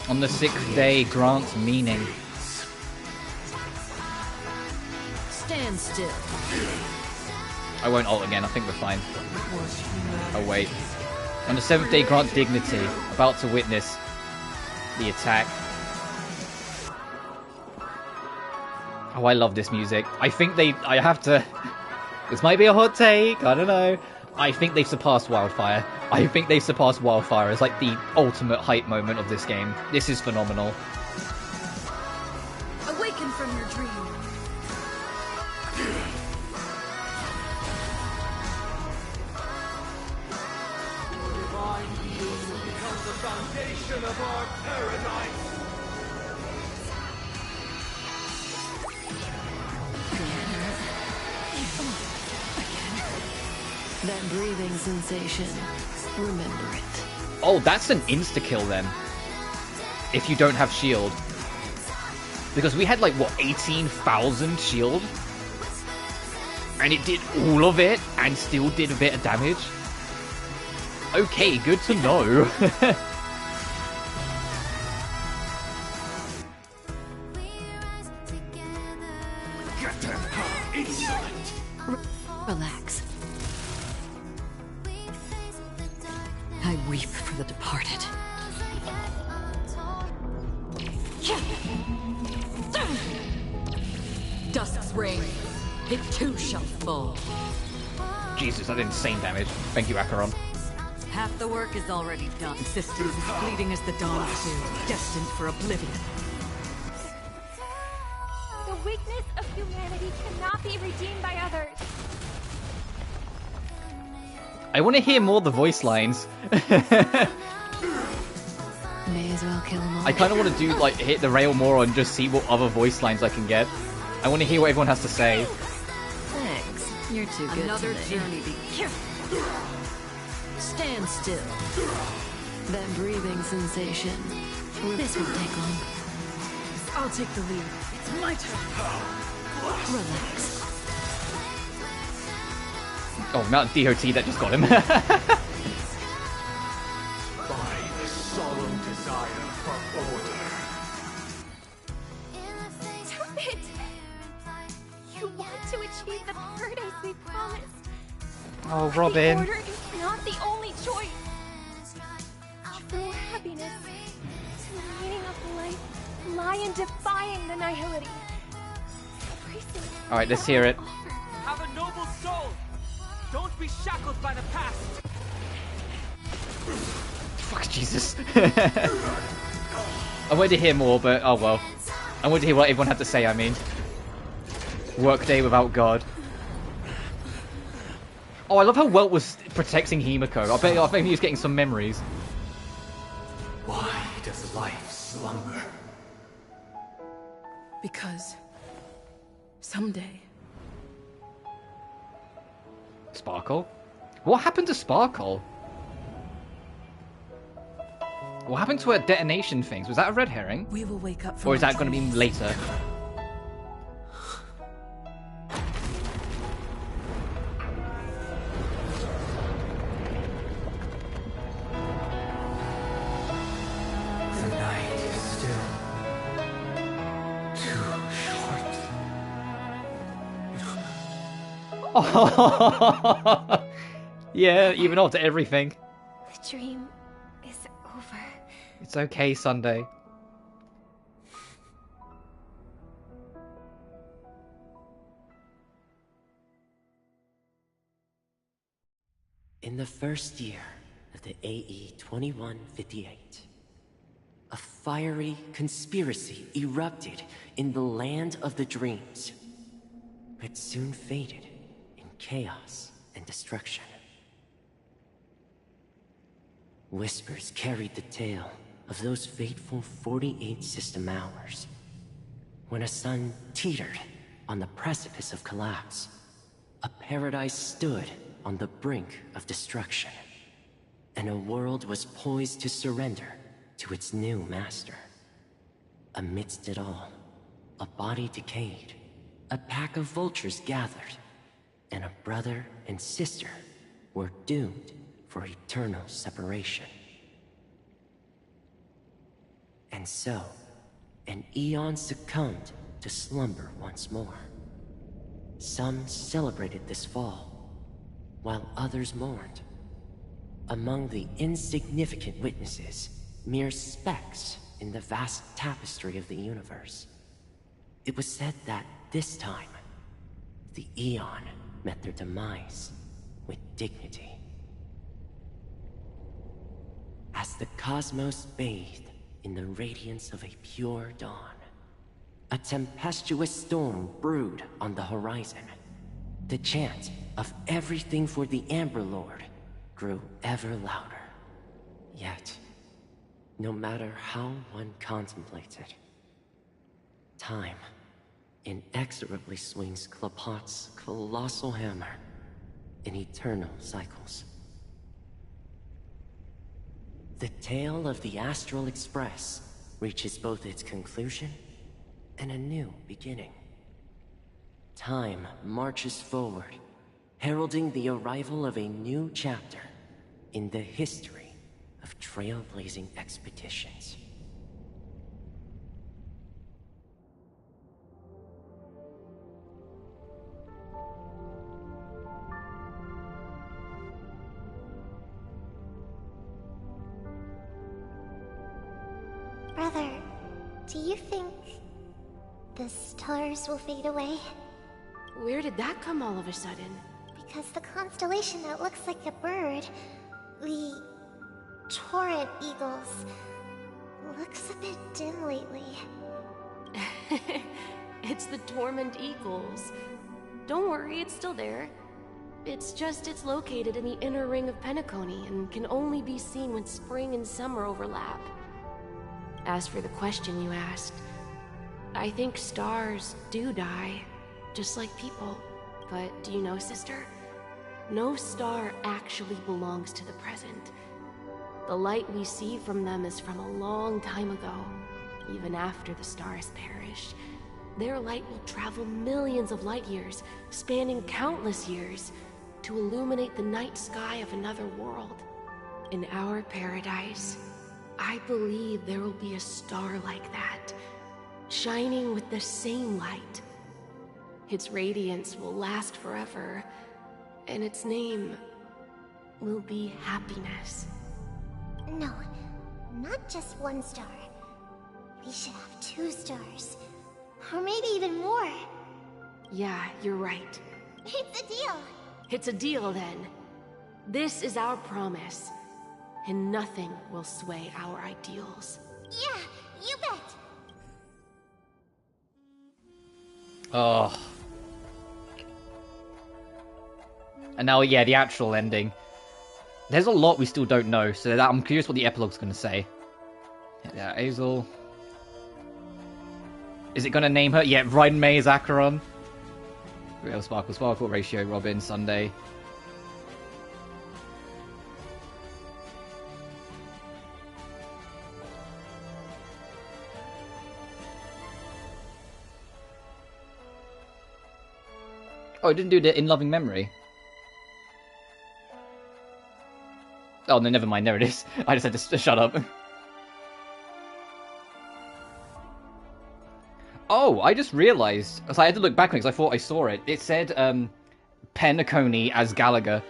Speaker 1: On the 6th day, grant meaning.
Speaker 5: Stand still.
Speaker 1: I won't ult again, I think we're fine. Oh wait. On the 7th day, grant dignity. About to witness the attack. Oh, I love this music. I think I have to... This might be a hot take, I don't know. I think they've surpassed Wildfire. I think they've surpassed Wildfire as like the ultimate hype moment of this game. This is phenomenal.
Speaker 5: Awaken from your dream.
Speaker 8: Divine beings will become the foundation of our paradise.
Speaker 5: That breathing sensation. Remember it.
Speaker 1: Oh, that's an insta-kill then. If you don't have shield. Because we had like, what, 18,000 shield? And it did all of it and still did a bit of damage? Okay, good to know.
Speaker 5: Relax. I weep for the departed. Dusk's reign. It too shall fall.
Speaker 1: Jesus, that did insane damage. Thank you, Acheron.
Speaker 7: Half the work is already done. Systems as fleeting as the dawn's dew, destined for oblivion.
Speaker 3: The weakness of humanity cannot be redeemed by others.
Speaker 1: I want to hear more of the voice lines.
Speaker 5: May as well kill them all.
Speaker 1: I kind of want to do, like, hit the rail more and just see what other voice lines I can get. I want to hear what everyone has to say.
Speaker 5: Thanks. You're too good
Speaker 7: Another
Speaker 5: to me.
Speaker 7: journey begins.
Speaker 5: Stand still. That breathing sensation. This won't take long.
Speaker 19: I'll take the lead. It's my turn.
Speaker 5: Relax.
Speaker 1: Oh, amount of DOT that just got him.
Speaker 8: By the solemn desire for order.
Speaker 3: Stop it! You want to achieve the paradise we promised.
Speaker 1: Oh,
Speaker 3: The
Speaker 1: Robin.
Speaker 3: order is not the only choice. True happiness, the meaning of life, lie in defying the nihility.
Speaker 1: Alright, let's hear it.
Speaker 12: Have a noble soul. Don't be shackled by the past.
Speaker 1: Fuck, Jesus. I wanted to hear more, but oh well. I wanted to hear what everyone had to say, I mean. Workday without God. Oh, I love how Welt was protecting Himiko. I bet he was getting some memories.
Speaker 8: Why does life slumber?
Speaker 19: Because someday.
Speaker 1: Sparkle? What happened to Sparkle? What happened to her detonation things? Was that a red herring?
Speaker 19: We will wake up from
Speaker 1: Or is
Speaker 19: our
Speaker 1: that going to be
Speaker 19: dreams.
Speaker 1: later?
Speaker 8: The night is still too short.
Speaker 1: Yeah, even after everything.
Speaker 3: The dream is over.
Speaker 1: It's okay, Sunday.
Speaker 2: In the first year of the AE 2158, a fiery conspiracy erupted in the land of the dreams, but soon faded in chaos and destruction. Whispers carried the tale of those fateful 48 system hours, when a sun teetered on the precipice of collapse. A paradise stood on the brink of destruction, and a world was poised to surrender to its new master. Amidst it all, a body decayed, a pack of vultures gathered, and a brother and sister were doomed for eternal separation. And so, an eon succumbed to slumber once more. Some celebrated this fall, while others mourned. Among the insignificant witnesses, mere specks in the vast tapestry of the universe. It was said that this time, the Eon met their demise with dignity. As the cosmos bathed in the radiance of a pure dawn, a tempestuous storm brewed on the horizon. The chant of everything for the Amber Lord grew ever louder. Yet, no matter how one contemplated, time inexorably swings Klapot's colossal hammer in eternal cycles. The tale of the Astral Express reaches both its conclusion and a new beginning. Time marches forward, heralding the arrival of a new chapter in the history of trailblazing expeditions.
Speaker 3: Brother, do you think the stars will fade away?
Speaker 10: Where did that come all of a sudden?
Speaker 3: Because the constellation that looks like a bird, the Torrent Eagles, looks a bit dim lately.
Speaker 10: It's the Torment Eagles. Don't worry, it's still there. It's located in the inner ring of Penacony and can only be seen when spring and summer overlap. As for the question you asked, I think stars do die, just like people. But do you know, sister? No star actually belongs to the present. The light we see from them is from a long time ago. Even after the stars perish, their light will travel millions of light years, spanning countless years, to illuminate the night sky of another world. In our paradise, I believe there will be a star like that, shining with the same light. Its radiance will last forever, and its name will be happiness.
Speaker 3: No, not just one star. We should have 2 stars. Or maybe even more.
Speaker 10: Yeah, you're right.
Speaker 3: It's a deal.
Speaker 10: It's a deal, then. This is our promise, and nothing will sway our ideals.
Speaker 3: Yeah, you bet.
Speaker 1: Oh. And now, yeah, the actual ending. There's a lot we still don't know, so I'm curious what the epilogue's going to say. Yeah, Azel. Is it going to name her? Yeah, Ryan May is Acheron. Real Sparkle Sparkle, Ratio Robin, Sunday. Oh, it didn't do the In Loving Memory. Oh, no, never mind. There it is. I just had to shut up. Oh, I just realised. So I had to look back because I thought I saw it. It said Penacony as Gallagher.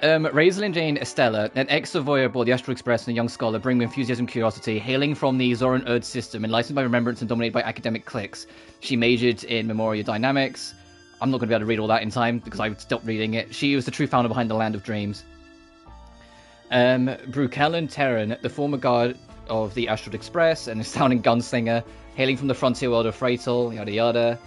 Speaker 1: Rosalind Jane Estella, an ex-surveyor aboard the Astral Express and a young scholar, bring with enthusiasm and curiosity, hailing from the Zoran Erd system, enlightened by remembrance and dominated by academic cliques. She majored in memorial dynamics. I'm not going to be able to read all that in time because I stopped reading it. She was the true founder behind the Land of Dreams. Brukellen Terran, the former guard of the Astral Express, an astounding gunslinger, hailing from the frontier world of Fratel, yada yada.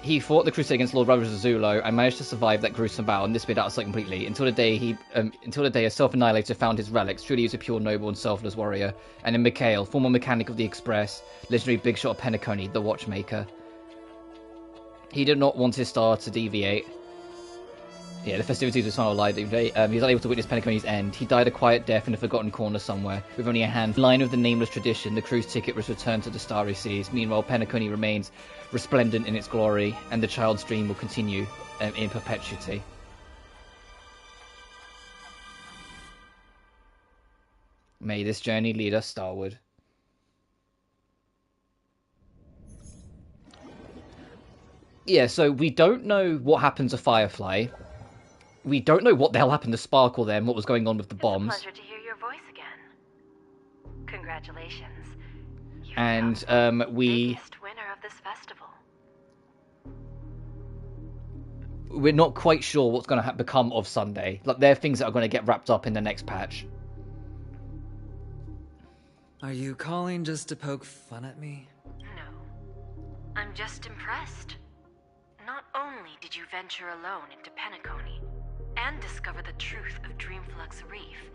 Speaker 1: He fought the crusade against Lord Brothers of Zulo and managed to survive that gruesome battle and dissipated out of sight completely until the day a self-annihilator found his relics. Truly, he was a pure, noble, and selfless warrior. And then Mikhail, former mechanic of the Express, legendary big shot of Penacony, the watchmaker. He did not want his star to deviate. Yeah, the festivities of his final life. He was unable to witness Penacony's end. He died a quiet death in a forgotten corner somewhere, with only a hand. In line of the nameless tradition, the cruise ticket was returned to the starry seas. Meanwhile, Penacony remains resplendent in its glory, and the child's dream will continue in perpetuity. May this journey lead us starward. Yeah, so we don't know what happened to Firefly. We don't know what the hell happened to Sparkle then, what was going on with the bombs.
Speaker 18: It's a pleasure to hear your voice again. Congratulations.
Speaker 1: And we...
Speaker 18: Biggest winner of this festival.
Speaker 1: We're not quite sure what's going to become of Sunday. Like, there are things that are going to get wrapped up in the next patch.
Speaker 15: Are you calling just to poke fun at me?
Speaker 18: No. I'm just impressed. Not only did you venture alone into Penacony and discover the truth of Dreamflux Reef,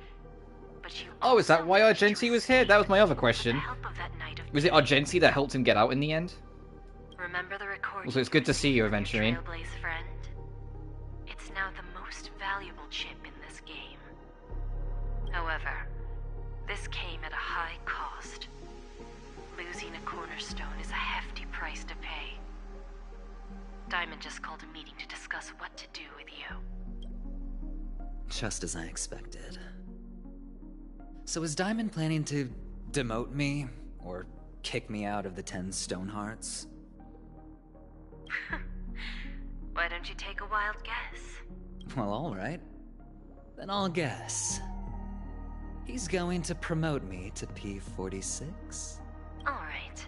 Speaker 18: but you
Speaker 1: Oh, is that why Argenti was here? That was my other question. Was it Argenti that helped him get out in the end?
Speaker 18: remember the recording.
Speaker 1: Also, it's good to see you, Aventurine.
Speaker 18: Trailblaze friend. It's now the most valuable chip in this game. However, this came at a high cost. Losing a cornerstone is a hefty price to pay. Diamond just called a meeting to discuss what to do with you.
Speaker 15: Just as I expected. So is Diamond planning to demote me? Or kick me out of the 10 Stonehearts?
Speaker 18: Why don't you take a wild guess?
Speaker 15: Well, alright. Then I'll guess. He's going to promote me to P46?
Speaker 18: Alright.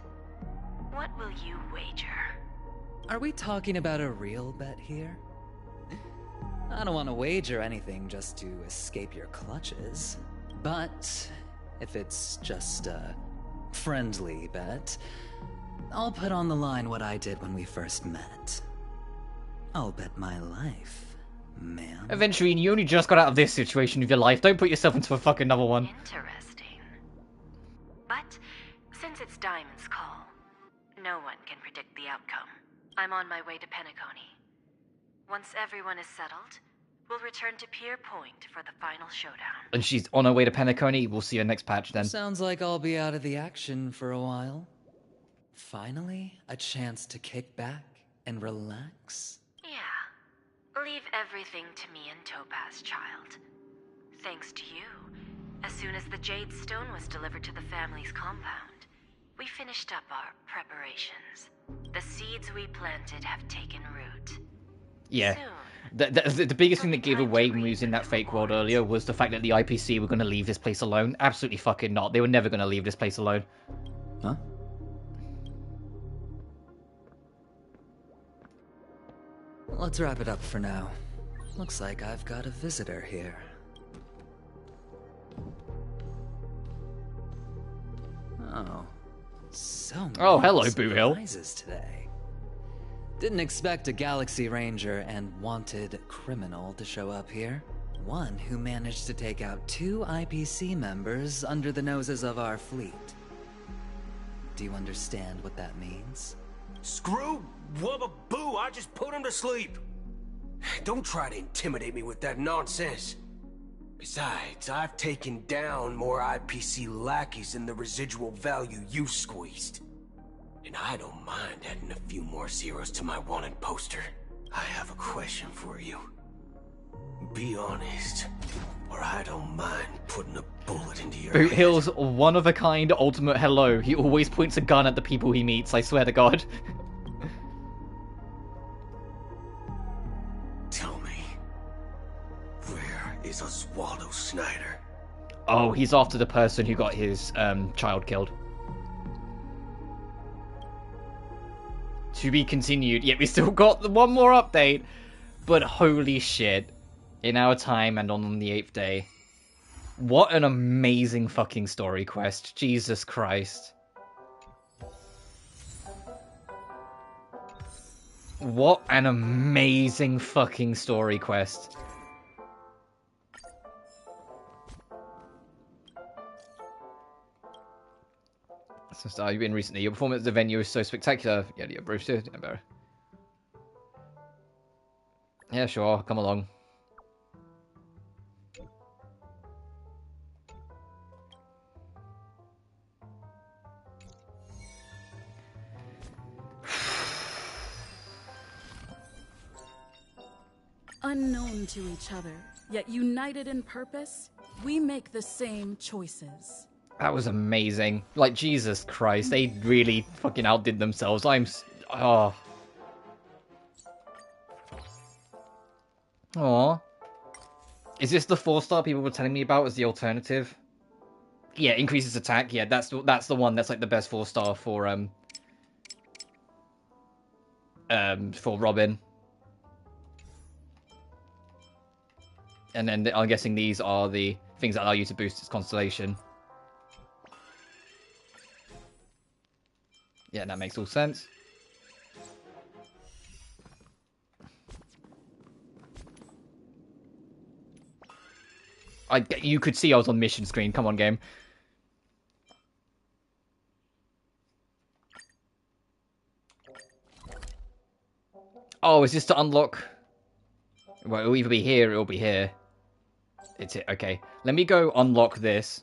Speaker 18: What will you wager?
Speaker 15: Are we talking about a real bet here? I don't want to wager anything just to escape your clutches. But if it's just a friendly bet, I'll put on the line what I did when we first met. I'll bet my life, ma'am.
Speaker 1: Eventually, you only just got out of this situation of your life. Don't put yourself into a fucking another one.
Speaker 18: Interesting. But since it's Diamond's call, no one can predict the outcome. I'm on my way to Penacony. Once everyone is settled, we'll return to Pier Point for the final showdown.
Speaker 1: And she's on her way to Penacony. We'll see her next patch then.
Speaker 15: Sounds like I'll be out of the action for a while. Finally, a chance to kick back and relax.
Speaker 18: Yeah. Leave everything to me and Topaz, child. Thanks to you, as soon as the Jade Stone was delivered to the family's compound, we finished up our preparations. The seeds we planted have taken root.
Speaker 1: Yeah. The biggest thing that gave away when we was in that fake world earlier was the fact that the IPC were going to leave this place alone. Absolutely fucking not. They were never going to leave this place alone.
Speaker 15: Huh? Let's wrap it up for now. Looks like I've got a visitor here. Oh. So many
Speaker 1: hello, Boo Hill.
Speaker 15: surprises today. Didn't expect a Galaxy Ranger and wanted criminal to show up here. One who managed to take out 2 IPC members under the noses of our fleet. Do you understand what that means?
Speaker 11: Screw Wubba Boo, I just put him to sleep. Don't try to intimidate me with that nonsense. Besides, I've taken down more IPC lackeys than the residual value you squeezed. And I don't mind adding a few more zeros to my wanted poster. I have a question for you. Be honest, or I don't mind putting a bullet into your
Speaker 1: Boot
Speaker 11: head.
Speaker 1: Hill's one-of-a-kind ultimate hello. He always points a gun at the people he meets, I swear to God.
Speaker 11: Tell me, where is Oswaldo Snyder?
Speaker 1: Oh, he's after the person who got his child killed. To be continued. Yet we still got the one more update. But holy shit. In our time and on the 8th day. What an amazing fucking story quest. Jesus Christ. What an amazing fucking story quest. So star you've been recently. Your performance at the venue is so spectacular. Yeah, Bruce too. Yeah, sure. Come along.
Speaker 7: Unknown
Speaker 13: unknown to each other, yet united in purpose, we make the same choices.
Speaker 1: That was amazing. Like, Jesus Christ, they really fucking outdid themselves. Oh. Aw. Is this the 4-star people were telling me about as the alternative? Yeah, increases attack. Yeah, that's the one that's like the best 4-star for Robin. And then I'm guessing these are the things that allow you to boost its constellation. Yeah, that makes all sense. You could see I was on mission screen. Come on, game. Oh, is this to unlock? Well, it'll either be here or it'll be here. It's it. Okay. Let me go unlock this.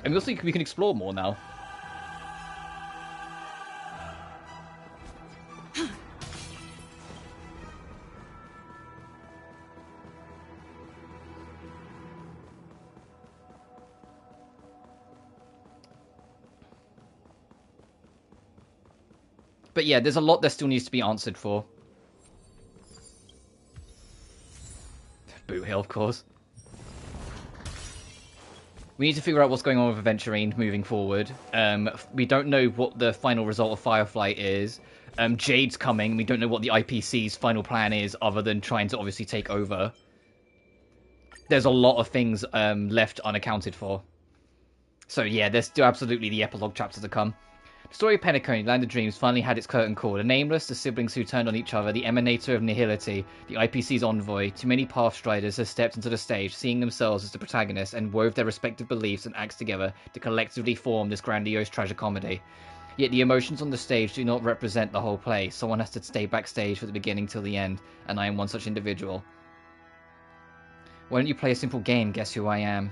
Speaker 1: And we'll see, we can explore more now. But yeah, there's a lot that still needs to be answered for. Boot Hill, of course. We need to figure out what's going on with Aventurine moving forward. We don't know what the final result of Firefly is. Jade's coming. We don't know what the IPC's final plan is, other than trying to obviously take over. There's a lot of things left unaccounted for. So yeah, there's still absolutely the epilogue chapter to come. The story of Penacony, Land of Dreams, finally had its curtain call. The Nameless, the siblings who turned on each other, the emanator of nihility, the IPC's envoy, too many Pathstriders have stepped into the stage, seeing themselves as the protagonists, and wove their respective beliefs and acts together to collectively form this grandiose tragicomedy. Yet the emotions on the stage do not represent the whole play. Someone has to stay backstage from the beginning till the end, and I am one such individual. Why don't you play a simple game, Guess Who I Am?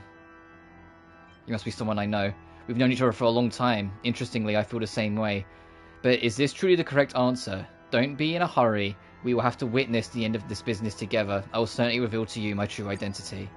Speaker 1: You must be someone I know. We've known each other for a long time. Interestingly, I feel the same way. But is this truly the correct answer? Don't be in a hurry. We will have to witness the end of this business together. I will certainly reveal to you my true identity.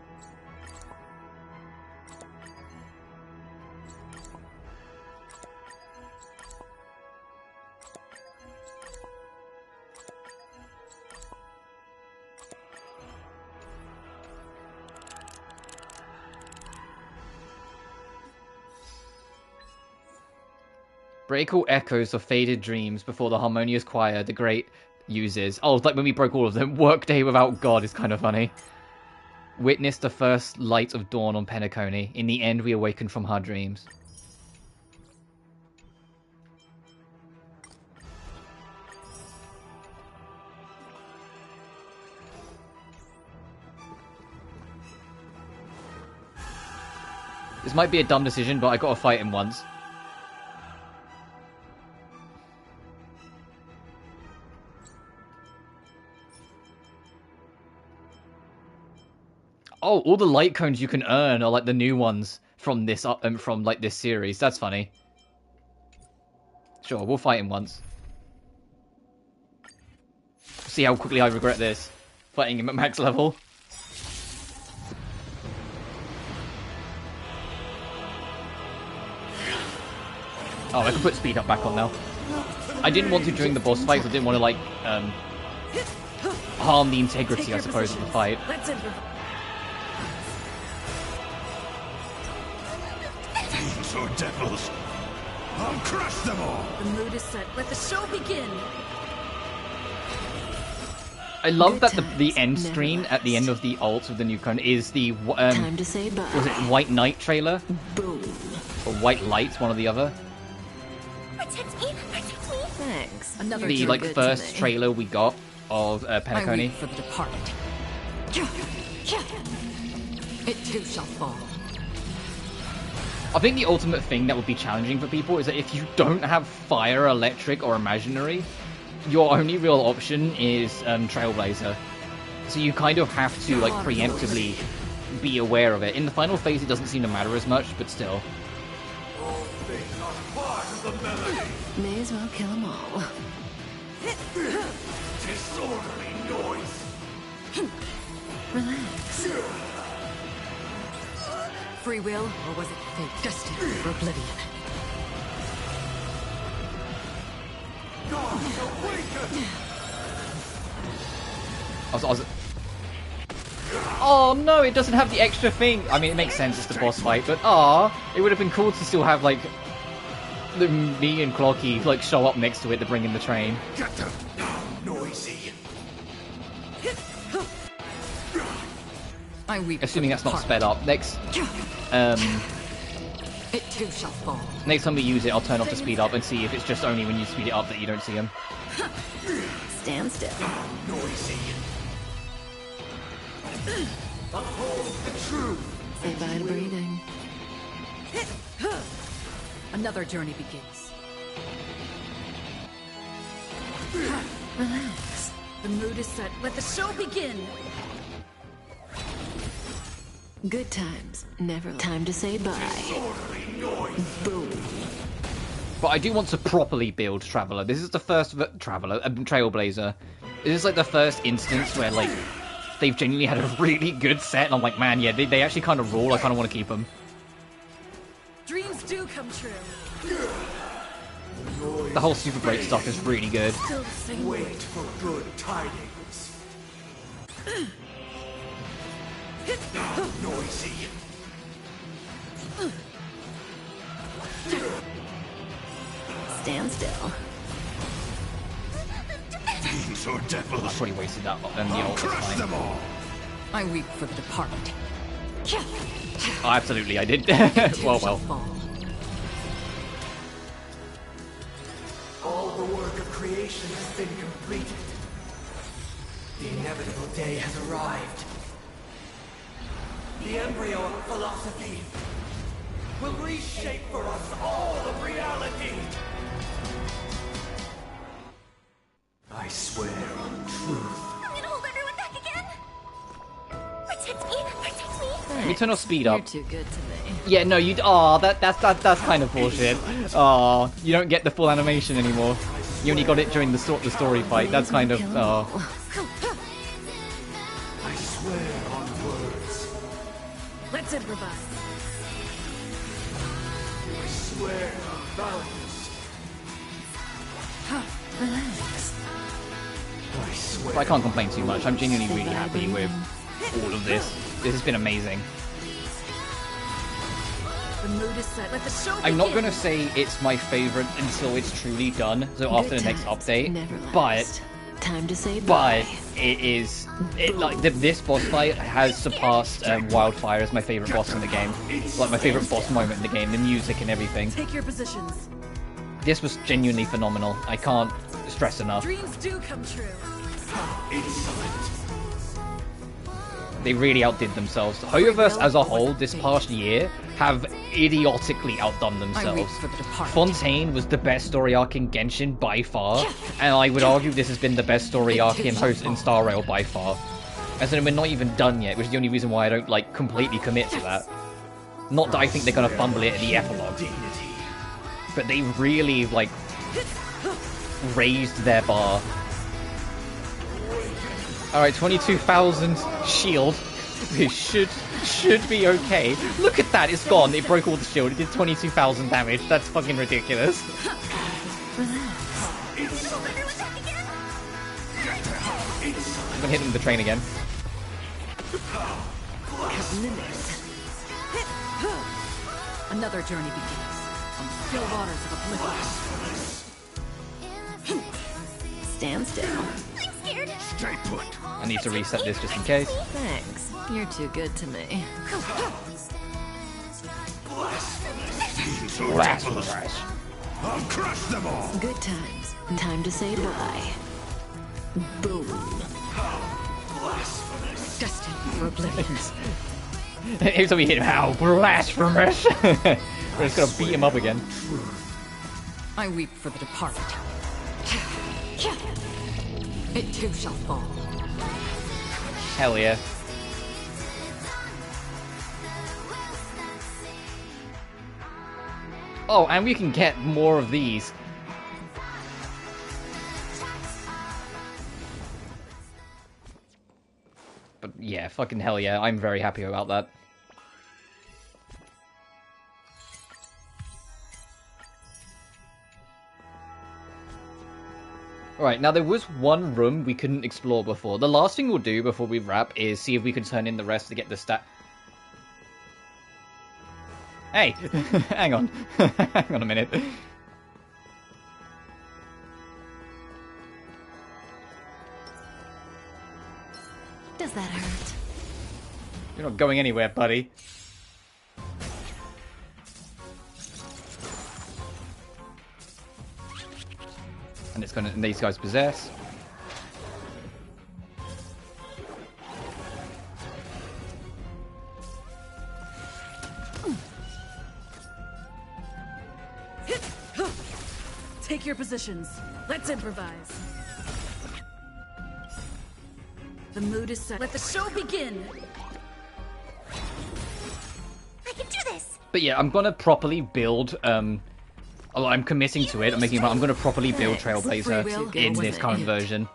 Speaker 1: Break all echoes of faded dreams before the harmonious choir the great uses. Oh, it's like when we broke all of them. Workday without God is kind of funny. Witness the first light of dawn on Penacony. In the end, we awaken from our dreams. This might be a dumb decision, but I gotta fight him once. Oh, all the light cones you can earn are like the new ones from this from like this series. That's funny. Sure, we'll fight him once. See how quickly I regret this. Fighting him at max level. Oh, I can put speed up back on now. I didn't want to during the boss fight, so I didn't want to like harm the integrity, I suppose, of the fight.
Speaker 22: Demons or devils, I'll crush them all!
Speaker 13: The mood is set. Let the show begin!
Speaker 1: I love that the end screen at the end of the ult of the new cone is the
Speaker 2: Time to say bye.
Speaker 1: Was it White Knight trailer?
Speaker 2: Boom.
Speaker 1: Or White Light, one or the other?
Speaker 20: Protect me! Protect me!
Speaker 2: Thanks.
Speaker 7: Another
Speaker 1: The
Speaker 7: do
Speaker 1: like
Speaker 7: good
Speaker 1: first
Speaker 7: to me.
Speaker 1: trailer we got of Penacony.
Speaker 7: I weep for the departed. It too shall fall.
Speaker 1: I think the ultimate thing that would be challenging for people is that if you don't have fire, electric, or imaginary, your only real option is Trailblazer. So you kind of have to like preemptively be aware of it. In the final phase, it doesn't seem to matter as much, but still.
Speaker 5: May as well kill them all.
Speaker 22: Disorderly noise.
Speaker 7: Relax. Free will, or was it fate destined for oblivion?
Speaker 1: Oh no, it doesn't have the extra thing. I mean, it makes sense, it's the boss fight, but it would have been cool to still have like me and Clocky like show up next to it to bring in the train.
Speaker 22: Get them now, noisy.
Speaker 1: Assuming that's not sped up. Next,
Speaker 7: It too shall fall.
Speaker 1: next time we use it, I'll turn off the speed up and see if it's just only when you speed it up that you don't see him.
Speaker 7: Stand still.
Speaker 22: Noisy. Uphold the truth.
Speaker 7: Say bye to breathing. Another journey begins.
Speaker 13: Relax. The mood is set. Let the show begin.
Speaker 5: Good times, never time to say bye. Boom.
Speaker 1: But I do want to properly build Traveler. This is the first Trailblazer. This is like the first instance where like they've genuinely had a really good set, and I'm like, man, yeah, they actually kind of rule. I kind of want to keep them.
Speaker 13: Dreams do come true.
Speaker 1: The whole Super Break stuff is really good.
Speaker 13: Still the same.
Speaker 22: Wait for good tidings. Now, noisy.
Speaker 5: Stand still.
Speaker 22: Fiends or devils.
Speaker 1: I probably wasted that on the ult.
Speaker 22: Crush them all.
Speaker 7: I weep for the departed.
Speaker 1: Oh, absolutely, I did. well.
Speaker 11: All the work of creation has been completed. The inevitable day has arrived. The embryo of philosophy will reshape for us all of reality. I swear on truth.
Speaker 3: I'm gonna hold everyone back again. Protect me! Protect me!
Speaker 1: Let me turn off speed up.
Speaker 5: You're too good to me.
Speaker 1: Yeah, no, you. That's kind of bullshit. You don't get the full animation anymore. You only got it during the story fight. That's kind of.
Speaker 22: I swear on words.
Speaker 13: Let's improvise.
Speaker 22: I swear on values.
Speaker 5: Relax.
Speaker 22: I swear.
Speaker 1: But I can't complain too much. I'm genuinely really happy with all of this. This has been amazing.
Speaker 13: The mood is set. Let the show begin.
Speaker 1: I'm not gonna say it's my favorite until it's truly done. So after the next update, but
Speaker 5: time to say
Speaker 1: but
Speaker 5: bye.
Speaker 1: it is this boss fight has surpassed Wildfire as my favorite boss in the game. Like my favorite boss moment in the game, the music and everything.
Speaker 13: Take your positions.
Speaker 1: This was genuinely phenomenal. I can't stress enough.
Speaker 13: Dreams do come true.
Speaker 22: Insolent.
Speaker 1: They really outdid themselves. Hoyoverse as a whole this past year have idiotically outdone themselves. Fontaine was the best story arc in Genshin by far, and I would argue this has been the best story arc in Star Rail by far. As in, we're not even done yet, which is the only reason why I don't like completely commit to that. Not that I think they're gonna fumble it at the epilogue, but they really like raised their bar. Alright, 22,000 shield. It should be okay. Look at that, it's gone. It broke all the shield. It did 22,000 damage. That's fucking ridiculous. I'm gonna hit him with the train again.
Speaker 7: Another journey begins on the still waters of oblivion.
Speaker 5: Stand still.
Speaker 3: I'm scared.
Speaker 22: Stay put.
Speaker 1: I need to reset this just in case.
Speaker 5: Thanks. You're too good to me.
Speaker 22: Fiends or devils. I'll crush them all.
Speaker 5: Good times. Time to say bye. Boom.
Speaker 22: Blasphemous.
Speaker 7: Destined for oblivion.
Speaker 1: Every time we hit him, how blasphemous! We're just gonna beat him up again.
Speaker 7: I weep for the departed. It too shall fall.
Speaker 1: Hell yeah. Oh, and we can get more of these. Yeah, fucking hell yeah. I'm very happy about that. Alright, now there was one room we couldn't explore before. The last thing we'll do before we wrap is see if we can turn in the rest to get the stat... Hey! Hang on. Hang on a minute.
Speaker 5: Does that hurt?
Speaker 1: You're not going anywhere, buddy. And it's gonna... And these guys possess.
Speaker 13: Take your positions. Let's improvise. The mood is set. Let the show begin.
Speaker 3: I can do this.
Speaker 1: But yeah, I'm gonna properly build. I'm committing to it. I'm gonna properly build Trailblazer in this current version.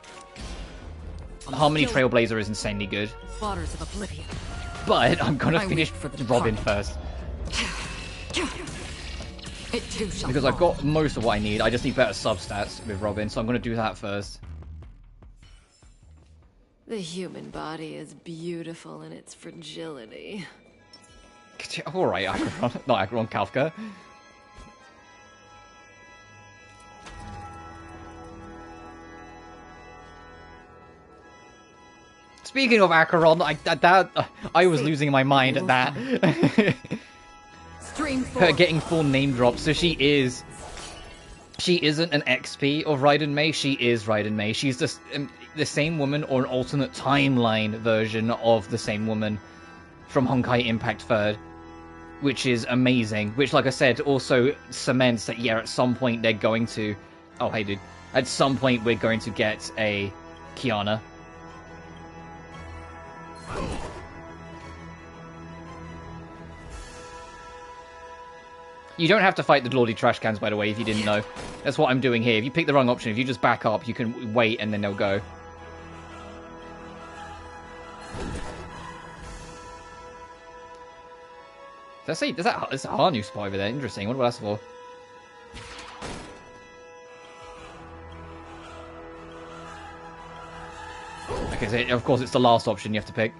Speaker 1: Harmony Trailblazer is insanely good.
Speaker 13: Waters of Oblivion.
Speaker 1: But I'm gonna finish Robin first. Because I've got most of what I need. I just need better substats with Robin, so I'm gonna do that first.
Speaker 5: The human body is beautiful in its fragility.
Speaker 1: Alright, Acheron. Not Acheron, Kafka. Speaking of Acheron, I was losing my mind at that. Her getting full name drop, so she isn't an XP of Raiden Mei, she is Raiden Mei. She's just the same woman or an alternate timeline version of the same woman from Honkai Impact 3rd, which is amazing. Which, like I said, also cements that, yeah, at some point they're going to... Oh, hey, dude. At some point we're going to get a Kiana. You don't have to fight the Lordy trash cans, by the way, if you didn't know. That's what I'm doing here. If you pick the wrong option, if you just back up, you can wait and then they'll go. There's a Harnu spot over there. Interesting. What about that for? Okay, so of course it's the last option you have to pick.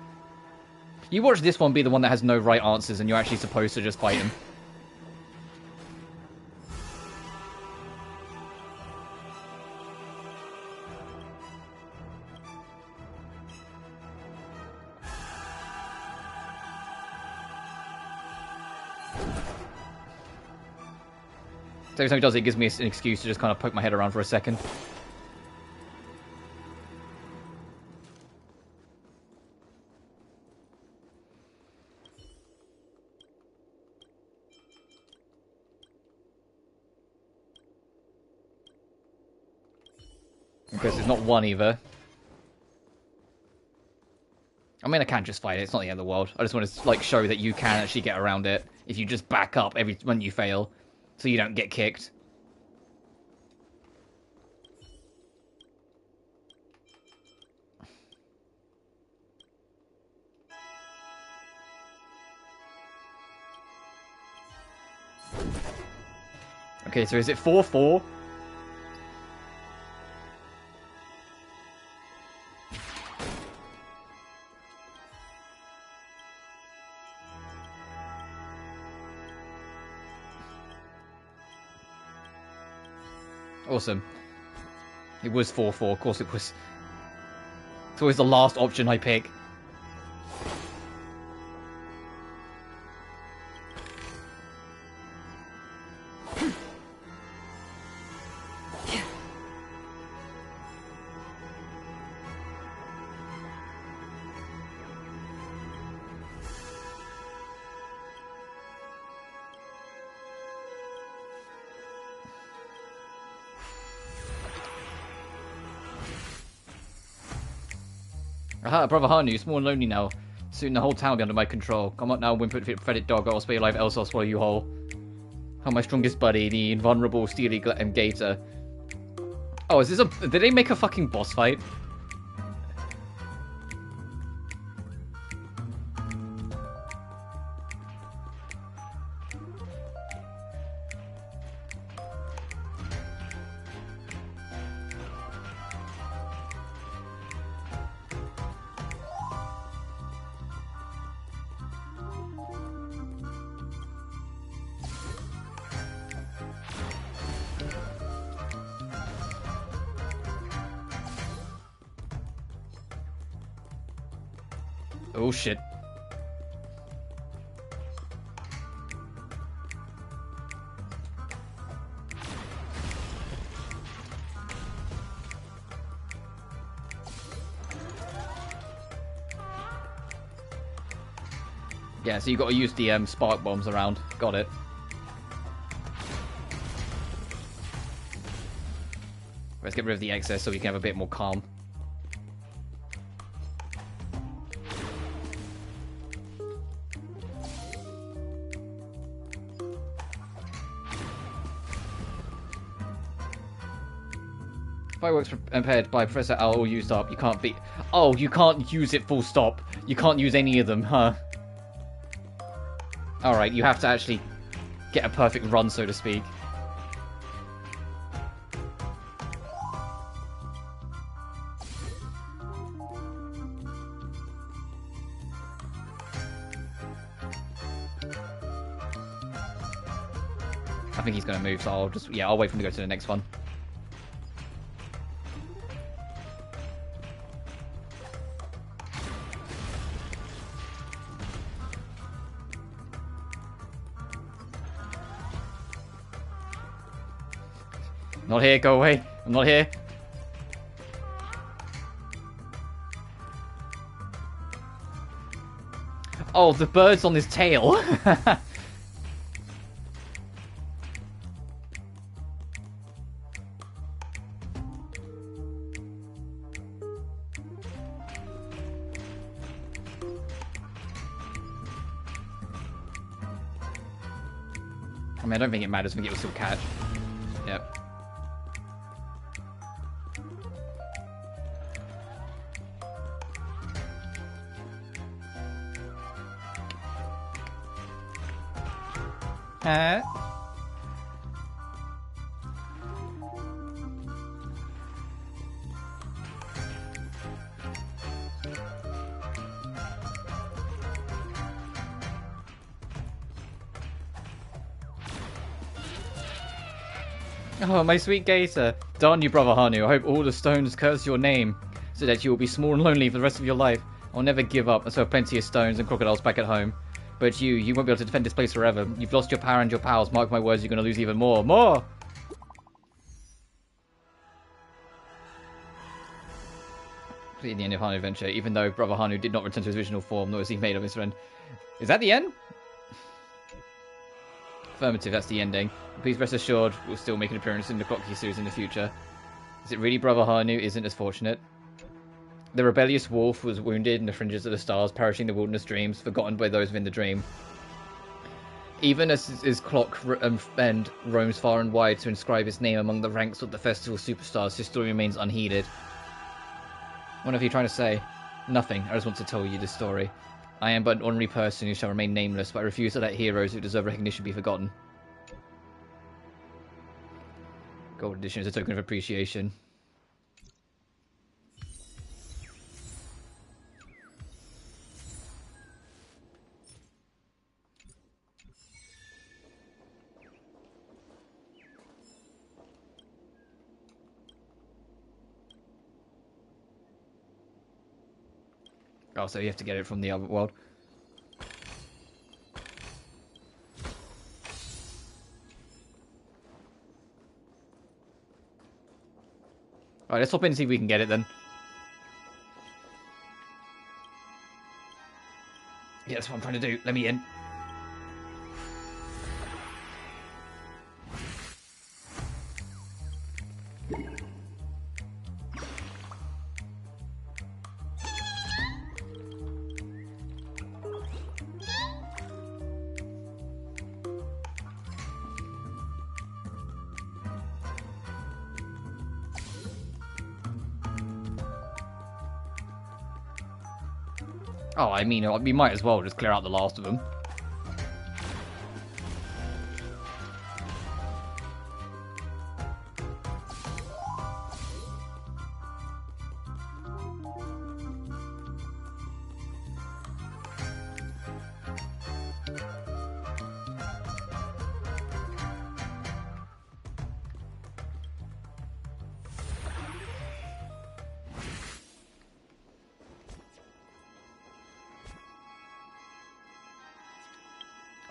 Speaker 1: You watch this one be the one that has no right answers and you're actually supposed to just fight him. So every time he does it, it gives me an excuse to just kind of poke my head around for a second. Because it's not one either. I mean, I can't just fight it. It's not the end of the world. I just want to like show that you can actually get around it if you just back up when you fail, so you don't get kicked. Okay, so is it 4-4? Awesome. It was 4-4, of course it was. It's always the last option I pick. Aha, brother Harnu, it's more lonely now. Soon the whole town will be under my control. Come on now, whimper fetid dog, or I'll spare your life, else I'll swallow you whole. Oh, my strongest buddy, the invulnerable steely gator. Oh, is this a... Did they make a fucking boss fight? Oh shit. Yeah, so you got to use the spark bombs around. Got it. Let's get rid of the excess so we can have a bit more calm. Fireworks prepared by Professor Owl all used up. You can't beat. Oh, you can't use it full stop. You can't use any of them, huh? Alright, you have to actually get a perfect run, so to speak. I think he's going to move, so I'll wait for him to go to the next one. Not here, go away. I'm not here. Oh, the bird's on his tail. I mean, I don't think it matters. I think it will still catch. Yep. Huh? Oh, my sweet Gator. Darn you, brother Hanu. I hope all the stones curse your name, so that you will be small and lonely for the rest of your life. I'll never give up, and so have plenty of stones and crocodiles back at home. But you won't be able to defend this place forever. You've lost your power and your pals. Mark my words, you're going to lose even more. More! Completing the end of Hanu adventure, even though brother Hanu did not return to his original form, nor is he made of his friend. Is that the end? Affirmative, that's the ending. Please rest assured, we'll still make an appearance in the Clock Key series in the future. Is it really brother Hanu isn't as fortunate? The rebellious wolf was wounded in the fringes of the stars, perishing in the wilderness dreams, forgotten by those within the dream. Even as his clock and roams far and wide to inscribe his name among the ranks of the festival superstars, his story remains unheeded. What are you trying to say? Nothing. I just want to tell you this story. I am but an ordinary person who shall remain nameless, but I refuse to let heroes who deserve recognition be forgotten. Gold edition is a token of appreciation. Oh, so you have to get it from the other world. Alright, let's hop in and see if we can get it then. Yeah, that's what I'm trying to do. Let me in. Oh, I mean, we might as well just clear out the last of them.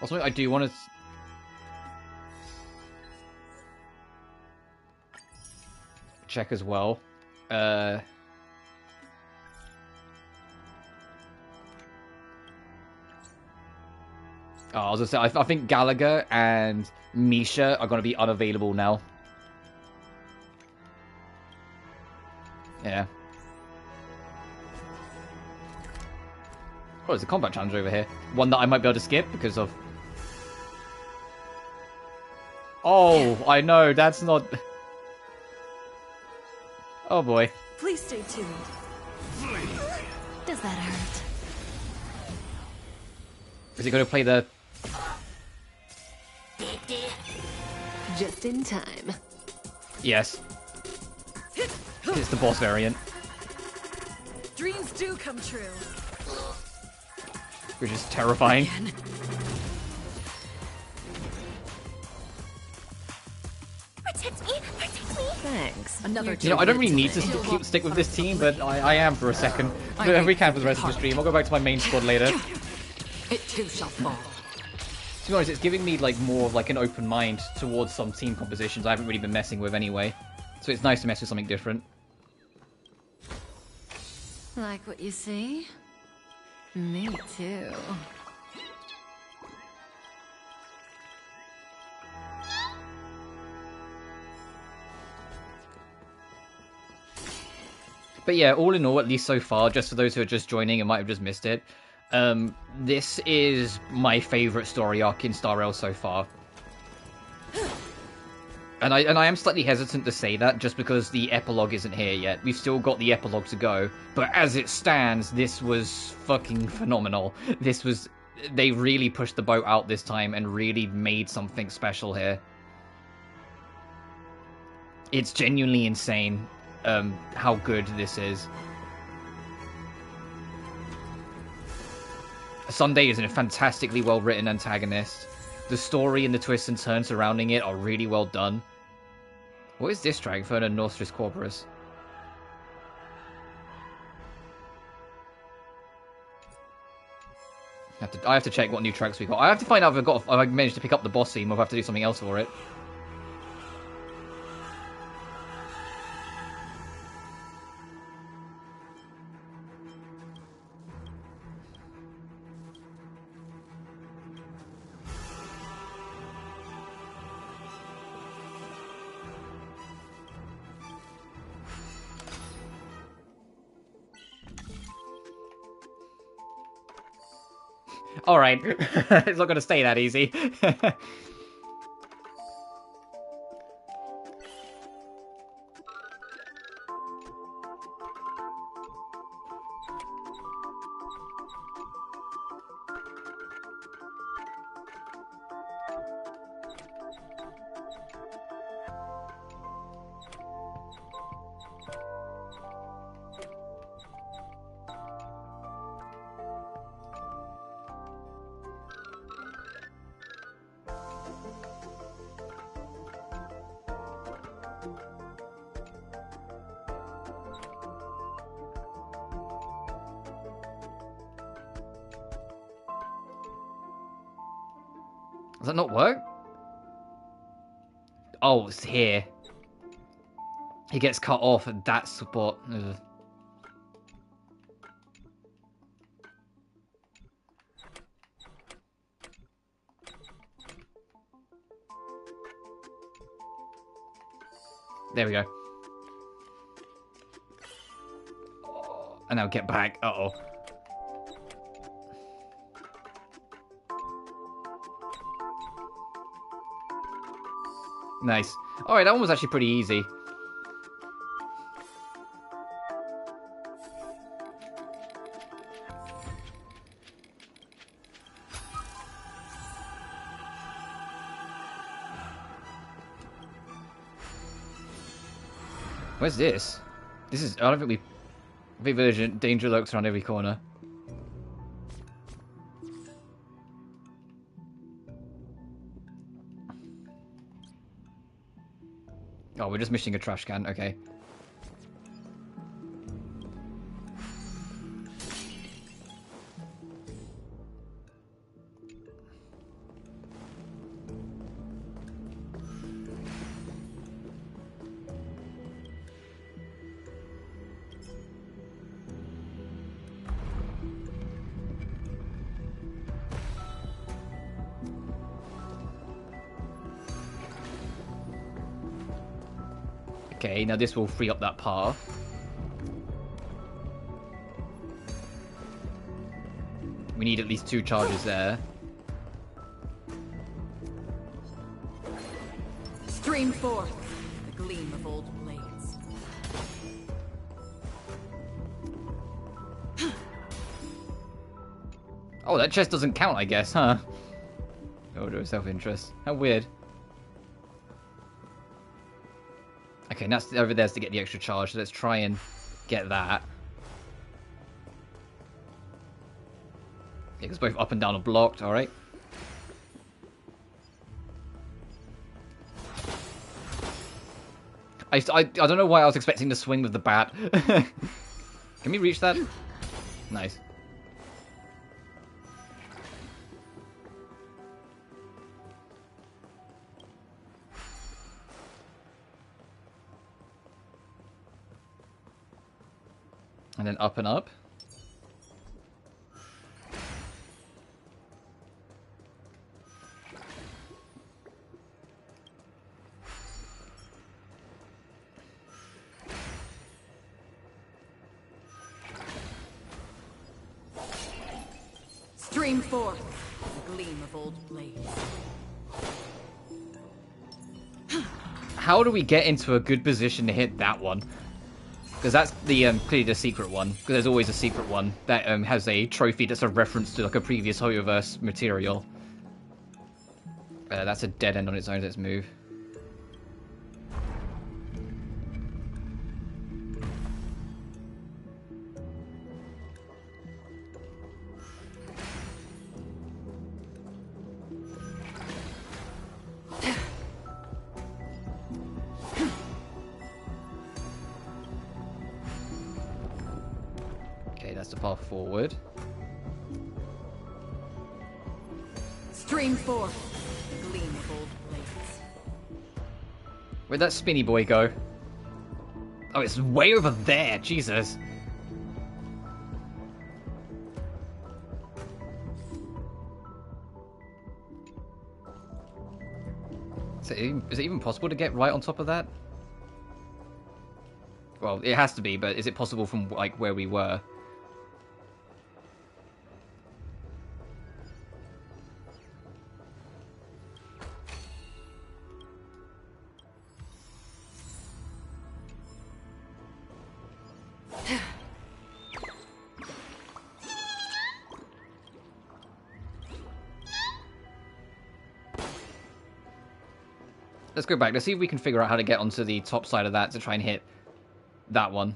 Speaker 1: Also, I do want to... check as well. Oh, I was gonna say, I think Gallagher and Misha are going to be unavailable now. Yeah. Oh, there's a combat challenge over here. One that I might be able to skip because of... Oh, I know, that's not... Oh boy.
Speaker 13: Please stay tuned.
Speaker 5: Does that hurt?
Speaker 1: Is he going to play the...
Speaker 5: Just in time.
Speaker 1: Yes. It's the boss variant.
Speaker 13: Dreams do come true.
Speaker 1: Which is terrifying.
Speaker 3: Protect me! Protect me!
Speaker 5: Thanks.
Speaker 13: Another.
Speaker 1: You know, I don't really need to stick with this team, but I am for a second. If we can for the rest of the stream, I'll go back to my main squad later.
Speaker 7: It too shall fall.
Speaker 1: To be honest, it's giving me like more of like an open mind towards some team compositions I haven't really been messing with anyway. So it's nice to mess with something different.
Speaker 5: Like what you see? Me too.
Speaker 1: But yeah, all in all, at least so far, just for those who are just joining and might have just missed it, this is my favourite story arc in Star Rail so far. And I am slightly hesitant to say that just because the epilogue isn't here yet. We've still got the epilogue to go. But as it stands, this was fucking phenomenal. This was... They really pushed the boat out this time and really made something special here. It's genuinely insane how good this is. Sunday is a fantastically well-written antagonist. The story and the twists and turns surrounding it are really well done. What is this track? Inferno Nostris Corporus. I have to check what new tracks we got. I have to find out if I managed to pick up the boss theme or if I have to do something else for it. Alright, it's not going to stay that easy. Does that not work? Oh, it's here. He gets cut off at that spot. Ugh. There we go. And now get back. Uh-oh. Nice. Alright, that one was actually pretty easy. Where's this? This is... I don't think we... I think there's danger lurks around every corner. Oh, we're just missing a trash can. Okay. Okay, now this will free up that path. We need at least 2 charges there.
Speaker 7: Stream forth the gleam of old blades.
Speaker 1: Oh, that chest doesn't count, I guess, huh? Order of self-interest. How weird. Okay, and that's over there's to get the extra charge, so let's try and get that. Yeah, because both up and down are blocked, alright. I don't know why I was expecting to swing with the bat. Can we reach that? Nice. And then up and up.
Speaker 7: Stream forth the gleam of old blades.
Speaker 1: How do we get into a good position to hit that one? Because that's the clearly the secret one. Because there's always a secret one that has a trophy that's a reference to like a previous Hoyoverse material. That's a dead end on its own. Let's move. That's the path forward.
Speaker 7: Stream forth the gleam of old blades.
Speaker 1: Where'd that spinny boy go? Oh, it's way over there. Jesus. Is it even possible to get right on top of that? Well, it has to be, but is it possible from like where we were? Let's go back. Let's see if we can figure out how to get onto the top side of that to try and hit that one.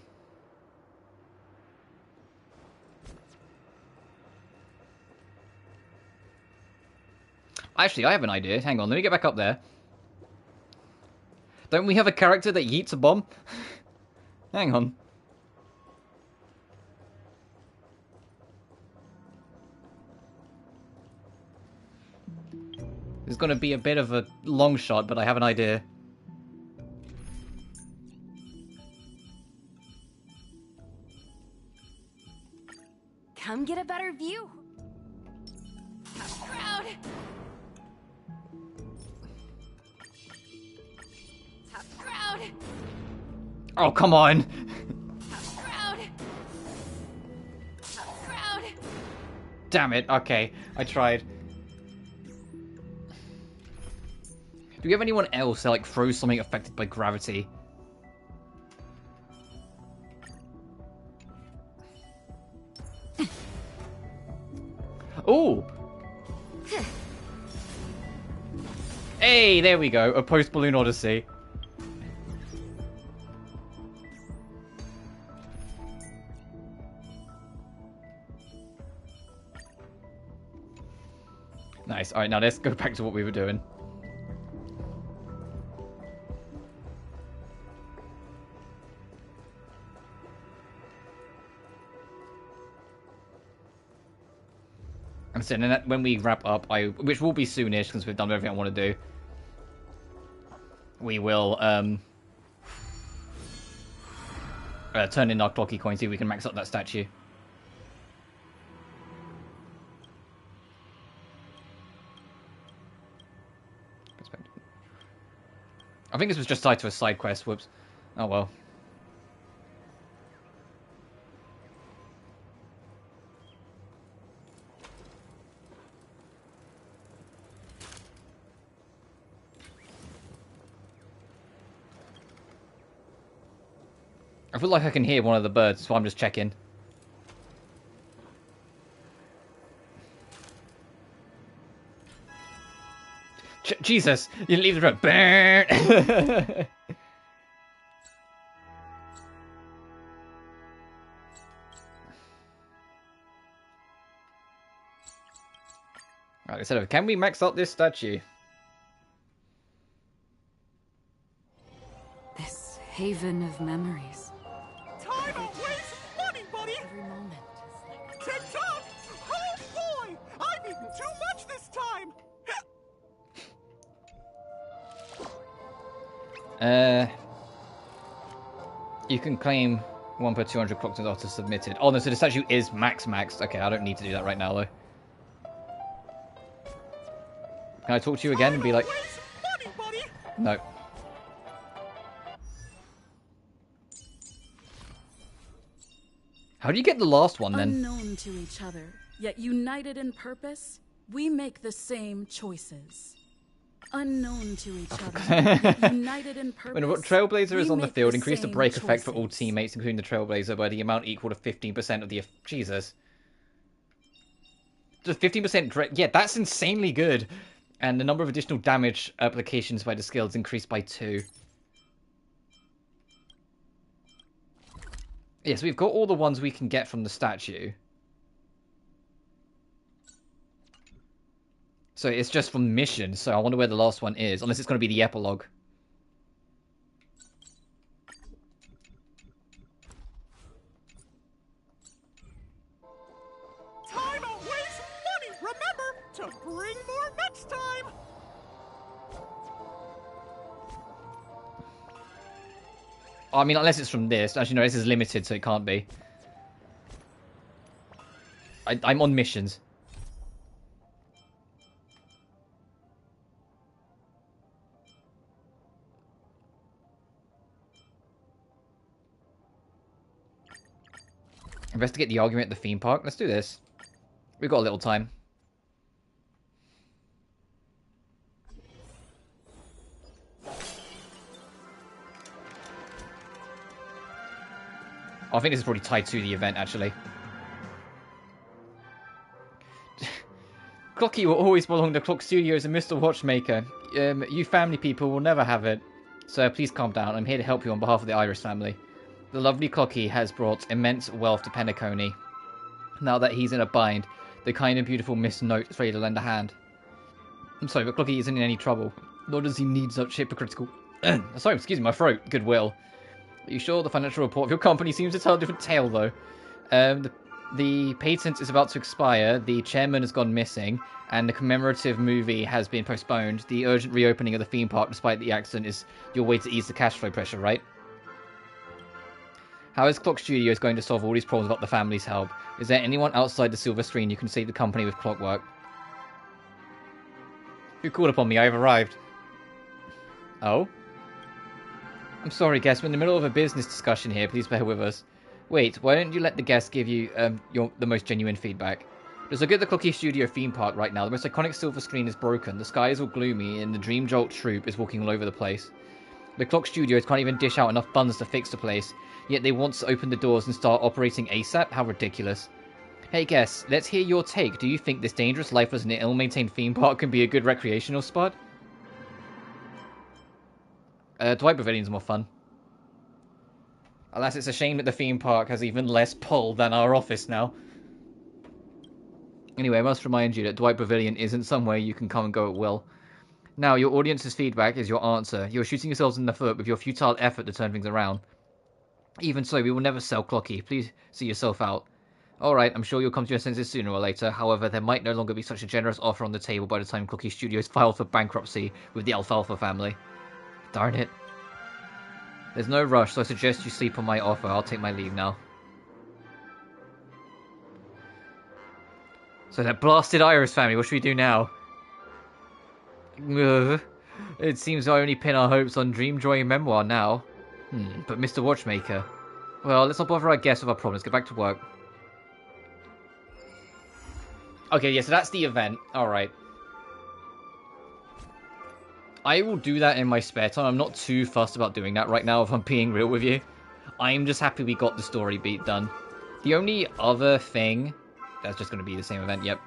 Speaker 1: Actually, I have an idea. Hang on, let me get back up there. Don't we have a character that yeets a bomb? Hang on. It's going to be a bit of a long shot, but I have an idea.
Speaker 16: Come get a better view. Tough crowd. Tough crowd.
Speaker 1: Oh, come on.
Speaker 16: Tough crowd. Tough crowd.
Speaker 1: Damn it. Okay, I tried. Do we have anyone else that like throws something affected by gravity? Ooh! Hey, there we go. A post-balloon odyssey. Nice. Alright, now let's go back to what we were doing. And so then when we wrap up, which will be soonish because we've done everything I want to do, we will turn in our clocky coin, see if we can max up that statue. I think this was just tied to a side quest. Whoops. Oh well. I feel like I can hear one of the birds, so I'm just checking. Jesus! You leave the road. Burn! Right, so can we max out this statue?
Speaker 7: This haven of memories.
Speaker 4: Time outweighs money, buddy!
Speaker 7: Every moment.
Speaker 4: Tick-tock! Oh boy! I've eaten too much this time!
Speaker 1: You can claim 1 per 200 clocked and auto submitted. Oh no, so the statue is maxed. Okay, I don't need to do that right now though. Can I talk to you again and be like... No. How do you get the last one then?
Speaker 13: Unknown to each other, yet united in purpose, we make the same choices. Unknown to each other, yet united in purpose.
Speaker 1: When a Trailblazer is on the field, increase the
Speaker 13: same
Speaker 1: break effect for
Speaker 13: choices.
Speaker 1: all teammates, including the Trailblazer, by the amount equal to 15% of the... Jesus. Just 15%... Yeah, that's insanely good. And the number of additional damage applications by the skills increased by 2. Yes, we've got all the ones we can get from the statue. So it's just from missions, so I wonder where the last one is. Unless it's going to be the epilogue.
Speaker 4: Time outweighs money! Remember to bring more next time!
Speaker 1: I mean, unless it's from this. Actually, no, this is limited, so it can't be. I'm on missions. Investigate the argument at the theme park. Let's do this. We've got a little time. I think this is probably tied to the event, actually. Clocky will always belong to Clock Studios and Mr. Watchmaker. You family people will never have it. So please calm down. I'm here to help you on behalf of the Iris family. The lovely Clocky has brought immense wealth to Penacony. Now that he's in a bind, the kind and beautiful Miss Note is ready to lend a hand. I'm sorry, but Clocky isn't in any trouble. Nor does he need such hypocritical... sorry, excuse me, my throat. Goodwill. Are you sure the financial report of your company seems to tell a different tale, though? The patent is about to expire, the chairman has gone missing, and the commemorative movie has been postponed. The urgent reopening of the theme park, despite the accident, is your way to ease the cash flow pressure, right? How is Clock Studios going to solve all these problems without the family's help? Is there anyone outside the silver screen who can save the company with clockwork? You called upon me, I have arrived. Oh? I'm sorry, guest, we're in the middle of a business discussion here, please bear with us. Wait, why don't you let the guest give you the most genuine feedback? Just look at the Cookie Studio theme park right now. The most iconic silver screen is broken, the sky is all gloomy, and the Dream Jolt troupe is walking all over the place. The Clock Studios can't even dish out enough funds to fix the place, yet they want to open the doors and start operating ASAP? How ridiculous. Hey guests, let's hear your take. Do you think this dangerous, lifeless, and ill-maintained theme park can be a good recreational spot? Dwight Pavilion's more fun. Alas, it's a shame that the theme park has even less pull than our office now. Anyway, I must remind you that Dwight Pavilion isn't somewhere you can come and go at will. Now, your audience's feedback is your answer. You're shooting yourselves in the foot with your futile effort to turn things around. Even so, we will never sell Clocky. Please see yourself out. Alright, I'm sure you'll come to your senses sooner or later. However, there might no longer be such a generous offer on the table by the time Clocky Studios filed for bankruptcy with the Alfalfa family. Darn it. There's no rush, so I suggest you sleep on my offer. I'll take my leave now. So that blasted Iris family, what should we do now? It seems I only pin our hopes on Dreamjoy Memoir now. But Mr. Watchmaker... Well, let's not bother our guests with our problems. Get back to work. Okay, yeah, so that's the event. Alright. I will do that in my spare time. I'm not too fussed about doing that right now, if I'm being real with you. I'm just happy we got the story beat done. The only other thing... That's just going to be the same event, yep.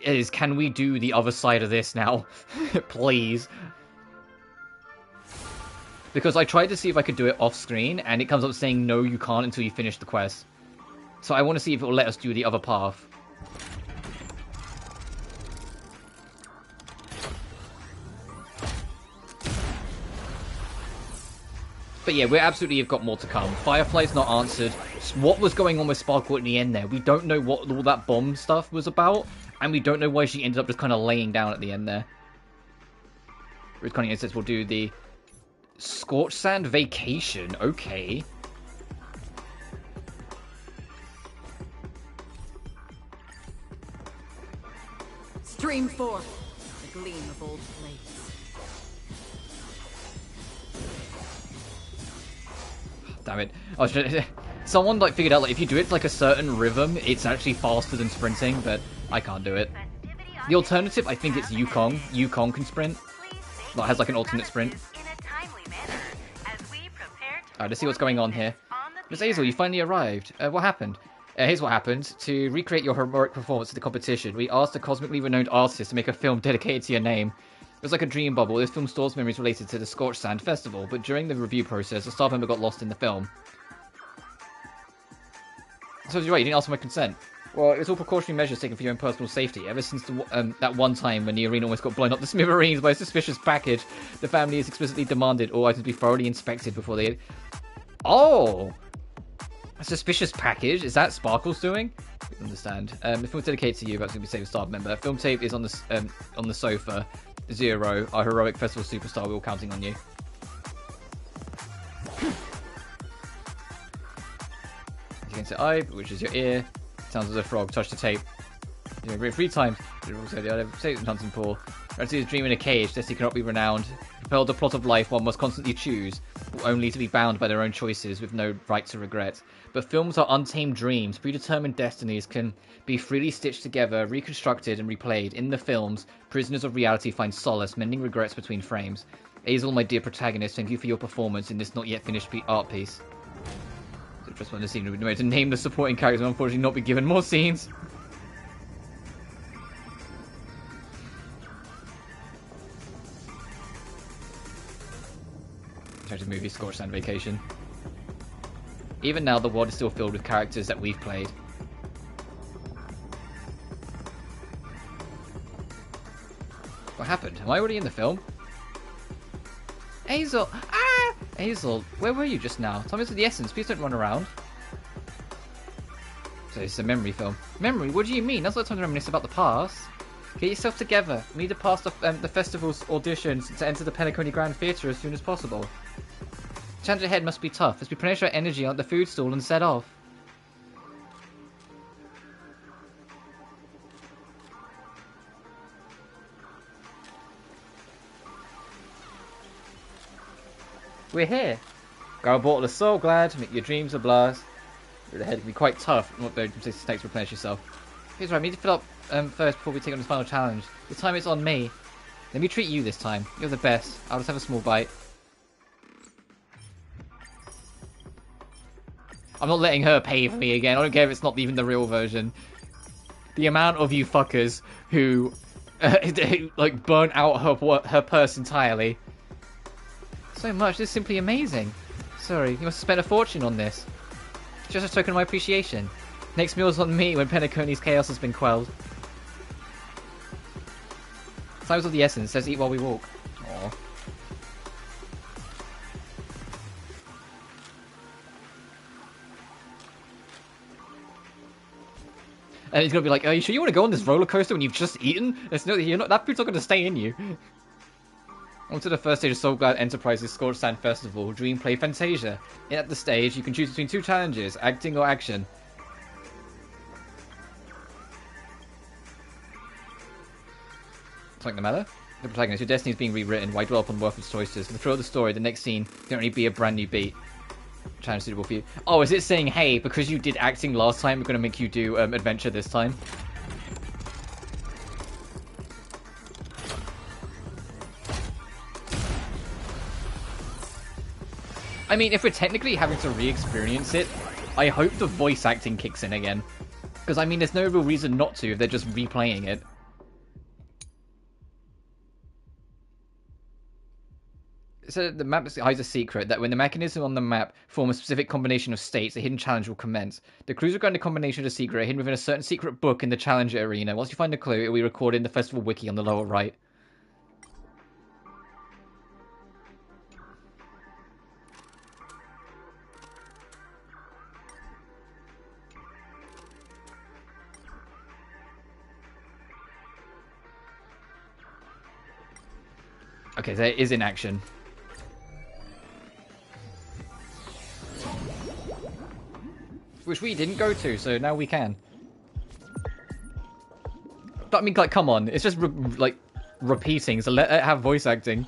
Speaker 1: Is, can we do the other side of this now? Please. Because I tried to see if I could do it off screen, and it comes up saying, no, you can't until you finish the quest. So I want to see if it will let us do the other path. But yeah, we absolutely have got more to come. Firefly's not answered. What was going on with Sparkle at the end there? We don't know what all that bomb stuff was about, and we don't know why she ended up just kind of laying down at the end there. Ruth Conning says we'll do the Scorched Sand Vacation. Okay.
Speaker 7: Stream forth the gleam of old blades.
Speaker 1: Damn it. I was just, someone like figured out like if you do it like a certain rhythm, it's actually faster than sprinting, but I can't do it. The alternative, I think it's Yukong. Yukong can sprint. Like has like an alternate sprint. Alright, let's see what's going on here. Miss Hazel, you finally arrived. What happened? Here's what happened. To recreate your heroic performance at the competition, we asked a cosmically renowned artist to make a film dedicated to your name. It was like a dream bubble. This film stores memories related to the Scorched Sand Festival, but during the review process, a staff member got lost in the film. So you're right, you didn't ask for my consent. Well, it was all precautionary measures taken for your own personal safety. Ever since that one time when the arena almost got blown up to smithereens by a suspicious package, the family has explicitly demanded all items be thoroughly inspected before they... Oh! A suspicious package? Is that Sparkle's doing? I understand. The film is dedicated to you, that's going to be saved staff member. Film tape is on the sofa. 0, our heroic festival superstar, we're all counting on you. You can say I, which is your ear. Sounds as a frog. Touch the tape. You know, 3 times. Say it Hunting Pool. Reality is dream in a cage. Destiny cannot be renowned. Propelled the plot of life, one must constantly choose, only to be bound by their own choices with no right to regret. But films are untamed dreams. Predetermined destinies can be freely stitched together, reconstructed, and replayed. In the films, prisoners of reality find solace, mending regrets between frames. Hazel, my dear protagonist, thank you for your performance in this not yet finished art piece. So just want to see to name the supporting characters and unfortunately not be given more scenes. Characters movie Scorched Sand Vacation. Even now, the world is still filled with characters that we've played. What happened? Am I already in the film? Hazel! Ah! Hazel, where were you just now? Time is of the essence. Please don't run around. So it's a memory film. Memory? What do you mean? That's not time to reminisce about the past. Get yourself together. We need to pass the festival's auditions to enter the Penacony Grand Theatre as soon as possible. Challenge ahead must be tough as we punish our energy on the food stall and set off. We're here. Grab a bottle of Soul Glad, make your dreams a blast. The head can be quite tough. Not very snakes to replenish yourself. Here's right, we need to fill up first before we take on this final challenge. This time it's on me. Let me treat you this time. You're the best. I'll just have a small bite. I'm not letting her pay for me again. I don't care if it's not even the real version. The amount of you fuckers who like burnt out her purse entirely. So much. This is simply amazing. Sorry, you must have spent a fortune on this. Just a token of my appreciation. Next meal's on me when Penacony's chaos has been quelled. Time's of the essence. Let's eat while we walk. Aww. And he's gonna be like, "Are you sure you want to go on this roller coaster when you've just eaten? You're not. That food's not gonna stay in you." On to the first stage of Soul Glad Enterprises Scorched Sand Festival, Dream Play Fantasia. At the stage, you can choose between 2 challenges, acting or action. Something the matter? The protagonist, your destiny is being rewritten. Why dwell upon worthless choices? Throughout the story, the next scene can only be a brand new beat. Challenge suitable for you. Oh, is it saying, hey, because you did acting last time, we're going to make you do adventure this time? I mean, if we're technically having to re-experience it, I hope the voice acting kicks in again. Because, I mean, there's no real reason not to if they're just replaying it. So the map hides a secret that when the mechanism on the map form a specific combination of states, a hidden challenge will commence. The clues regarding the combination of the secret are hidden within a certain secret book in the challenge arena. Once you find the clue, it will be recorded in the festival wiki on the lower right. Okay, there is in action. Which we didn't go to, so now we can. I mean, like, come on. It's just, repeating, so let it have voice acting.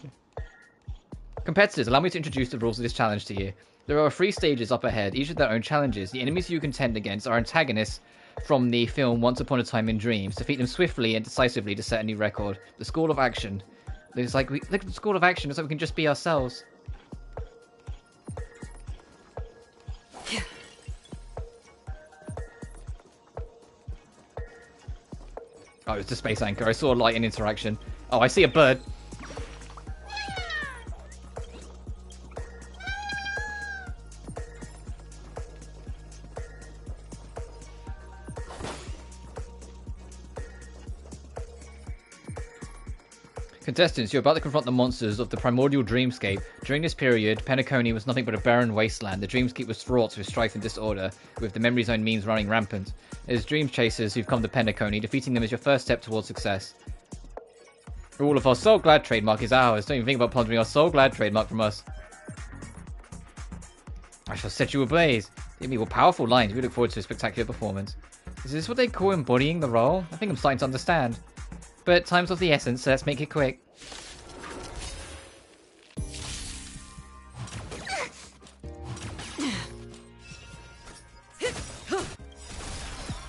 Speaker 1: Competitors, allow me to introduce the rules of this challenge to you. There are 3 stages up ahead, each with their own challenges. The enemies you contend against are antagonists from the film Once Upon a Time in Dreams. Defeat them swiftly and decisively to set a new record. The School of Action. It's like, look at the School of Action, it's like we can just be ourselves. Oh, it's a space anchor. I saw a light in interaction. Oh, I see a bird. Contestants, you're about to confront the monsters of the primordial dreamscape. During this period, Penacony was nothing but a barren wasteland. The dreamscape was fraught with strife and disorder, with the memory zone memes running rampant. It is dream chasers who've come to Penacony. Defeating them is your first step towards success. All of our Soul Glad trademark is ours. Don't even think about plundering our Soul Glad trademark from us. I shall set you ablaze. Give me powerful lines. We look forward to a spectacular performance. Is this what they call embodying the role? I think I'm starting to understand. But time's of the essence, so let's make it quick.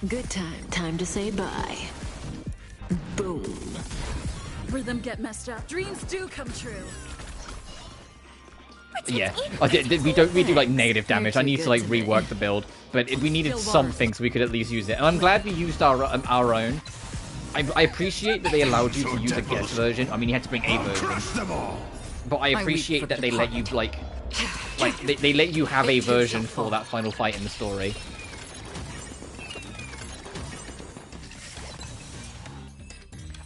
Speaker 5: Good time. Time to say bye. Boom.
Speaker 13: Rhythm get messed up. Dreams do come true.
Speaker 1: Yeah, we do like negative damage. I need to like rework the build, but we needed something so we could at least use it. And I'm glad we used our own. I appreciate that they allowed you to use a guest version. I mean, you had to bring a version, but I appreciate that they let you they let you have a version for that final fight in the story.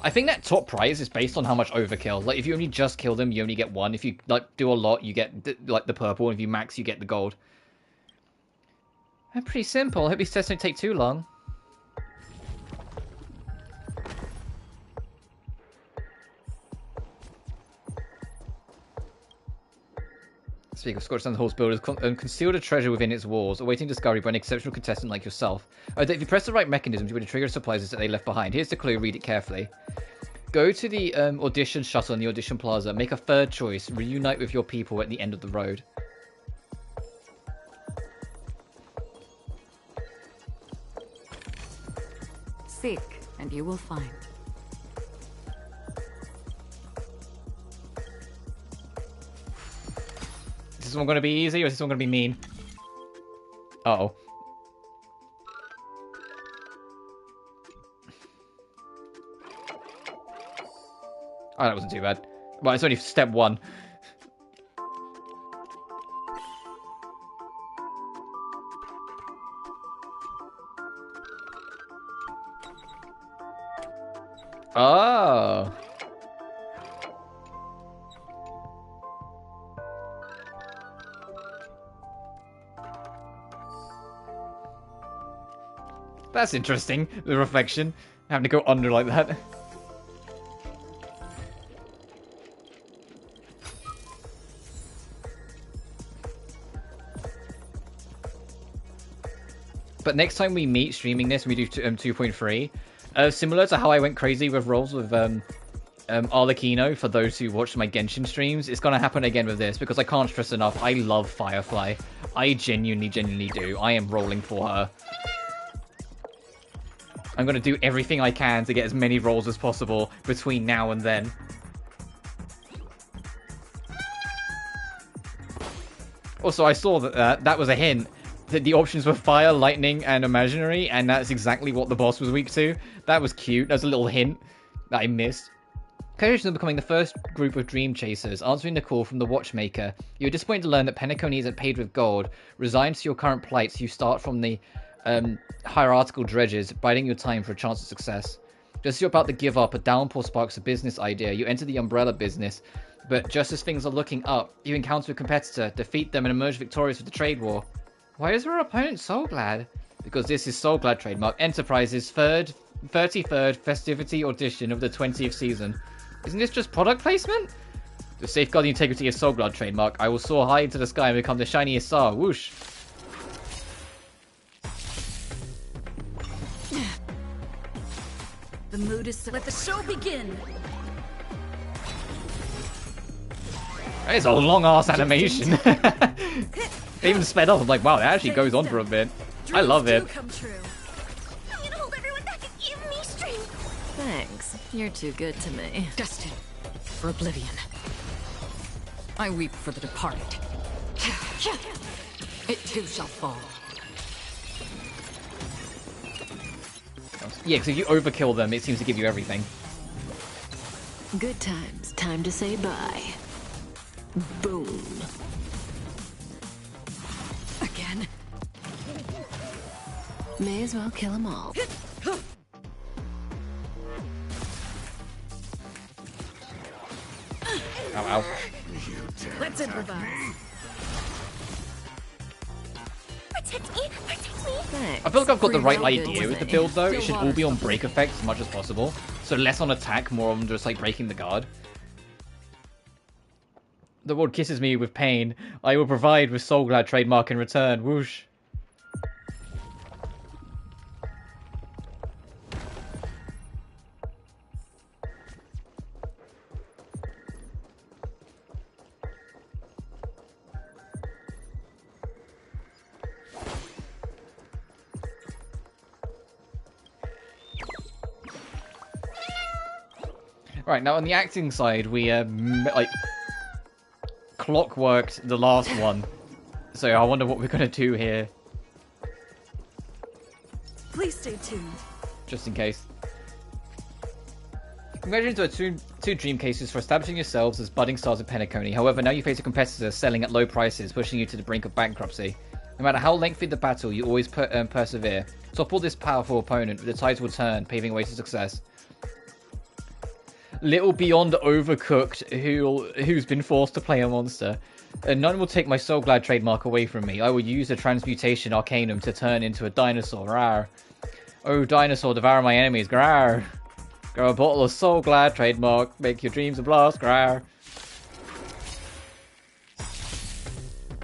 Speaker 1: I think that top prize is based on how much overkill. Like, if you only just kill them, you only get 1. If you do a lot, you get the purple. And if you max, you get the gold. Pretty simple. I hope these tests don't take too long. Speaking of Scorched Sand Hall's builders, concealed a treasure within its walls, awaiting discovery by an exceptional contestant like yourself. If you press the right mechanisms, you will trigger supplies that they left behind. Here's the clue, read it carefully. Go to the audition shuttle in the audition plaza, make a third choice, reunite with your people at the end of the road.
Speaker 7: Seek, and you will find.
Speaker 1: Is this one going to be easy or is this one going to be mean? Uh-oh. Oh, that wasn't too bad. Well, it's only step 1. Oh. That's interesting, the reflection. Having to go under like that. But next time we meet streaming this, we do 2.3. Similar to how I went crazy with roles with Arlecchino, for those who watch my Genshin streams. It's gonna happen again with this, because I can't stress enough, I love Firefly. I genuinely do. I am rolling for her. I'm gonna do everything I can to get as many rolls as possible between now and then. Also, I saw that that was a hint. That the options were fire, lightning, and imaginary, and that's exactly what the boss was weak to. That was cute. That's a little hint that I missed. Congratulations on becoming the first group of Dream Chasers, answering the call from the Watchmaker. You're disappointed to learn that Penacony isn't paid with gold. Resigned to your current plight, you start from the hierarchical dredges, biding your time for a chance of success. Just as you're about to give up, a downpour sparks a business idea. You enter the umbrella business, but just as things are looking up, you encounter a competitor, defeat them, and emerge victorious with the trade war. Why is our opponent so glad? Because this is So Glad trademark Enterprise's 33rd festivity audition of the 20th season. Isn't this just product placement? To safeguard the integrity of So Glad trademark, I will soar high into the sky and become the shiniest star. Whoosh.
Speaker 13: The mood is set. Let the show begin.
Speaker 1: It's a long ass animation. They even sped up. I'm like, wow, that actually goes on for a bit. I love it.
Speaker 20: I'm gonna hold everyone back and give me strength.
Speaker 5: Thanks. You're too good to me.
Speaker 7: Destined for oblivion. I weep for the departed. It too shall fall.
Speaker 1: Yeah, because if you overkill them, it seems to give you everything.
Speaker 5: Good times. Time to say bye. Boom.
Speaker 7: Again?
Speaker 5: May as well kill them all.
Speaker 1: Ow, ow.
Speaker 13: Let's improvise.
Speaker 20: Protect me! Protect me!
Speaker 1: I feel like I've got the right idea with the build, though. It should all be on break effect as much as possible. So less on attack, more on just like breaking the guard. The world kisses me with pain. I will provide with Soul Glad trademark in return. Whoosh. Right, now on the acting side, we like clockworked the last one. So I wonder what we're gonna do here.
Speaker 13: Please stay tuned.
Speaker 1: Just in case. Congratulations to two dream cases for establishing yourselves as budding stars of Penacony. However, now you face a competitor selling at low prices, pushing you to the brink of bankruptcy. No matter how lengthy the battle, you always persevere. Topple this powerful opponent, the tides will turn, paving way to success. Little beyond overcooked, who's been forced to play a monster. None will take my Soul Glad trademark away from me. I will use the transmutation arcanum to turn into a dinosaur. Rawr. Oh, dinosaur, devour my enemies. Grawr. Grow a bottle of Soul Glad trademark. Make your dreams a blast. Grawr.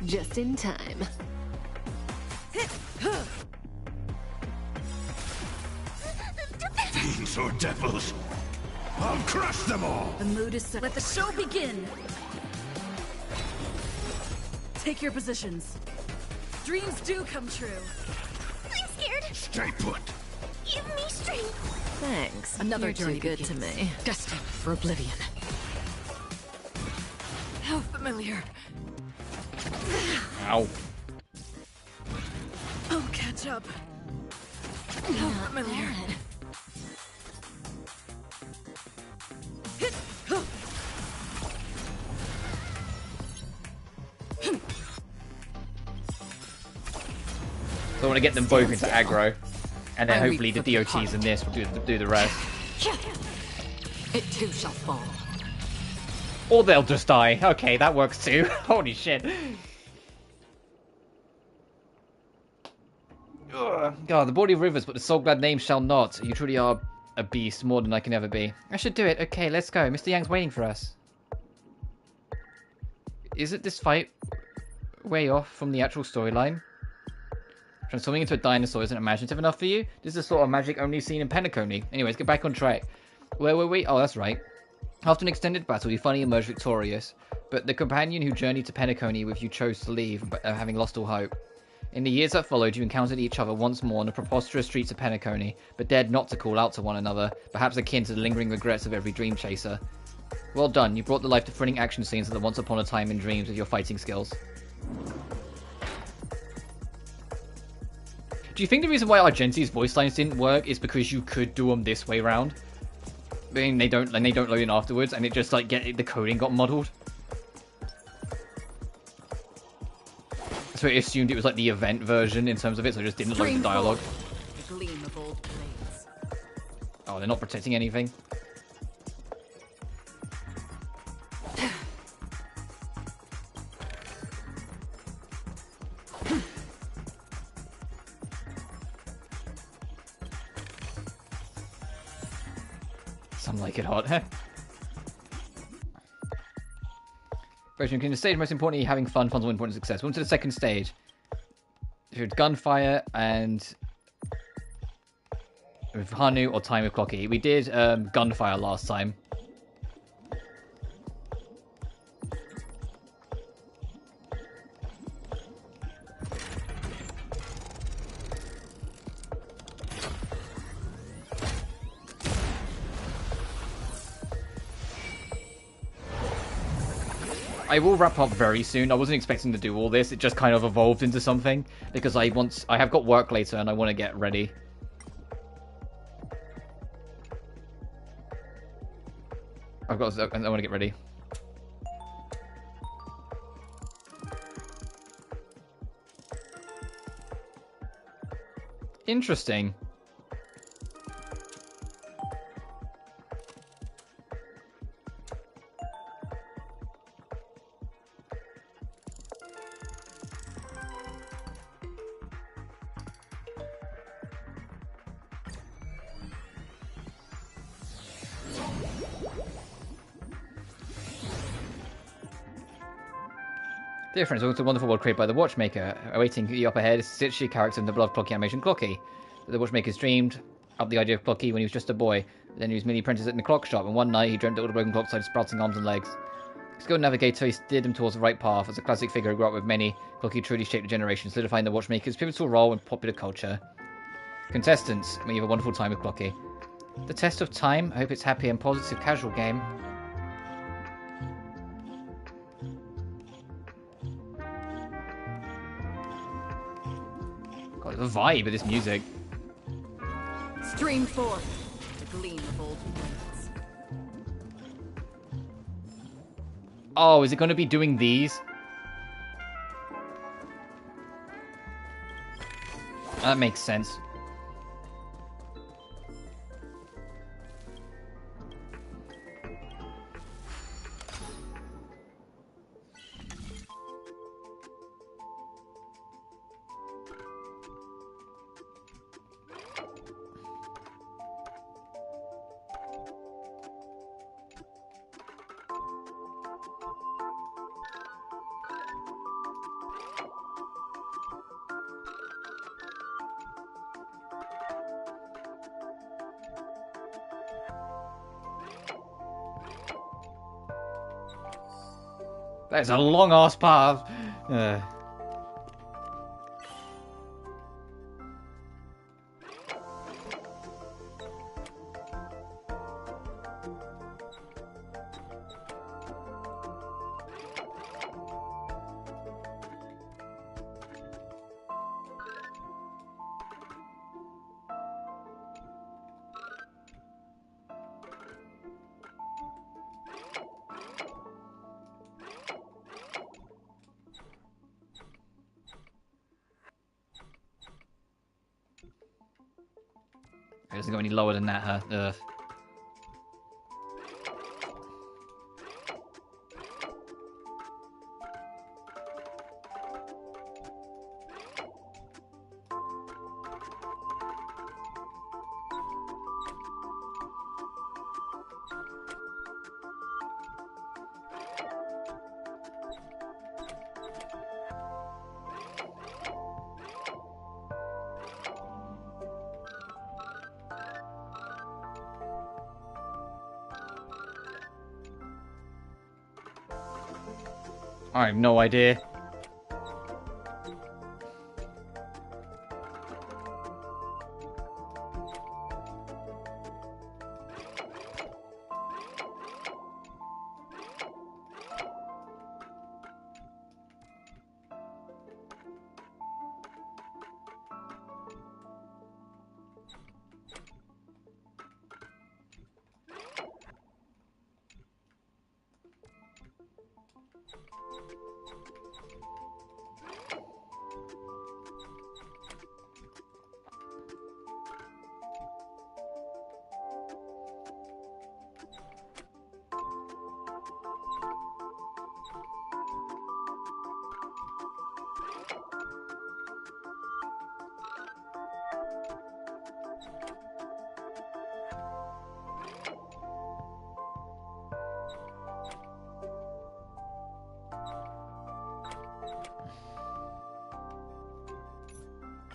Speaker 5: Just in time.
Speaker 22: Fiends or devils, I'll crush them all!
Speaker 13: The mood is set. Let the show begin. Take your positions. Dreams do come true.
Speaker 20: I'm scared.
Speaker 22: Stay put.
Speaker 20: Give me strength.
Speaker 5: Thanks.
Speaker 7: Another
Speaker 5: You're
Speaker 7: journey
Speaker 5: too good
Speaker 7: begins.
Speaker 5: to me.
Speaker 7: Destined for oblivion. How familiar.
Speaker 1: Ow.
Speaker 13: I'll catch up.
Speaker 7: How familiar.
Speaker 1: So I want to get them both into aggro. And then hopefully the DOTs in this will do the rest.
Speaker 7: It too shall fall.
Speaker 1: Or they'll just die. Okay, that works too. Holy shit. Ugh. God, the body of rivers, but the Soul Glad name shall not. You truly are a beast, more than I can ever be. I should do it. Okay, let's go. Mr. Yang's waiting for us. Isn't this fight way off from the actual storyline? Transforming into a dinosaur isn't imaginative enough for you? This is the sort of magic only seen in Penacony. Anyways, get back on track. Where were we? Oh, that's right. After an extended battle, you finally emerged victorious, but the companion who journeyed to Penacony with you chose to leave, having lost all hope. In the years that followed, you encountered each other once more on the preposterous streets of Penacony, but dared not to call out to one another, perhaps akin to the lingering regrets of every dream chaser. Well done, you brought to life the thrilling action scenes of the Once Upon a Time in Dreams with your fighting skills. Do you think the reason why Argenti's voice lines didn't work is because you could do them this way round? I mean, they don't load in afterwards, and it just like the coding got muddled. So it assumed it was like the event version in terms of it, so it just didn't load the dialogue. Oh, they're not protecting anything. Some like it hot. Version in the stage, most importantly, having fun. Fun's more important than success. We're on to the second stage. It's gunfire and with Hanu or time with Clocky. We did gunfire last time. I will wrap up very soon. I wasn't expecting to do all this. It just kind of evolved into something because I have got work later and I want to get ready. I want to get ready. Interesting. Difference. Also, a wonderful world created by the Watchmaker. Awaiting you up ahead is Stitchy, character in the beloved Clocky animation Clocky. The Watchmaker's dreamed up the idea of Clocky when he was just a boy. Then he was merely apprentice in the clock shop, and one night he dreamt that all the broken clocks had sprouting arms and legs. Skilled navigator, he steered him towards the right path. As a classic figure who grew up with many, Clocky truly shaped a generation, solidifying the Watchmaker's pivotal role in popular culture. Contestants, may you have a wonderful time with Clocky. The test of time. I hope it's happy and positive casual game. God, the vibe of this music.
Speaker 7: Stream forth the gleam of old blades.
Speaker 1: Oh, is it going to be doing these? That makes sense. That's a long ass path. It doesn't go any lower than that, huh? I have no idea.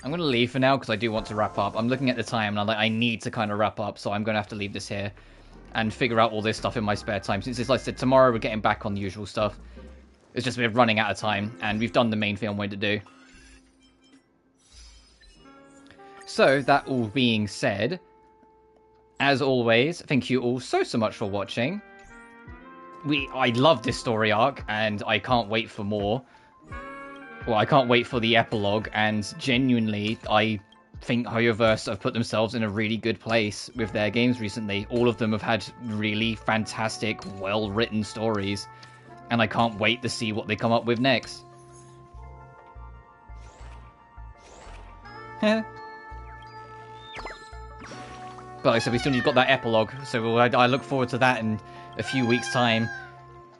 Speaker 1: I'm going to leave for now because I do want to wrap up. I'm looking at the time and I'm like, I need to kind of wrap up, so I'm going to have to leave this here and figure out all this stuff in my spare time. Since it's like I said, tomorrow we're getting back on the usual stuff. It's just we're running out of time and we've done the main thing I wanted to do. So, that all being said, as always, thank you all so much for watching. I love this story arc and I can't wait for more. Well, I can't wait for the epilogue, and genuinely, I think Hoyoverse have put themselves in a really good place with their games recently. All of them have had really fantastic, well-written stories, and I can't wait to see what they come up with next. But like I said, we still need to got that epilogue, so I look forward to that in a few weeks' time.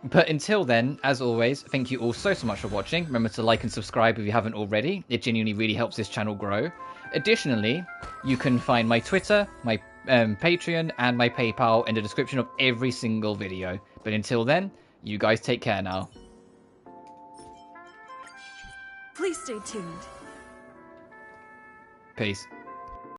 Speaker 1: But until then, as always, thank you all so much for watching. Remember to like and subscribe if you haven't already. It genuinely really helps this channel grow. Additionally, you can find my Twitter, my Patreon, and my PayPal in the description of every single video. But until then, you guys take care now.
Speaker 13: Please stay tuned.
Speaker 1: Peace.